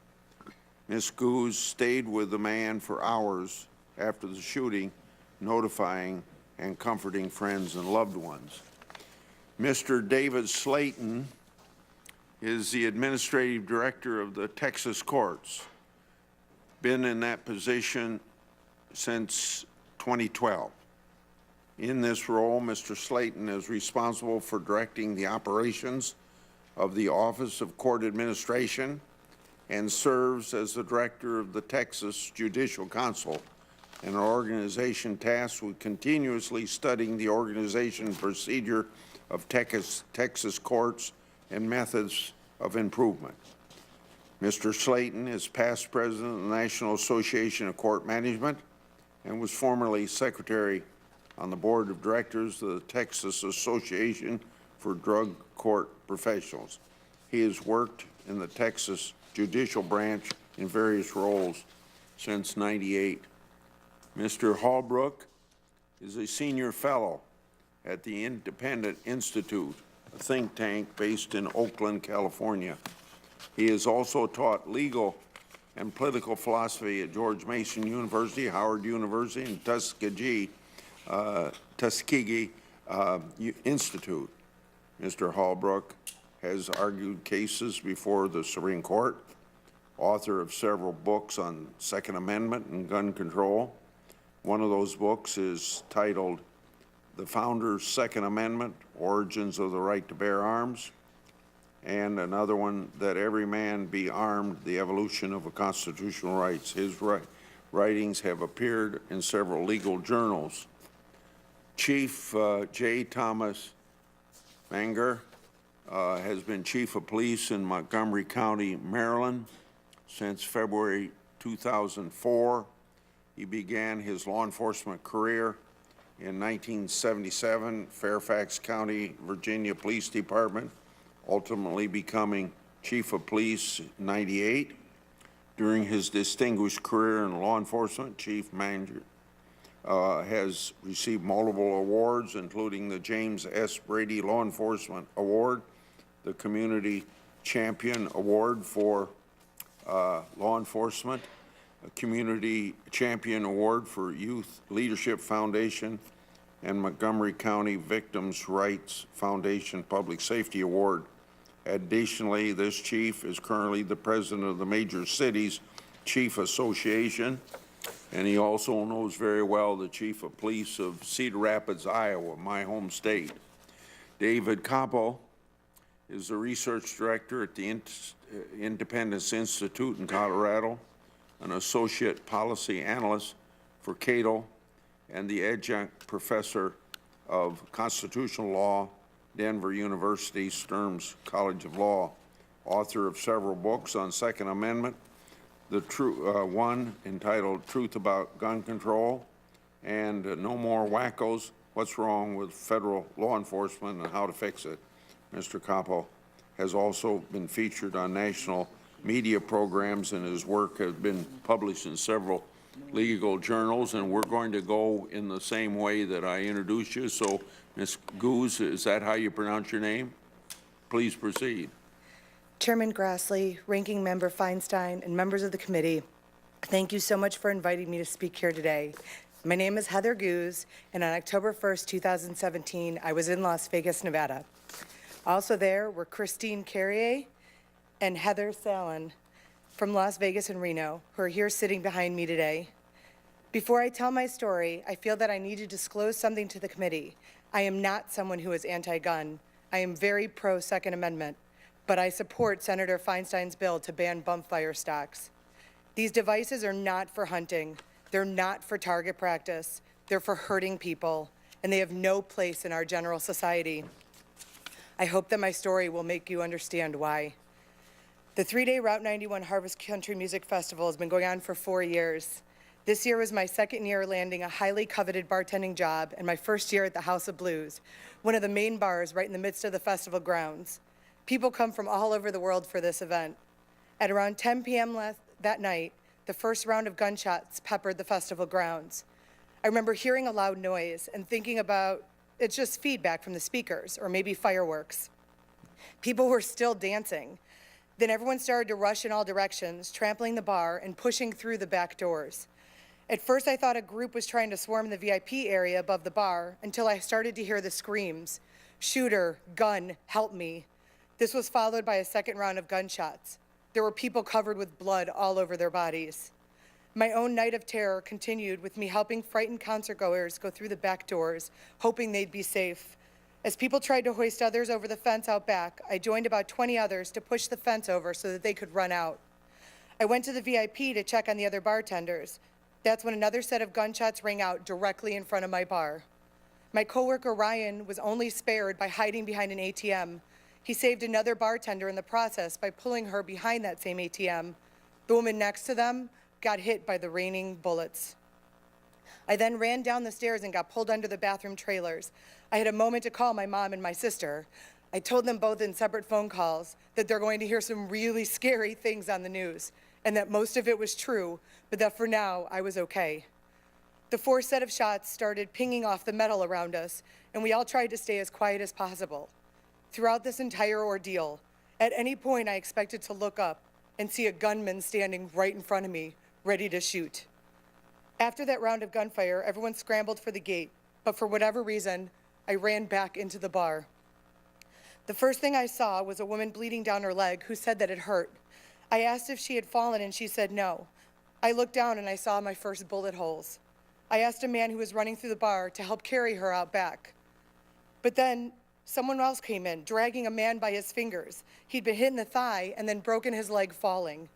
Ms. Goose stayed with the man for hours after the shooting, notifying and comforting friends and loved ones. Mr. David Slayton is the administrative director of the Texas courts, been in that position since 2012. In this role, Mr. Slayton is responsible for directing the operations of the Office of Court Administration and serves as the director of the Texas Judicial Council, an organization tasked with continuously studying the organization and procedure of Texas courts and methods of improvement. Mr. Slayton is past president of the National Association of Court Management and was formerly secretary on the board of directors of the Texas Association for Drug Court Professionals. He has worked in the Texas judicial branch in various roles since '98. Mr. Holbrook is a senior fellow at the Independent Institute, a think tank based in Oakland, California. He has also taught legal and political philosophy at George Mason University, Howard University, and Tuskegee Institute. Mr. Holbrook has argued cases before the Supreme Court, author of several books on Second Amendment and gun control. One of those books is titled The Founders' Second Amendment, Origins of the Right to Bear Arms, and another one, That Every Man Be Armed, The Evolution of Constitutional Rights. His writings have appeared in several legal journals. Chief J. Thomas Manger has been chief of police in Montgomery County, Maryland since February 2004. He began his law enforcement career in 1977, Fairfax County, Virginia Police Department, ultimately becoming chief of police in '98. During his distinguished career in law enforcement, Chief Manger has received multiple awards, including the James S. Brady Law Enforcement Award, the Community Champion Award for Law Enforcement, a Community Champion Award for Youth Leadership Foundation, and Montgomery County Victims' Rights Foundation Public Safety Award. Additionally, this chief is currently the president of the Major Cities Chief Association, and he also knows very well the chief of police of Cedar Rapids, Iowa, my home state. David Capo is the research director at the Independence Institute in Colorado, an associate policy analyst for Cato, and the adjunct professor of constitutional law, Denver University Stearns College of Law, author of several books on Second Amendment, one entitled Truth About Gun Control, and No More Wackos, What's Wrong with Federal Law Enforcement and How to Fix It. Mr. Capo has also been featured on national media programs, and his work has been published in several legal journals, and we're going to go in the same way that I introduced you. So, Ms. Goose, is that how you pronounce your name? Please proceed. Chairman Grassley, Ranking Member Feinstein, and members of the committee, thank you so much for inviting me to speak here today. My name is Heather Goose, and on October 1st, 2017, I was in Las Vegas, Nevada. Also there were Christine Carrier and Heather Salen from Las Vegas and Reno, who are here sitting behind me today. Before I tell my story, I feel that I need to disclose something to the committee. I am not someone who is anti-gun. I am very pro-Second Amendment, but I support Senator Feinstein's bill to ban bump fire stocks. These devices are not for hunting. They're not for target practice. They're for hurting people, and they have no place in our general society. I hope that my story will make you understand why. The 3-day Route 91 Harvest Country Music Festival has been going on for 4 years. This year was my second year landing a highly coveted bartending job and my first year at the House of Blues, one of the main bars right in the midst of the festival grounds. People come from all over the world for this event. At around 10 p.m. that night, the first round of gunshots peppered the festival grounds. I remember hearing a loud noise and thinking about it's just feedback from the speakers or maybe fireworks. People were still dancing. Then everyone started to rush in all directions, trampling the bar and pushing through the back doors. At first, I thought a group was trying to swarm the VIP area above the bar until I started to hear the screams, "Shooter, gun, help me." This was followed by a second round of gunshots. There were people covered with blood all over their bodies. My own night of terror continued with me helping frightened concertgoers go through the back doors, hoping they'd be safe. As people tried to hoist others over the fence out back, I joined about 20 others to push the fence over so that they could run out. I went to the VIP to check on the other bartenders. That's when another set of gunshots rang out directly in front of my bar. My coworker Ryan was only spared by hiding behind an ATM. He saved another bartender in the process by pulling her behind that same ATM. The woman next to them got hit by the raining bullets. I then ran down the stairs and got pulled under the bathroom trailers. I had a moment to call my mom and my sister. I told them both in separate phone calls that they're going to hear some really scary things on the news, and that most of it was true, but that for now, I was okay. The fourth set of shots started pinging off the metal around us, and we all tried to stay as quiet as possible. Throughout this entire ordeal, at any point I expected to look up and see a gunman standing right in front of me, ready to shoot. After that round of gunfire, everyone scrambled for the gate, but for whatever reason, I ran back into the bar. The first thing I saw was a woman bleeding down her leg who said that it hurt. I asked if she had fallen and she said no. I looked down and I saw my first bullet holes. I asked a man who was running through the bar to help carry her out back. But then someone else came in, dragging a man by his fingers. He'd been hit in the thigh and then broken his leg falling.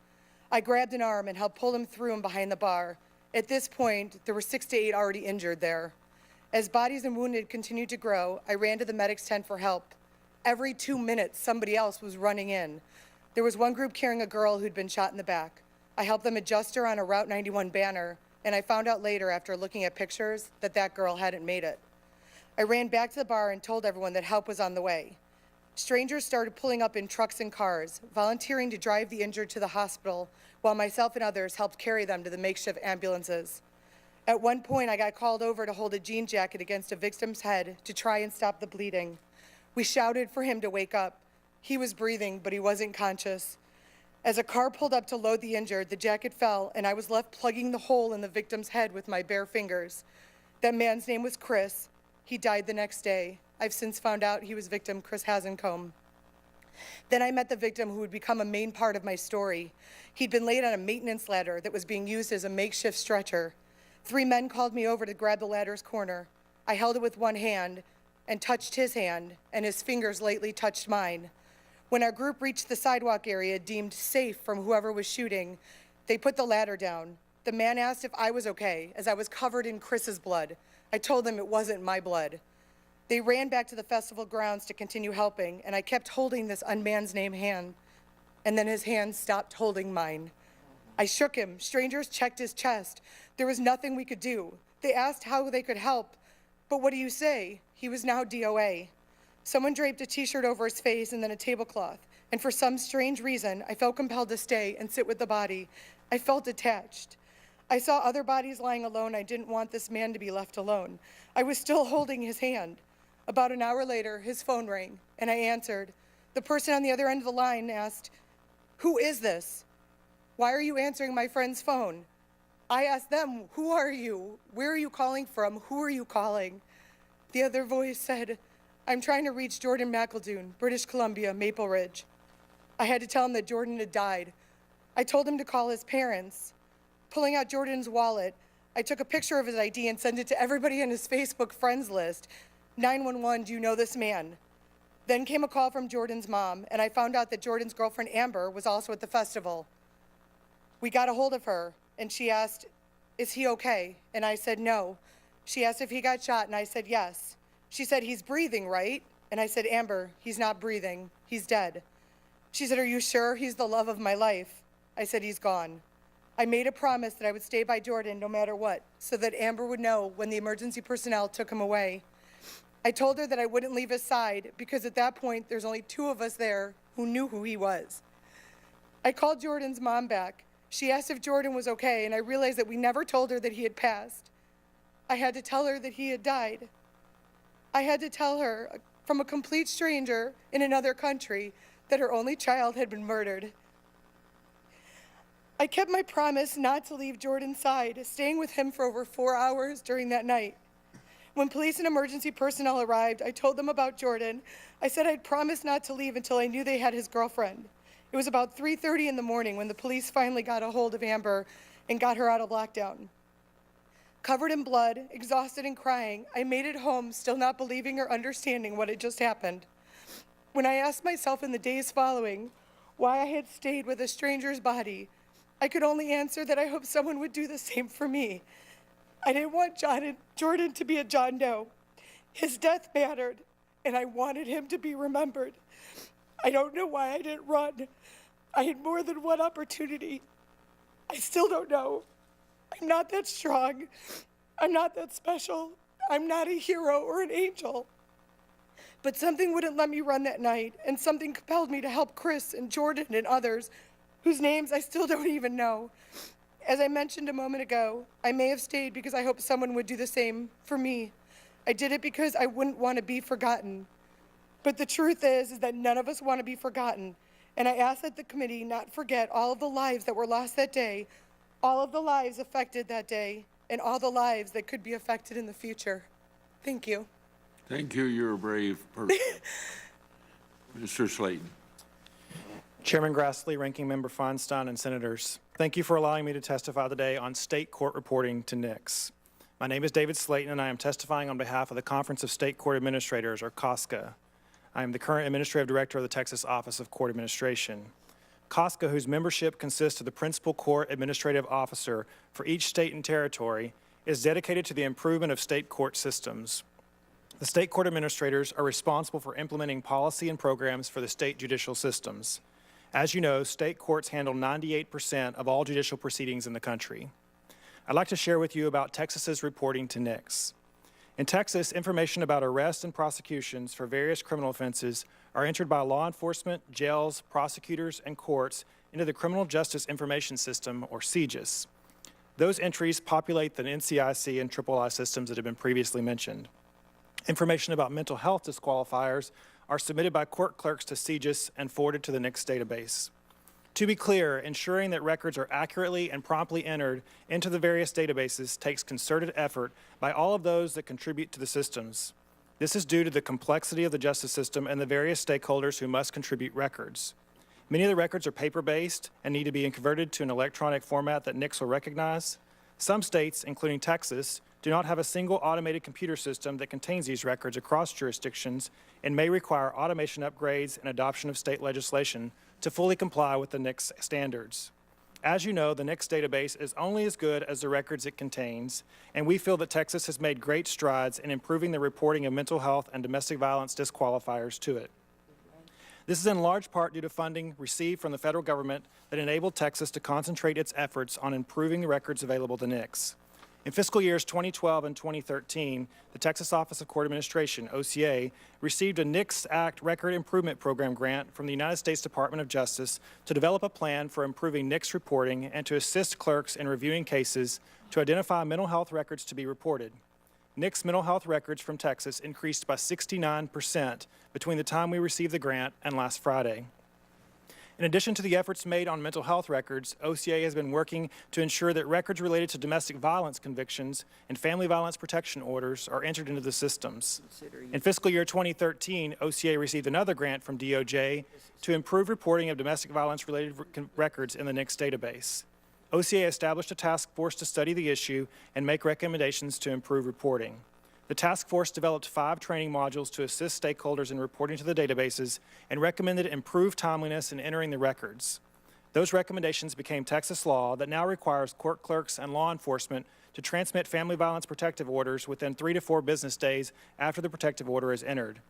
I grabbed an arm and helped pull him through and behind the bar. At this point, there were 6 to 8 already injured there. As bodies and wounded continued to grow, I ran to the medic's tent for help. Every 2 minutes, somebody else was running in. There was one group carrying a girl who'd been shot in the back. I helped them adjust her on a Route 91 banner, and I found out later after looking at pictures that that girl hadn't made it. I ran back to the bar and told everyone that help was on the way. Strangers started pulling up in trucks and cars, volunteering to drive the injured to the hospital, while myself and others helped carry them to the makeshift ambulances. At one point, I got called over to hold a jean jacket against a victim's head to try and stop the bleeding. We shouted for him to wake up. He was breathing, but he wasn't conscious. As a car pulled up to load the injured, the jacket fell, and I was left plugging the hole in the victim's head with my bare fingers. That man's name was Chris. He died the next day. I've since found out he was victim Chris Hasencombe. Then I met the victim who would become a main part of my story. He'd been laid on a maintenance ladder that was being used as a makeshift stretcher. 3 men called me over to grab the ladder's corner. I held it with one hand and touched his hand, and his fingers lightly touched mine. When our group reached the sidewalk area deemed safe from whoever was shooting, they put the ladder down. The man asked if I was okay, as I was covered in Chris's blood. I told them it wasn't my blood. They ran back to the festival grounds to continue helping, and I kept holding this unman's hand, and then his hand stopped holding mine. I shook him. Strangers checked his chest. There was nothing we could do. They asked how they could help, but what do you say? He was now DOA. Someone draped a t-shirt over his face and then a tablecloth, and for some strange reason, I felt compelled to stay and sit with the body. I felt attached. I saw other bodies lying alone. I didn't want this man to be left alone. I was still holding his hand. About an hour later, his phone rang, and I answered. The person on the other end of the line asked, "Who is this? Why are you answering my friend's phone?" I asked them, "Who are you? Where are you calling from? Who are you calling?" The other voice said, "I'm trying to reach Jordan McEldoon, British Columbia, Maple Ridge." I had to tell him that Jordan had died. I told him to call his parents. Pulling out Jordan's wallet, I took a picture of his ID and sent it to everybody on his Facebook friends list. 911, do you know this man? Then came a call from Jordan's mom, and I found out that Jordan's girlfriend, Amber, was also at the festival. We got a hold of her, and she asked, "Is he okay?" And I said, "No." She asked if he got shot, and I said, "Yes." She said, "He's breathing, right?" And I said, "Amber, he's not breathing. He's dead." She said, "Are you sure? He's the love of my life." I said, "He's gone." I made a promise that I would stay by Jordan no matter what, so that Amber would know when the emergency personnel took him away. I told her that I wouldn't leave his side because at that point, there's only two of us there who knew who he was. I called Jordan's mom back. She asked if Jordan was okay, and I realized that we never told her that he had passed. I had to tell her that he had died. I had to tell her, from a complete stranger in another country, that her only child had been murdered. I kept my promise not to leave Jordan's side, staying with him for over 4 hours during that night. When police and emergency personnel arrived, I told them about Jordan. I said I'd promised not to leave until I knew they had his girlfriend. It was about 3:30 in the morning when the police finally got a hold of Amber and got her out of lockdown. Covered in blood, exhausted and crying, I made it home, still not believing or understanding what had just happened. When I asked myself in the days following why I had stayed with a stranger's body, I could only answer that I hoped someone would do the same for me. I didn't want Jordan to be a John Doe. His death mattered, and I wanted him to be remembered. I don't know why I didn't run. I had more than one opportunity. I still don't know. I'm not that strong. I'm not that special. I'm not a hero or an angel. But something wouldn't let me run that night, and something compelled me to help Chris and Jordan and others whose names I still don't even know. As I mentioned a moment ago, I may have stayed because I hoped someone would do the same for me. I did it because I wouldn't want to be forgotten. But the truth is that none of us want to be forgotten. And I ask that the committee not forget all of the lives that were lost that day, all of the lives affected that day, and all the lives that could be affected in the future. Thank you. Thank you. You're a brave person. Mr. Slayton. Chairman Grassley, Ranking Member Feinstein, and Senators, thank you for allowing me to testify today on state court reporting to NICS. My name is David Slayton, and I am testifying on behalf of the Conference of State Court Administrators, or COSCA. I am the current Administrative Director of the Texas Office of Court Administration. COSCA, whose membership consists of the principal court administrative officer for each state and territory, is dedicated to the improvement of state court systems. The state court administrators are responsible for implementing policy and programs for the state judicial systems. As you know, state courts handle 98% of all judicial proceedings in the country. I'd like to share with you about Texas's reporting to NICS. In Texas, information about arrests and prosecutions for various criminal offenses are entered by law enforcement, jails, prosecutors, and courts into the Criminal Justice Information System, or CJIS. Those entries populate the NCIC and III systems that have been previously mentioned. Information about mental health disqualifiers are submitted by court clerks to CJIS and forwarded to the NICS database. To be clear, ensuring that records are accurately and promptly entered into the various databases takes concerted effort by all of those that contribute to the systems. This is due to the complexity of the justice system and the various stakeholders who must contribute records. Many of the records are paper-based and need to be converted to an electronic format that NICS will recognize. Some states, including Texas, do not have a single automated computer system that contains these records across jurisdictions and may require automation upgrades and adoption of state legislation to fully comply with the NICS standards. As you know, the NICS database is only as good as the records it contains, and we feel that Texas has made great strides in improving the reporting of mental health and domestic violence disqualifiers to it. This is in large part due to funding received from the federal government that enabled Texas to concentrate its efforts on improving the records available to NICS. In fiscal years 2012 and 2013, the Texas Office of Court Administration, OCA, received a NICS Act Record Improvement Program grant from the United States Department of Justice to develop a plan for improving NICS reporting and to assist clerks in reviewing cases to identify mental health records to be reported. NICS mental health records from Texas increased by 69% between the time we received the grant and last Friday. In addition to the efforts made on mental health records, OCA has been working to ensure that records related to domestic violence convictions and family violence protection orders are entered into the systems. In fiscal year 2013, OCA received another grant from DOJ to improve reporting of domestic violence-related records in the NICS database. OCA established a task force to study the issue and make recommendations to improve reporting. The task force developed 5 training modules to assist stakeholders in reporting to the databases and recommended improved timeliness in entering the records. Those recommendations became Texas law that now requires court clerks and law enforcement to transmit family violence protective orders within 3 to 4 business days after the protective order is entered.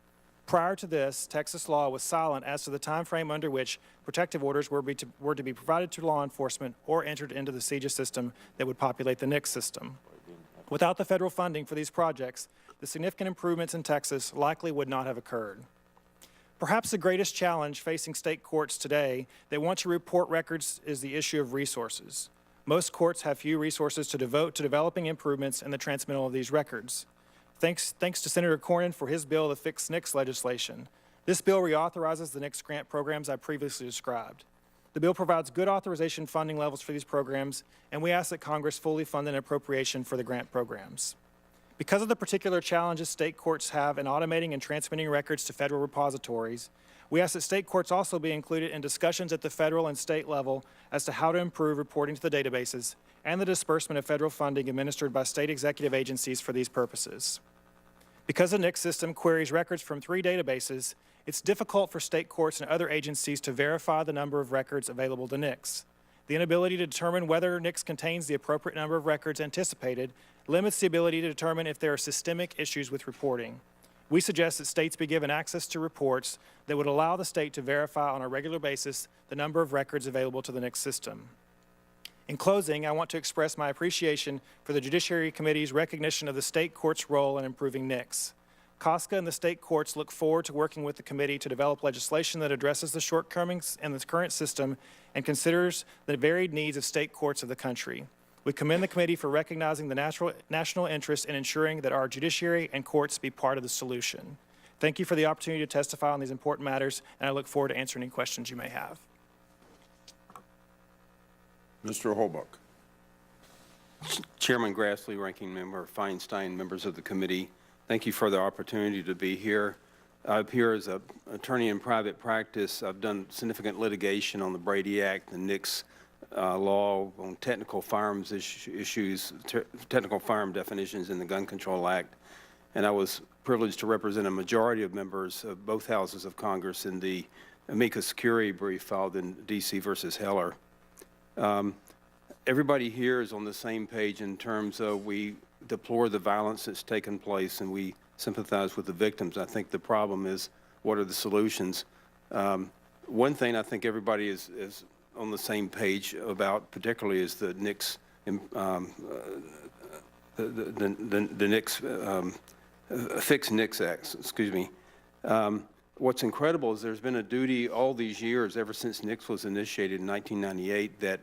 Prior to this, Texas law was silent as to the time frame under which protective orders were to be provided to law enforcement or entered into the CJA system that would populate the NICS system. Without the federal funding for these projects, the significant improvements in Texas likely would not have occurred. Perhaps the greatest challenge facing state courts today that want to report records is the issue of resources. Most courts have few resources to devote to developing improvements in the transmittal of these records. Thanks to Senator Cornyn for his bill to fix NICS legislation. This bill reauthorizes the NICS grant programs I previously described. The bill provides good authorization funding levels for these programs, and we ask that Congress fully fund an appropriation for the grant programs. Because of the particular challenges state courts have in automating and transmitting records to federal repositories, we ask that state courts also be included in discussions at the federal and state level as to how to improve reporting to the databases and the disbursement of federal funding administered by state executive agencies for these purposes. Because the NICS system queries records from 3 databases, it's difficult for state courts and other agencies to verify the number of records available to NICS. The inability to determine whether NICS contains the appropriate number of records anticipated limits the ability to determine if there are systemic issues with reporting. We suggest that states be given access to reports that would allow the state to verify on a regular basis the number of records available to the NICS system. In closing, I want to express my appreciation for the Judiciary Committee's recognition of the state court's role in improving NICS. COSCA and the state courts look forward to working with the committee to develop legislation that addresses the shortcomings in the current system and considers the varied needs of state courts of the country. We commend the committee for recognizing the national interest in ensuring that our judiciary and courts be part of the solution. Thank you for the opportunity to testify on these important matters, and I look forward to answering any questions you may have. Mr. Holbuck. Chairman Grassley, Ranking Member Feinstein, members of the committee, thank you for the opportunity to be here. I appear as an attorney in private practice. I've done significant litigation on the Brady Act, the NICS law, on technical firearms issues, technical firearm definitions in the Gun Control Act, and I was privileged to represent a majority of members of both houses of Congress in the amicus curiae brief filed in D.C. versus Heller. Everybody here is on the same page in terms of we deplore the violence that's taken place and we sympathize with the victims. I think the problem is, what are the solutions? One thing I think everybody is on the same page about, particularly, is the NICS, the NICS, fixed NICS Act, excuse me. What's incredible is there's been a duty all these years, ever since NICS was initiated in 1998, that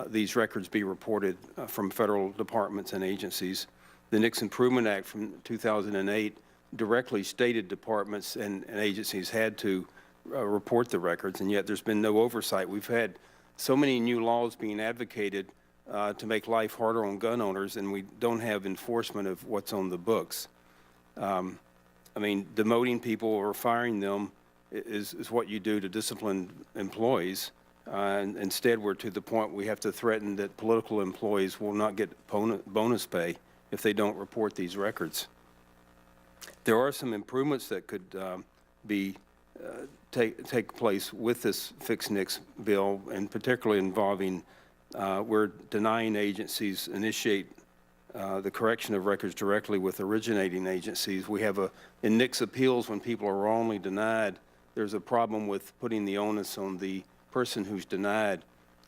these records be reported from federal departments and agencies. The NICS Improvement Act from 2008 directly stated departments and agencies had to report the records, and yet there's been no oversight. We've had so many new laws being advocated to make life harder on gun owners, and we don't have enforcement of what's on the books. I mean, demoting people or firing them is what you do to discipline employees. And instead, we're to the point we have to threaten that political employees will not get bonus pay if they don't report these records. There are some improvements that could take place with this Fix NICS bill, and particularly involving we're denying agencies initiate the correction of records directly with originating agencies. We have in NICS appeals, when people are wrongly denied, there's a problem with putting the onus on the person who's denied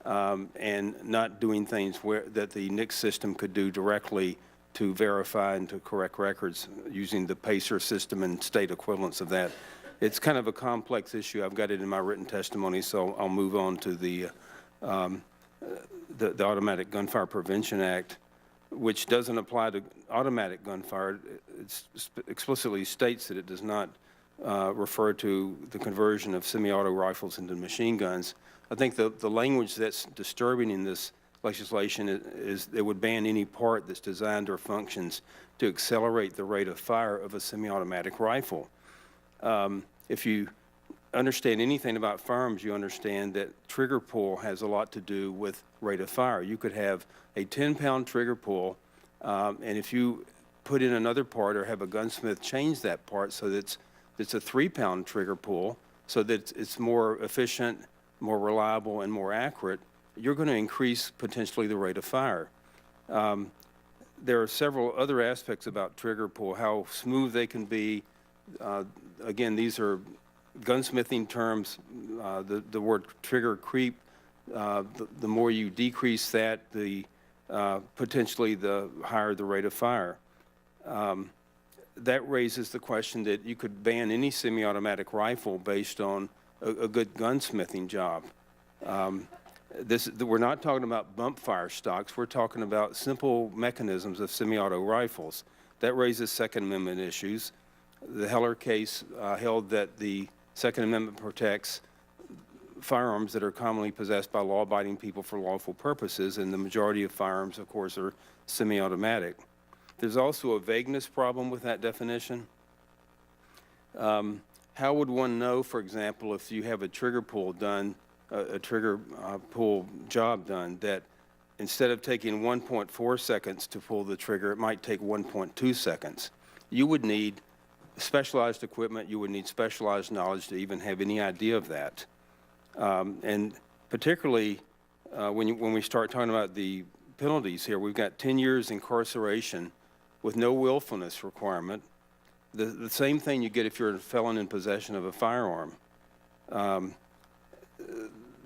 and not doing things that the NICS system could do directly to verify and to correct records using the PACER system and state equivalents of that. It's kind of a complex issue. I've got it in my written testimony, so I'll move on to the Automatic Gunfire Prevention Act, which doesn't apply to automatic gunfire. It explicitly states that it does not refer to the conversion of semi-auto rifles into machine guns. I think the language that's disturbing in this legislation is it would ban any part that's designed or functions to accelerate the rate of fire of a semi-automatic rifle. If you understand anything about firearms, you understand that trigger pull has a lot to do with rate of fire. You could have a 10-pound trigger pull, and if you put in another part or have a gunsmith change that part so that it's a 3-pound trigger pull so that it's more efficient, more reliable, and more accurate, you're going to increase potentially the rate of fire. There are several other aspects about trigger pull, how smooth they can be. Again, these are gunsmithing terms. The word trigger creep, the more you decrease that, potentially the higher the rate of fire. That raises the question that you could ban any semi-automatic rifle based on a good gunsmithing job. We're not talking about bump fire stocks. We're talking about simple mechanisms of semi-auto rifles. That raises Second Amendment issues. The Heller case held that the Second Amendment protects firearms that are commonly possessed by law-abiding people for lawful purposes, and the majority of firearms, of course, are semi-automatic. There's also a vagueness problem with that definition. How would one know, for example, if you have a trigger pull done, a trigger pull job done, that instead of taking 1.4 seconds to pull the trigger, it might take 1.2 seconds? You would need specialized equipment. You would need specialized knowledge to even have any idea of that. And particularly when we start talking about the penalties here, we've got 10 years incarceration with no willfulness requirement, the same thing you get if you're a felon in possession of a firearm.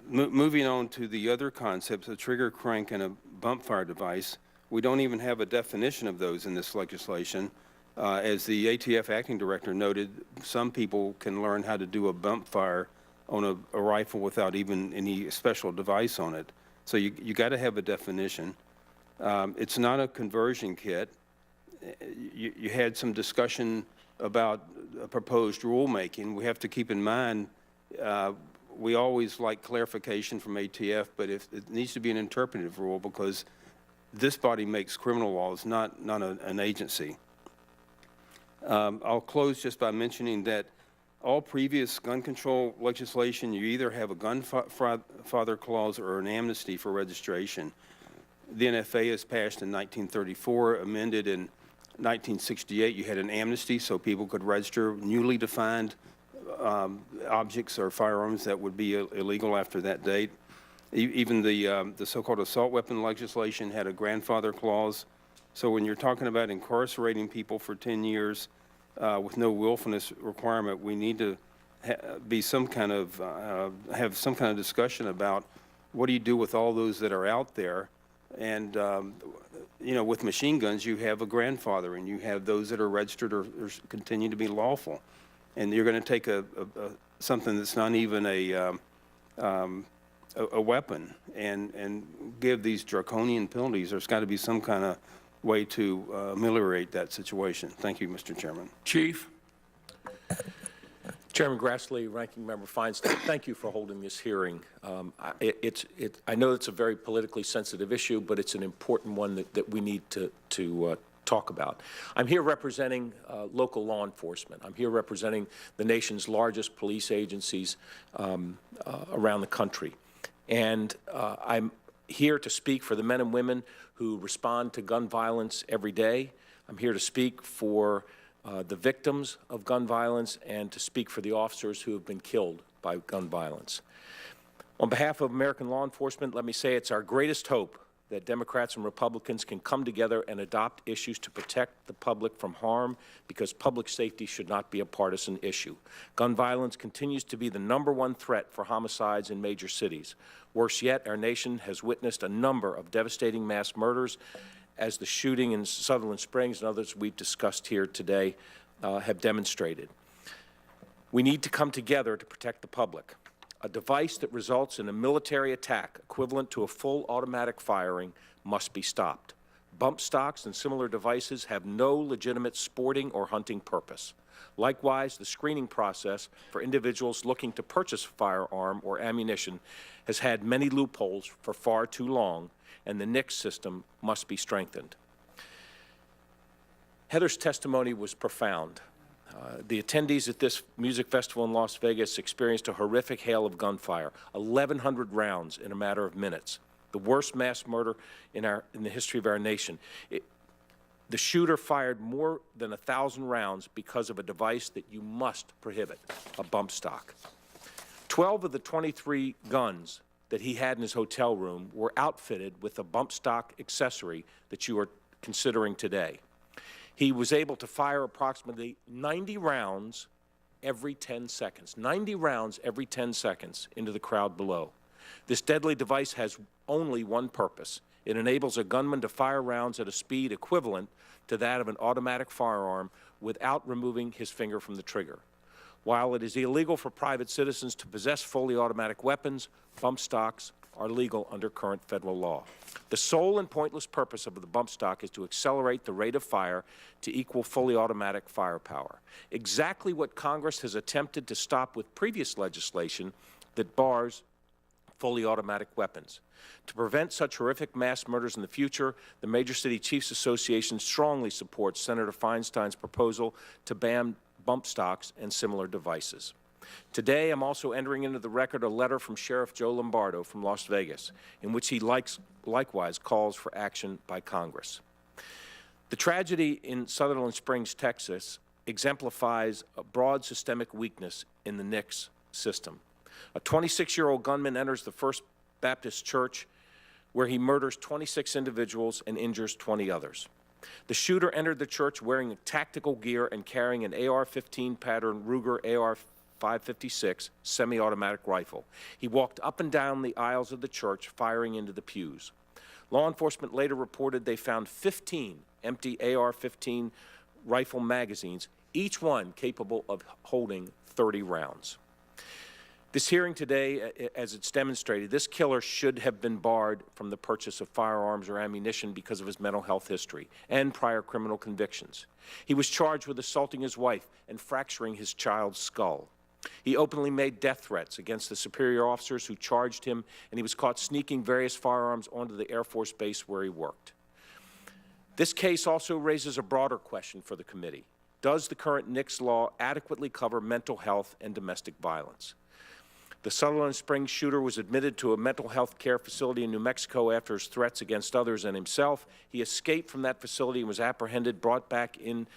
Moving on to the other concepts, a trigger crank and a bump fire device, we don't even have a definition of those in this legislation. As the ATF acting director noted, some people can learn how to do a bump fire on a rifle without even any special device on it. So you got to have a definition. It's not a conversion kit. You had some discussion about a proposed rulemaking. We have to keep in mind, we always like clarification from ATF, but if it needs to be an interpretive rule, because this body makes criminal laws, not an agency. I'll close just by mentioning that all previous gun control legislation, you either have a gunfather clause or an amnesty for registration. The NFA is passed in 1934, amended in 1968. You had an amnesty so people could register newly defined objects or firearms that would be illegal after that date. Even the so-called assault weapon legislation had a grandfather clause. So when you're talking about incarcerating people for 10 years with no willfulness requirement, we need to have some kind of discussion about what do you do with all those that are out there. And you know, with machine guns, you have a grandfather, and you have those that are registered or continue to be lawful. And you're going to take something that's not even a weapon and give these draconian penalties. There's got to be some kind of way to ameliorate that situation. Thank you, Mr. Chairman. Chief. Chairman Grassley, Ranking Member Feinstein, thank you for holding this hearing. I know it's a very politically sensitive issue, but it's an important one that we need to talk about. I'm here representing local law enforcement. I'm here representing the nation's largest police agencies around the country. And I'm here to speak for the men and women who respond to gun violence every day. I'm here to speak for the victims of gun violence and to speak for the officers who have been killed by gun violence. On behalf of American law enforcement, let me say it's our greatest hope that Democrats and Republicans can come together and adopt issues to protect the public from harm, because public safety should not be a partisan issue. Gun violence continues to be the #1 threat for homicides in major cities. Worse yet, our nation has witnessed a number of devastating mass murders, as the shooting in Sutherland Springs and others we've discussed here today have demonstrated. We need to come together to protect the public. A device that results in a military attack equivalent to a full automatic firing must be stopped. Bump stocks and similar devices have no legitimate sporting or hunting purpose. Likewise, the screening process for individuals looking to purchase a firearm or ammunition has had many loopholes for far too long, and the NICS system must be strengthened. Heather's testimony was profound. The attendees at this music festival in Las Vegas experienced a horrific hail of gunfire, 1,100 rounds in a matter of minutes, the worst mass murder in the history of our nation. The shooter fired more than 1,000 rounds because of a device that you must prohibit, a bump stock. 12 of the 23 guns that he had in his hotel room were outfitted with a bump stock accessory that you are considering today. He was able to fire approximately 90 rounds every 10 seconds, 90 rounds every 10 seconds into the crowd below. This deadly device has only one purpose. It enables a gunman to fire rounds at a speed equivalent to that of an automatic firearm without removing his finger from the trigger. While it is illegal for private citizens to possess fully automatic weapons, bump stocks are legal under current federal law. The sole and pointless purpose of the bump stock is to accelerate the rate of fire to equal fully automatic firepower. Exactly what Congress has attempted to stop with previous legislation that bars fully automatic weapons. To prevent such horrific mass murders in the future, the Major City Chiefs Association strongly supports Senator Feinstein's proposal to ban bump stocks and similar devices. Today, I'm also entering into the record a letter from Sheriff Joe Lombardo from Las Vegas, in which he likewise calls for action by Congress. The tragedy in Sutherland Springs, Texas, exemplifies a broad systemic weakness in the NICS system. A 26-year-old gunman enters the First Baptist Church, where he murders 26 individuals and injures 20 others. The shooter entered the church wearing tactical gear and carrying an AR-15 pattern Ruger AR-556 semi-automatic rifle. He walked up and down the aisles of the church, firing into the pews. Law enforcement later reported they found 15 empty AR-15 rifle magazines, each one capable of holding 30 rounds. This hearing today, as it's demonstrated, this killer should have been barred from the purchase of firearms or ammunition because of his mental health history and prior criminal convictions. He was charged with assaulting his wife and fracturing his child's skull. He openly made death threats against the superior officers who charged him, and he was caught sneaking various firearms onto the Air Force base where he worked. This case also raises a broader question for the committee. Does the current NICS law adequately cover mental health and domestic violence? The Sutherland Springs shooter was admitted to a mental health care facility in New Mexico after his threats against others and himself. He escaped from that facility and was apprehended, brought back in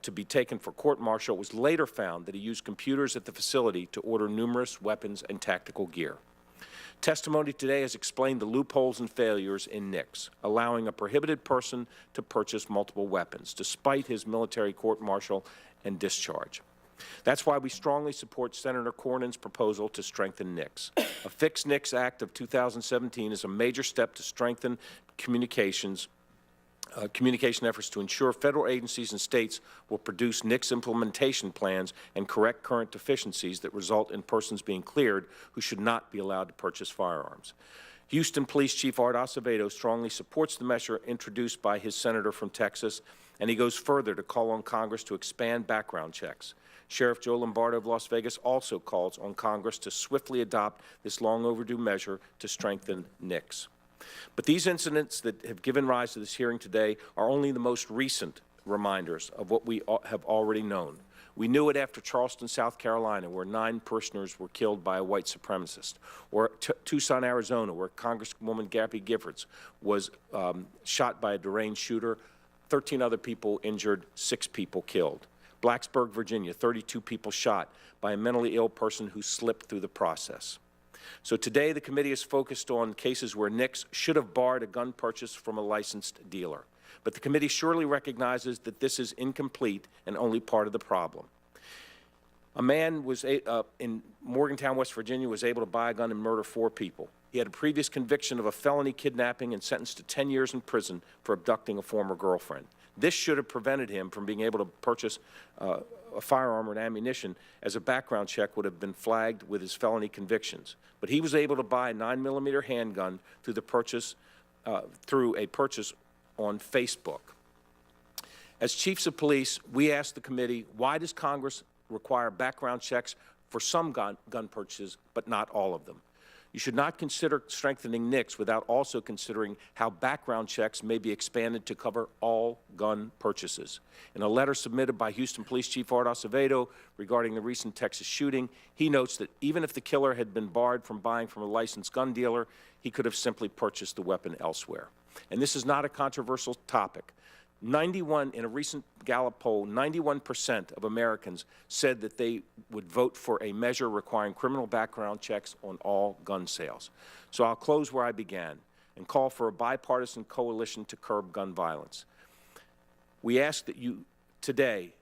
to be taken for court-martial. It was later found that he used computers at the facility to order numerous weapons and tactical gear. Testimony today has explained the loopholes and failures in NICS, allowing a prohibited person to purchase multiple weapons, despite his military court-martial and discharge. That's why we strongly support Senator Cornyn's proposal to strengthen NICS. A Fix NICS Act of 2017 is a major step to strengthen communication efforts to ensure federal agencies and states will produce NICS implementation plans and correct current deficiencies that result in persons being cleared who should not be allowed to purchase firearms. Houston Police Chief Art Acevedo strongly supports the measure introduced by his senator from Texas, and he goes further to call on Congress to expand background checks. Sheriff Joe Lombardo of Las Vegas also calls on Congress to swiftly adopt this long overdue measure to strengthen NICS. But these incidents that have given rise to this hearing today are only the most recent reminders of what we have already known. We knew it after Charleston, South Carolina, where 9 parishioners were killed by a white supremacist, or Tucson, Arizona, where Congresswoman Gabby Giffords was shot by a deranged shooter, 13 other people injured, 6 people killed. Blacksburg, Virginia, 32 people shot by a mentally ill person who slipped through the process. So today the committee is focused on cases where NICS should have barred a gun purchase from a licensed dealer. But the committee surely recognizes that this is incomplete and only part of the problem. A man was in Morgantown, West Virginia, was able to buy a gun and murder 4 people. He had a previous conviction of a felony kidnapping and sentenced to 10 years in prison for abducting a former girlfriend. This should have prevented him from being able to purchase a firearm or an ammunition, as a background check would have been flagged with his felony convictions. But he was able to buy a 9mm handgun through a purchase on Facebook. As chiefs of police, we asked the committee, why does Congress require background checks for some gun purchases, but not all of them? You should not consider strengthening NICS without also considering how background checks may be expanded to cover all gun purchases. In a letter submitted by Houston Police Chief Art Acevedo regarding the recent Texas shooting, he notes that even if the killer had been barred from buying from a licensed gun dealer, he could have simply purchased the weapon elsewhere. And this is not a controversial topic. In a recent Gallup poll, 91% of Americans said that they would vote for a measure requiring criminal background checks on all gun sales. So I'll close where I began and call for a bipartisan coalition to curb gun violence. We ask that you today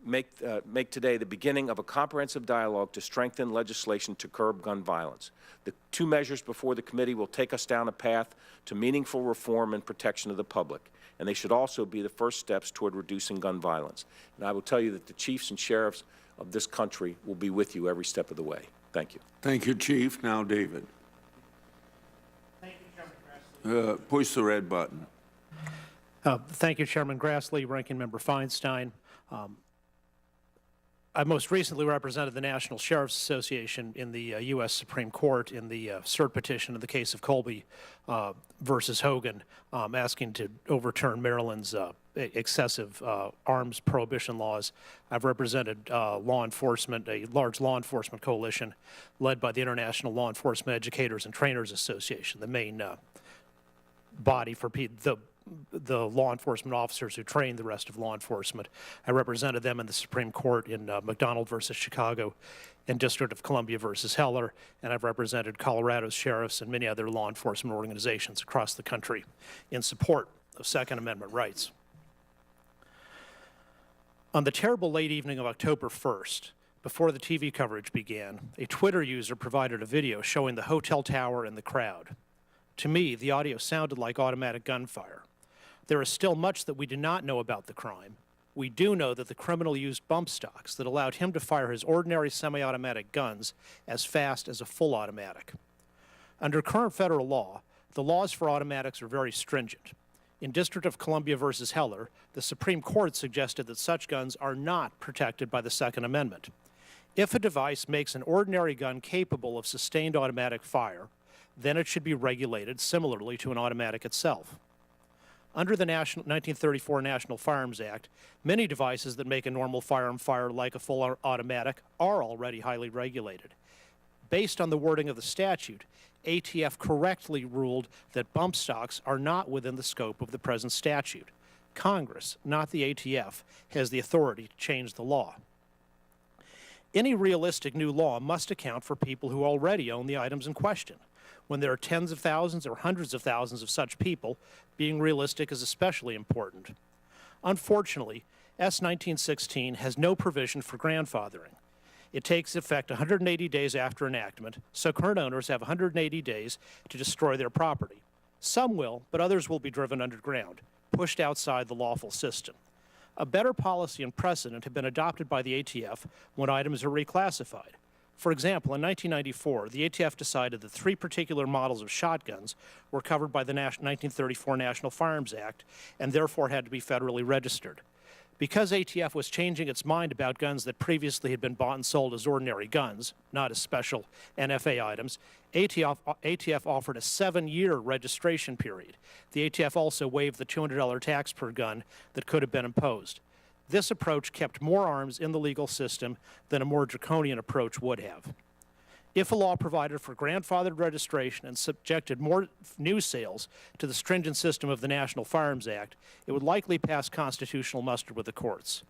make today the beginning of a comprehensive dialogue to strengthen legislation to curb gun violence. The 2 measures before the committee will take us down a path to meaningful reform and protection of the public, and they should also be the first steps toward reducing gun violence. And I will tell you that the chiefs and sheriffs of this country will be with you every step of the way. Thank you. Thank you, Chief. Now, David. Thank you, Chairman Grassley. Push the red button. Thank you, Chairman Grassley, Ranking Member Feinstein. I most recently represented the National Sheriff's Association in the U.S. Supreme Court in the cert petition in the case of Colby versus Hogan, asking to overturn Maryland's excessive arms prohibition laws. I've represented law enforcement, a large law enforcement coalition led by the International Law Enforcement Educators and Trainers Association, the main body for the law enforcement officers who train the rest of law enforcement. I represented them in the Supreme Court in McDonald versus Chicago and District of Columbia versus Heller, and I've represented Colorado's sheriffs and many other law enforcement organizations across the country in support of Second Amendment rights. On the terrible late evening of October 1st, before the TV coverage began, a Twitter user provided a video showing the hotel tower and the crowd. To me, the audio sounded like automatic gunfire. There is still much that we do not know about the crime. We do know that the criminal used bump stocks that allowed him to fire his ordinary semi-automatic guns as fast as a full automatic. Under current federal law, the laws for automatics are very stringent. In District of Columbia versus Heller, the Supreme Court suggested that such guns are not protected by the Second Amendment. If a device makes an ordinary gun capable of sustained automatic fire, then it should be regulated similarly to an automatic itself. Under the 1934 National Firearms Act, many devices that make a normal firearm fire like a full automatic are already highly regulated. Based on the wording of the statute, ATF correctly ruled that bump stocks are not within the scope of the present statute. Congress, not the ATF, has the authority to change the law. Any realistic new law must account for people who already own the items in question. When there are tens of thousands or hundreds of thousands of such people, being realistic is especially important. Unfortunately, S. 1916 has no provision for grandfathering. It takes effect 180 days after enactment, so current owners have 180 days to destroy their property. Some will, but others will be driven underground, pushed outside the lawful system. A better policy and precedent have been adopted by the ATF when items are reclassified. For example, in 1994, the ATF decided that 3 particular models of shotguns were covered by the 1934 National Firearms Act and therefore had to be federally registered. Because ATF was changing its mind about guns that previously had been bought and sold as ordinary guns, not as special NFA items, ATF offered a 7-year registration period. The ATF also waived the $200 tax per gun that could have been imposed. This approach kept more arms in the legal system than a more draconian approach would have. If a law provided for grandfathered registration and subjected more new sales to the stringent system of the National Firearms Act, it would likely pass constitutional muster with the courts.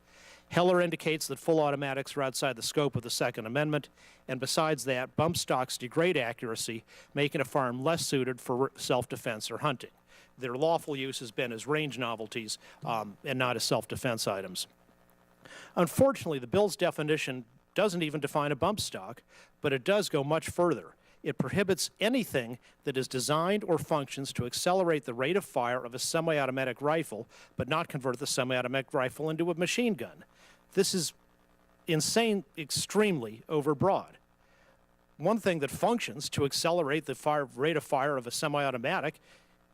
Heller indicates that full automatics are outside the scope of the Second Amendment, and besides that, bump stocks degrade accuracy, making a firearm less suited for self-defense or hunting. Their lawful use has been as range novelties and not as self-defense items. Unfortunately, the bill's definition doesn't even define a bump stock, but it does go much further. It prohibits anything that is designed or functions to accelerate the rate of fire of a semi-automatic rifle, but not convert the semi-automatic rifle into a machine gun. This is insane, extremely overbroad. One thing that functions to accelerate the rate of fire of a semi-automatic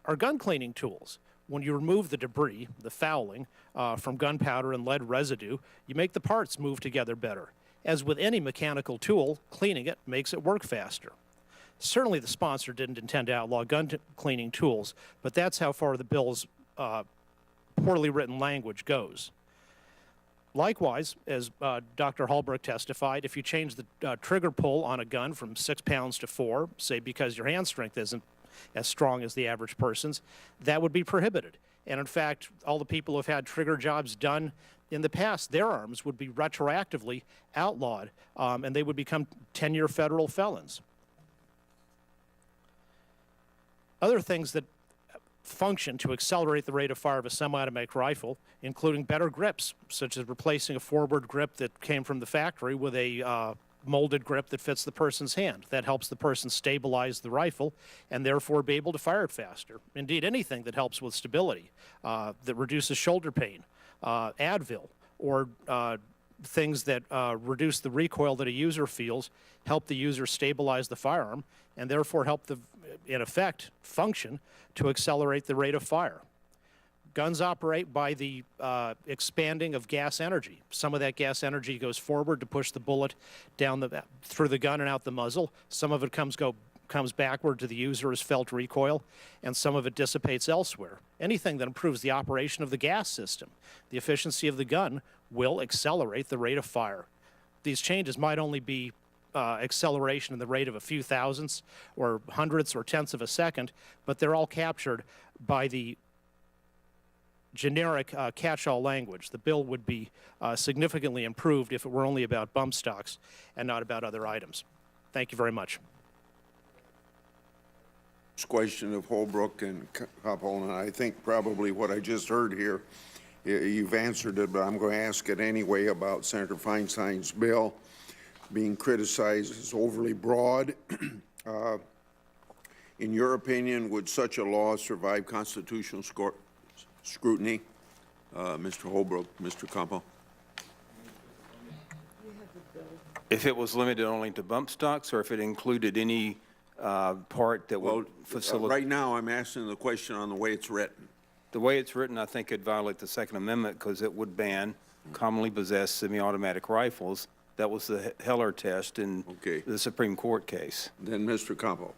are gun cleaning tools. When you remove the debris, the fouling, from gunpowder and lead residue, you make the parts move together better. As with any mechanical tool, cleaning it makes it work faster. Certainly the sponsor didn't intend to outlaw gun cleaning tools, but that's how far the bill's poorly written language goes. Likewise, as Dr. Holbrook testified, if you change the trigger pull on a gun from 6 pounds to 4, say because your hand strength isn't as strong as the average person's, that would be prohibited. And in fact, all the people who have had trigger jobs done in the past, their arms would be retroactively outlawed, and they would become 10-year federal felons. Other things that function to accelerate the rate of fire of a semi-automatic rifle, including better grips, such as replacing a forward grip that came from the factory with a molded grip that fits the person's hand. That helps the person stabilize the rifle and therefore be able to fire it faster. Indeed, anything that helps with stability, that reduces shoulder pain, Advil, or things that reduce the recoil that a user feels, help the user stabilize the firearm, and therefore help the, in effect, function to accelerate the rate of fire. Guns operate by the expanding of gas energy. Some of that gas energy goes forward to push the bullet down through the gun and out the muzzle. Some of it comes backward to the user as felt recoil, and some of it dissipates elsewhere. Anything that improves the operation of the gas system, the efficiency of the gun, will accelerate the rate of fire. These changes might only be acceleration in the rate of a few thousandths or hundredths or tenths of a second, but they're all captured by the generic catch-all language. The bill would be significantly improved if it were only about bump stocks and not about other items. Thank you very much. Question of Holbrook and Koppel, and I think probably what I just heard here, you've answered it, but I'm going to ask it anyway about Senator Feinstein's bill being criticized as overly broad. In your opinion, would such a law survive constitutional scrutiny? Mr. Holbrook, Mr. Koppel? If it was limited only to bump stocks, or if it included any part that would facilitate? Right now, I'm asking the question on the way it's written. The way it's written, I think it'd violate the Second Amendment because it would ban commonly possessed semi-automatic rifles. That was the Heller test in the Supreme Court case. Then, Mr. Koppel,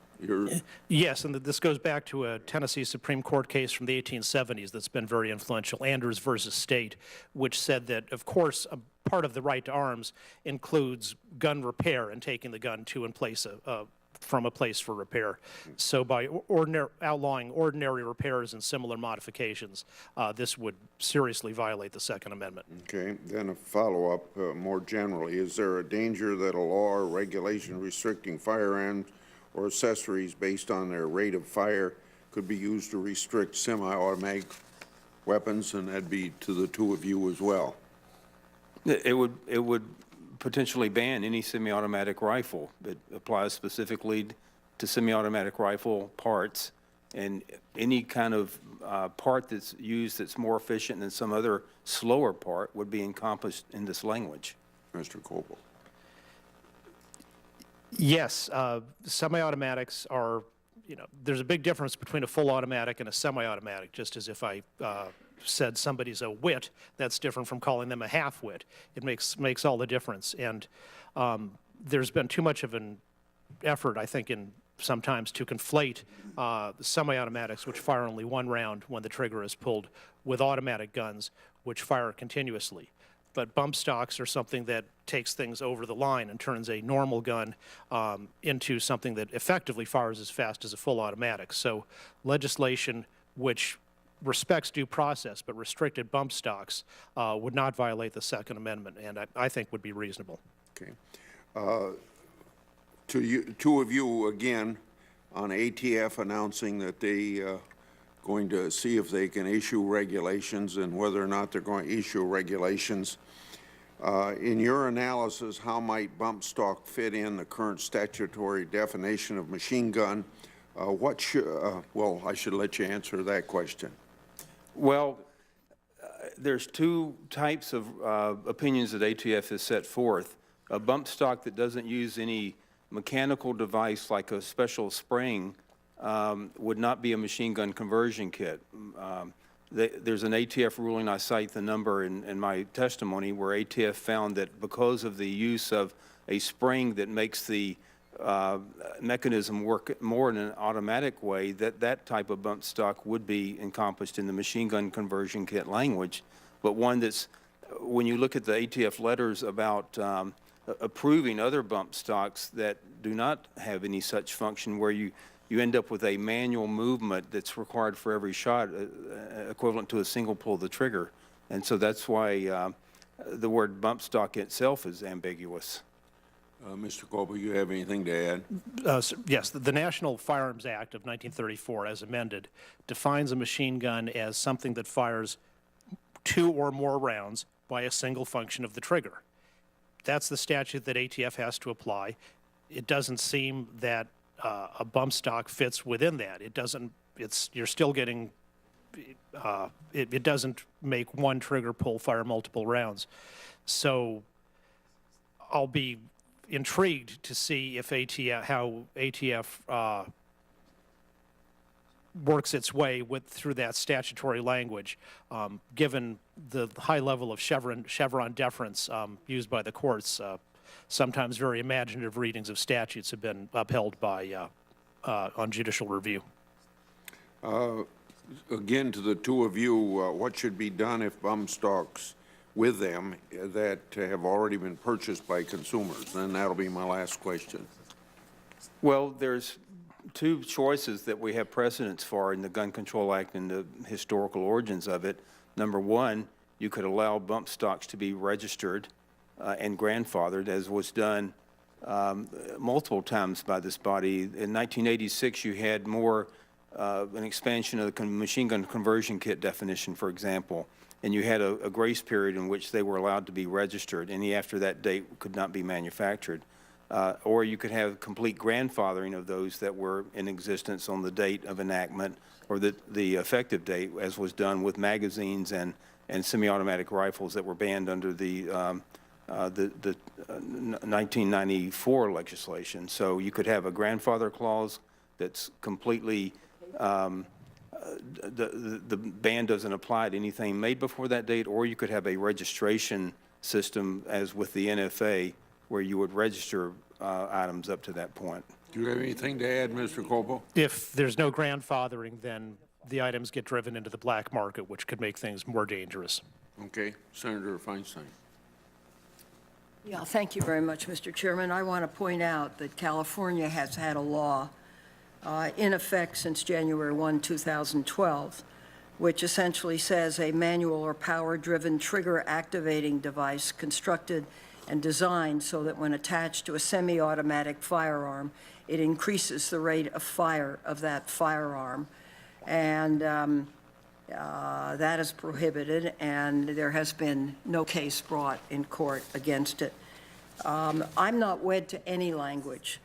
Yes, and this goes back to a Tennessee Supreme Court case from the 1870s that's been very influential, Andrews versus State, which said that, of course, a part of the right to arms includes gun repair and taking the gun to and place from a place for repair. So by outlawing ordinary repairs and similar modifications, this would seriously violate the Second Amendment. Okay, then a follow-up more generally. Is there a danger that a law or regulation restricting firearms or accessories based on their rate of fire could be used to restrict semi-automatic weapons, and that'd be to the two of you as well? It would potentially ban any semi-automatic rifle. It applies specifically to semi-automatic rifle parts, and any kind of part that's used that's more efficient than some other slower part would be encompassed in this language. Mr. Koppel. Yes, semi-automatics are, there's a big difference between a full automatic and a semi-automatic, just as if I said somebody's a wit, that's different from calling them a half-wit. It makes all the difference. And there's been too much of an effort, I think, sometimes to conflate semi-automatics, which fire only one round when the trigger is pulled, with automatic guns, which fire continuously. but bump stocks are something that takes things over the line and turns a normal gun into something that effectively fires as fast as a full automatic. So legislation which respects due process but restricted bump stocks would not violate the Second Amendment, and I think would be reasonable. Okay. To you, two of you again, on ATF announcing that they going to see if they can issue regulations and whether or not they're going to issue regulations. In your analysis, how might bump stock fit in the current statutory definition of machine gun? Well, I should let you answer that question. Well, there's two types of opinions that ATF has set forth. A bump stock that doesn't use any mechanical device like a special spring would not be a machine gun conversion kit. There's an ATF ruling, I cite the number in my testimony, where ATF found that because of the use of a spring that makes the mechanism work more in an automatic way, that type of bump stock would be encompassed in the machine gun conversion kit language. But one that's, when you look at the ATF letters about approving other bump stocks that do not have any such function, where you end up with a manual movement that's required for every shot, equivalent to a single pull of the trigger. And so that's why the word bump stock itself is ambiguous. Mr. Coble, you have anything to add? Yes, the National Firearms Act of 1934, as amended, defines a machine gun as something that fires 2 or more rounds by a single function of the trigger. That's the statute that ATF has to apply. It doesn't seem that a bump stock fits within that. It doesn't, you're still getting, it doesn't make one trigger pull fire multiple rounds. So I'll be intrigued to see if how ATF works its way through that statutory language, given the high level of Chevron deference used by the courts. Sometimes very imaginative readings of statutes have been upheld by on judicial review. Again, to the two of you, what should be done if bump stocks with them that have already been purchased by consumers? And that'll be my last question. Well, there's two choices that we have precedents for in the Gun Control Act and the historical origins of it. Number one, you could allow bump stocks to be registered and grandfathered, as was done multiple times by this body. In 1986, you had more an expansion of the machine gun conversion kit definition, for example, and you had a grace period in which they were allowed to be registered. Any after that date could not be manufactured. Or you could have complete grandfathering of those that were in existence on the date of enactment or the effective date, as was done with magazines and semi-automatic rifles that were banned under the 1994 legislation. So you could have a grandfather clause that's completely, the ban doesn't apply to anything made before that date, or you could have a registration system, as with the NFA, where you would register items up to that point. Do you have anything to add, Mr. Coble? If there's no grandfathering, then the items get driven into the black market, which could make things more dangerous. Okay. Senator Feinstein. Yeah, thank you very much, Mr. Chairman. I want to point out that California has had a law in effect since January 1, 2012, which essentially says a manual or power-driven trigger activating device constructed and designed so that when attached to a semi-automatic firearm, it increases the rate of fire of that firearm. And that is prohibited, and there has been no case brought in court against it. I'm not wed to any language.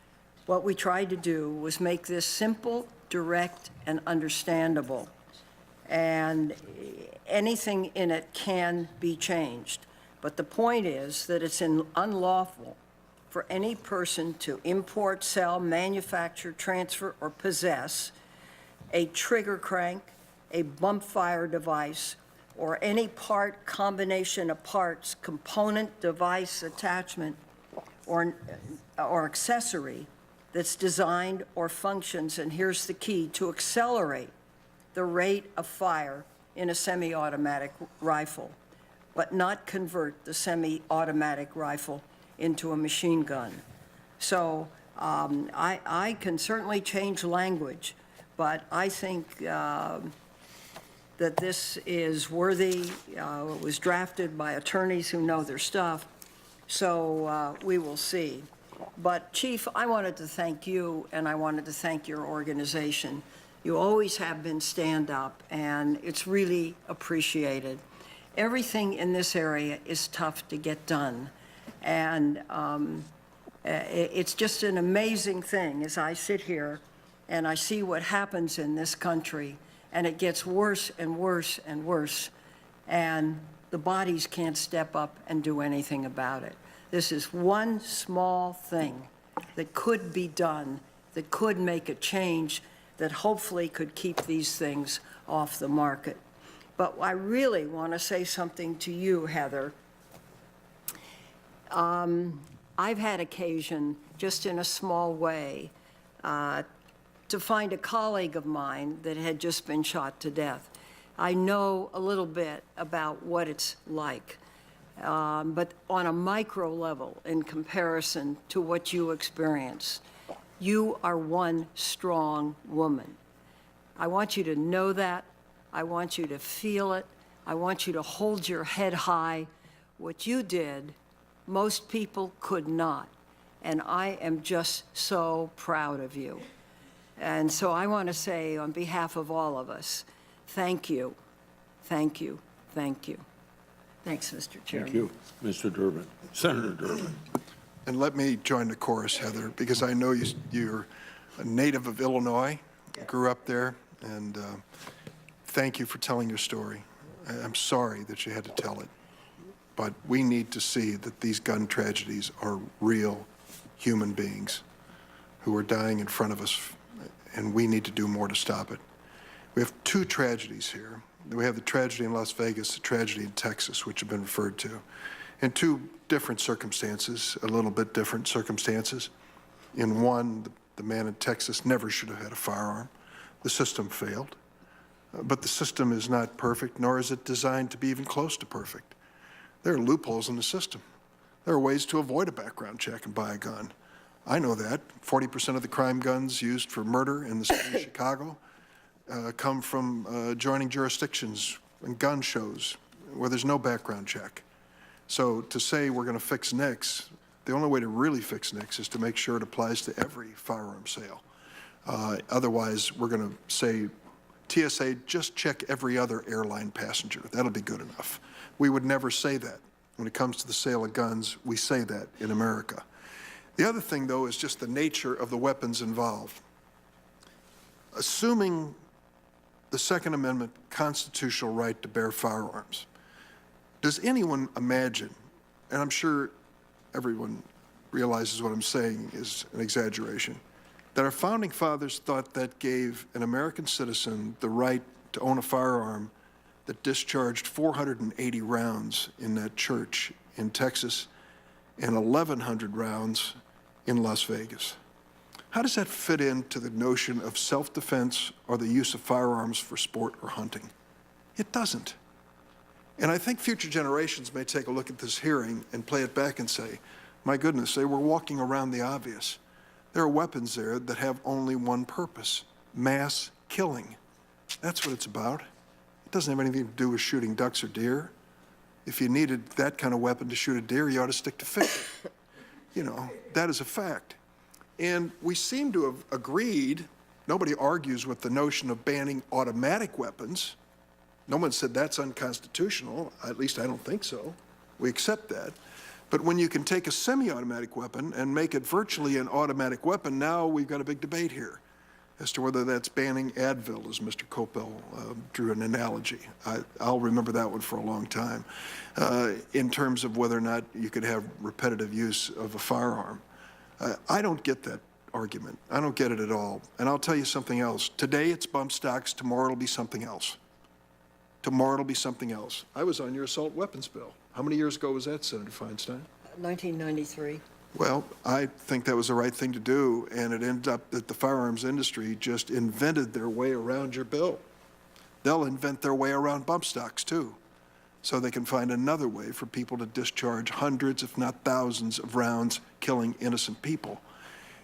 What we tried to do was make this simple, direct, and understandable. And anything in it can be changed. But the point is that it's unlawful for any person to import, sell, manufacture, transfer, or possess a trigger crank, a bump fire device, or any part, combination of parts, component, device, attachment, or accessory that's designed or functions, and here's the key, to accelerate the rate of fire in a semi-automatic rifle. but not convert the semi-automatic rifle into a machine gun. So I can certainly change language, but I think that this is worthy. It was drafted by attorneys who know their stuff, so we will see. But Chief, I wanted to thank you, and I wanted to thank your organization. You always have been stand-up, and it's really appreciated. Everything in this area is tough to get done, and it's just an amazing thing as I sit here and I see what happens in this country, and it gets worse and worse and worse, and the bodies can't step up and do anything about it. This is one small thing that could be done, that could make a change, that hopefully could keep these things off the market. But I really want to say something to you, Heather. I've had occasion, just in a small way, to find a colleague of mine that had just been shot to death. I know a little bit about what it's like, but on a micro level, in comparison to what you experience, you are one strong woman. I want you to know that. I want you to feel it. I want you to hold your head high. What you did, most people could not. And I am just so proud of you. And so I want to say, on behalf of all of us, thank you, thank you, thank you. Thanks, Mr. Chairman. Thank you, Mr. Durbin. Senator Durbin. And let me join the chorus, Heather, because I know you're a native of Illinois, grew up there, and thank you for telling your story. I'm sorry that you had to tell it, but we need to see that these gun tragedies are real human beings who are dying in front of us, and we need to do more to stop it. We have two tragedies here. We have the tragedy in Las Vegas, the tragedy in Texas, which have been referred to, in two different circumstances, a little bit different circumstances. In one, the man in Texas never should have had a firearm. The system failed. But the system is not perfect, nor is it designed to be even close to perfect. There are loopholes in the system. There are ways to avoid a background check and buy a gun. I know that. 40% of the crime guns used for murder in the city of Chicago come from adjoining jurisdictions and gun shows where there's no background check. So to say we're going to fix NICS, the only way to really fix NICS is to make sure it applies to every firearm sale. Otherwise, we're going to say, TSA, just check every other airline passenger. That'll be good enough. We would never say that. When it comes to the sale of guns, we say that in America. The other thing, though, is just the nature of the weapons involved. Assuming the Second Amendment constitutional right to bear firearms, does anyone imagine, and I'm sure everyone realizes what I'm saying is an exaggeration, that our founding fathers thought that gave an American citizen the right to own a firearm that discharged 480 rounds in that church in Texas and 1,100 rounds in Las Vegas? How does that fit into the notion of self-defense or the use of firearms for sport or hunting? It doesn't. And I think future generations may take a look at this hearing and play it back and say, my goodness, they were walking around the obvious. There are weapons there that have only one purpose: mass killing. That's what it's about. It doesn't have anything to do with shooting ducks or deer. If you needed that kind of weapon to shoot a deer, you ought to stick to fishing. You know, that is a fact. And we seem to have agreed, nobody argues with the notion of banning automatic weapons. No one said that's unconstitutional, at least I don't think so. We accept that. But when you can take a semi-automatic weapon and make it virtually an automatic weapon, now we've got a big debate here as to whether that's banning Advil, as Mr. Coppell drew an analogy. I'll remember that one for a long time, in terms of whether or not you could have repetitive use of a firearm. I don't get that argument. I don't get it at all. And I'll tell you something else. Today it's bump stocks, tomorrow it'll be something else. Tomorrow it'll be something else. I was on your assault weapons bill. How many years ago was that, Senator Feinstein? 1993. Well, I think that was the right thing to do, and it ended up that the firearms industry just invented their way around your bill. They'll invent their way around bump stocks, too. so they can find another way for people to discharge hundreds, if not thousands, of rounds killing innocent people.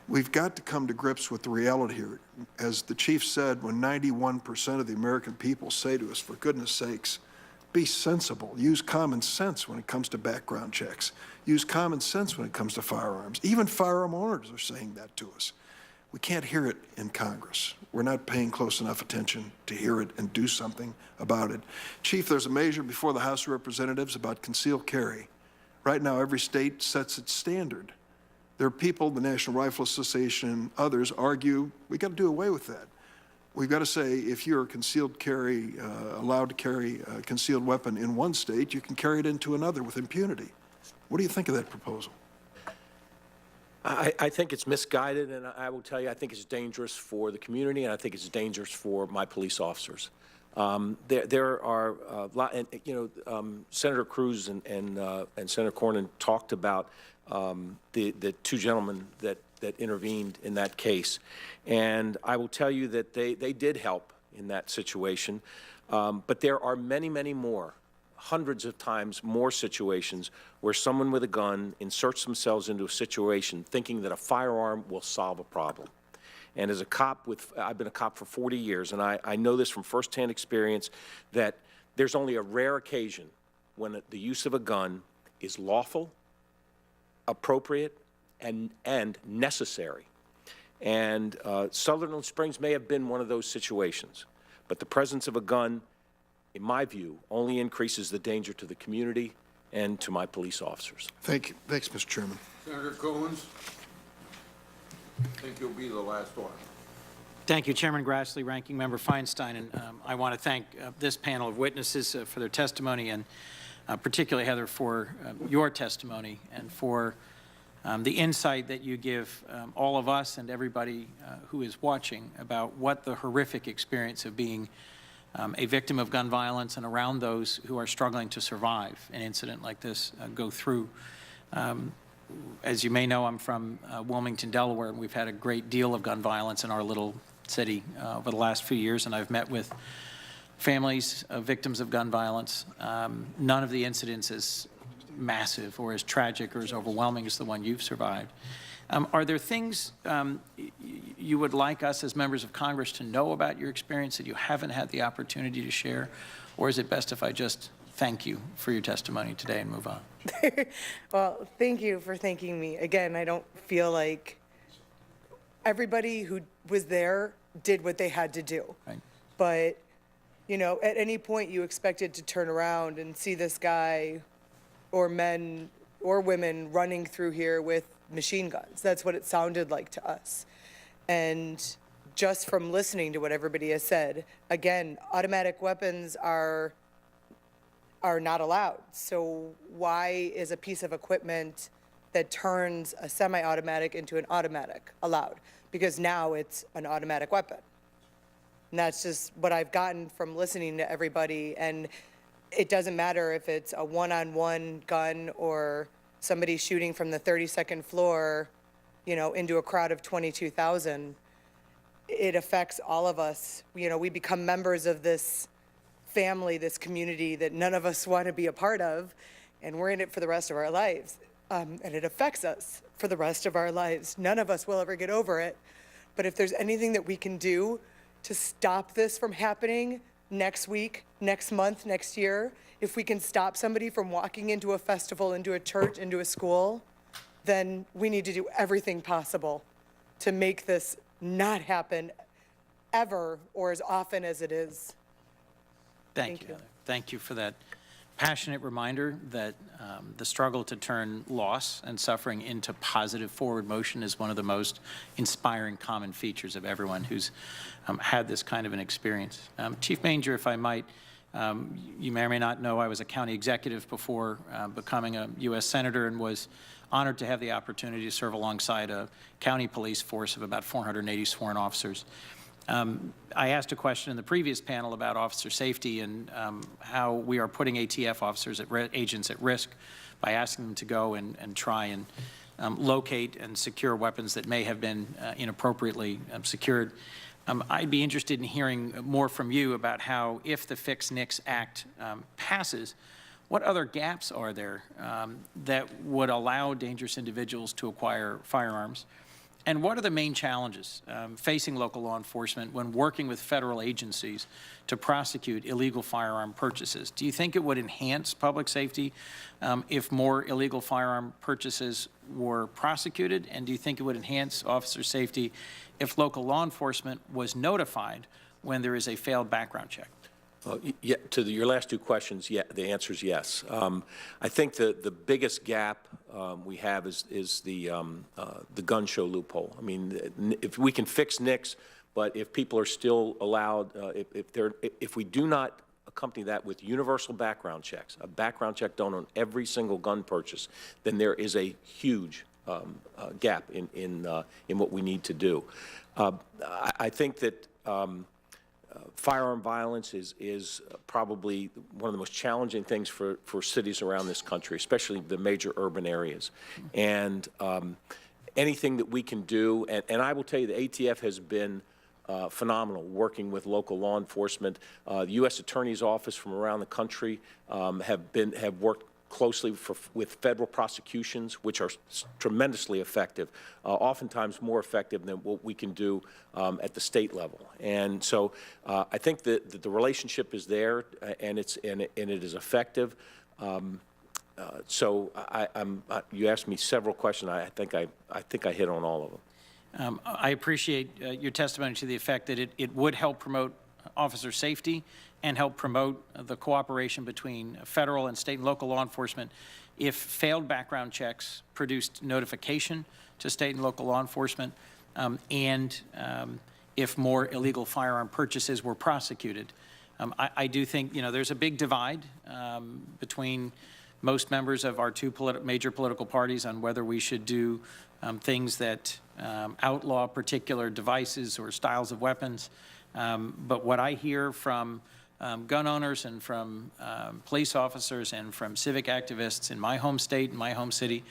We've got to come to grips with the reality here. As the chief said, when 91% of the American people say to us, for goodness sakes, be sensible, use common sense when it comes to background checks, use common sense when it comes to firearms. Even firearm owners are saying that to us. We can't hear it in Congress. We're not paying close enough attention to hear it and do something about it. Chief, there's a measure before the House of Representatives about concealed carry. Right now, every state sets its standard. There are people, the National Rifle Association, others argue we got to do away with that. We've got to say if you're concealed carry, allowed to carry a concealed weapon in one state, you can carry it into another with impunity. What do you think of that proposal? I think it's misguided, and I will tell you, I think it's dangerous for the community, and I think it's dangerous for my police officers. There are a lot, and Senator Cruz and Senator Cornyn talked about the two gentlemen that intervened in that case, and I will tell you that they did help in that situation, but there are many, many more, hundreds of times more situations where someone with a gun inserts themselves into a situation thinking that a firearm will solve a problem. And as a cop I've been a cop for 40 years, and I know this from firsthand experience, that there's only a rare occasion when the use of a gun is lawful, appropriate, and necessary. And Sutherland Springs may have been one of those situations, but the presence of a gun, in my view, only increases the danger to the community and to my police officers. Thank you. Thanks, Mr. Chairman. Senator Coons, I think you'll be the last one. Thank you, Chairman Grassley, Ranking Member Feinstein, and I want to thank this panel of witnesses for their testimony, and particularly, Heather, for your testimony and for the insight that you give all of us and everybody who is watching about what the horrific experience of being a victim of gun violence and around those who are struggling to survive an incident like this go through. As you may know, I'm from Wilmington, Delaware, and we've had a great deal of gun violence in our little city over the last few years, and I've met with families of victims of gun violence. None of the incidents is massive or as tragic or as overwhelming as the one you've survived. Are there things you would like us as members of Congress to know about your experience that you haven't had the opportunity to share? Or is it best if I just thank you for your testimony today and move on? Well, thank you for thanking me. Again, I don't feel like everybody who was there did what they had to do. Right. But, you know, at any point you expected to turn around and see this guy or men or women running through here with machine guns. That's what it sounded like to us. And just from listening to what everybody has said, again, automatic weapons are not allowed. So why is a piece of equipment that turns a semi-automatic into an automatic allowed? Because now it's an automatic weapon. And that's just what I've gotten from listening to everybody. And it doesn't matter if it's a one-on-one gun or somebody shooting from the 32nd floor, you know, into a crowd of 22,000. It affects all of us. You know, we become members of this family, this community that none of us want to be a part of, and we're in it for the rest of our lives. And it affects us for the rest of our lives. None of us will ever get over it. But if there's anything that we can do to stop this from happening next week, next month, next year, if we can stop somebody from walking into a festival, into a church, into a school, then we need to do everything possible to make this not happen ever or as often as it is. Thank you, Heather. Thank you for that passionate reminder that the struggle to turn loss and suffering into positive forward motion is one of the most inspiring common features of everyone who's had this kind of an experience. Chief Manger, if I might, you may or may not know I was a county executive before becoming a U.S. Senator, and was honored to have the opportunity to serve alongside a county police force of about 480 sworn officers. I asked a question in the previous panel about officer safety and how we are putting ATF officers, agents at risk by asking them to go and try and locate and secure weapons that may have been inappropriately secured. I'd be interested in hearing more from you about how, if the Fix NICS Act passes, what other gaps are there that would allow dangerous individuals to acquire firearms? And what are the main challenges facing local law enforcement when working with federal agencies to prosecute illegal firearm purchases? Do you think it would enhance public safety if more illegal firearm purchases were prosecuted? And do you think it would enhance officer safety if local law enforcement was notified when there is a failed background check? Yeah, to your last two questions, yeah, the answer is yes. I think the biggest gap we have is the gun show loophole. I mean, if we can fix NICS, but if people are still allowed, if we do not accompany that with universal background checks, a background check done on every single gun purchase, then there is a huge gap in what we need to do. I think that firearm violence is probably one of the most challenging things for cities around this country, especially the major urban areas. And anything that we can do, and I will tell you the ATF has been phenomenal working with local law enforcement. The U.S. Attorney's Office from around the country have worked closely with federal prosecutions, which are tremendously effective, oftentimes more effective than what we can do at the state level. And so I think that the relationship is there, and it is effective. So you asked me several questions. I think I hit on all of them. I appreciate your testimony to the effect that it would help promote officer safety and help promote the cooperation between federal and state and local law enforcement if failed background checks produced notification to state and local law enforcement, and if more illegal firearm purchases were prosecuted. I do think, there's a big divide between most members of our two major political parties on whether we should do things that outlaw particular devices or styles of weapons. But what I hear from gun owners and from police officers and from civic activists in my home state and my home city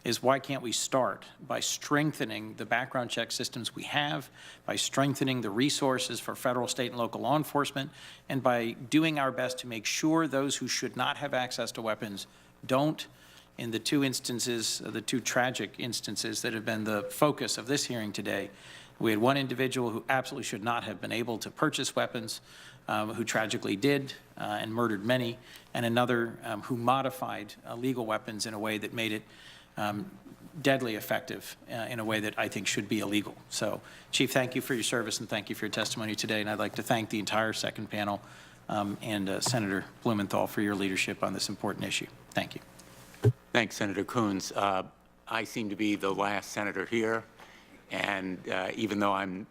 is why can't we start by strengthening the background check systems we have, by strengthening the resources for federal, state, and local law enforcement, and by doing our best to make sure those who should not have access to weapons don't. In the two instances, the two tragic instances that have been the focus of this hearing today, we had one individual who absolutely should not have been able to purchase weapons, who tragically did and murdered many, and another who modified legal weapons in a way that made it deadly effective in a way that I think should be illegal. So, Chief, thank you for your service and thank you for your testimony today. And I'd like to thank the entire second panel and Senator Blumenthal for your leadership on this important issue. Thank you. Thanks, Senator Coons. I seem to be the last senator here, and even though I'm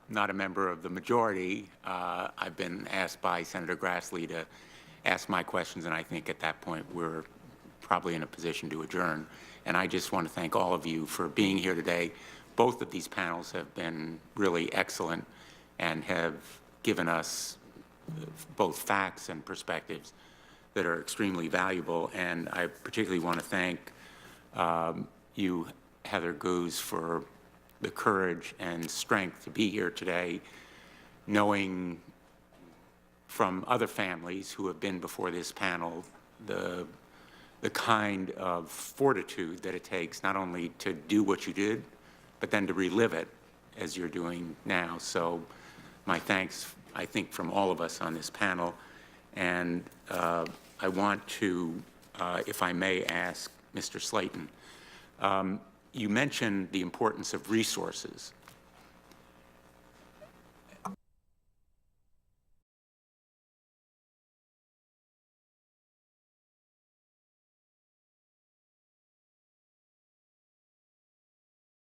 not a member of the majority, I've been asked by Senator Grassley to ask my questions, and I think at that point we're probably in a position to adjourn. And I just want to thank all of you for being here today. Both of these panels have been really excellent and have given us both facts and perspectives that are extremely valuable. And I particularly want to thank you, Heather Goose, for the courage and strength to be here today, knowing from other families who have been before this panel the kind of fortitude that it takes not only to do what you did, but then to relive it as you're doing now. So my thanks, I think, from all of us on this panel. And I want to, if I may, ask Mr. Slayton, you mentioned the importance of resources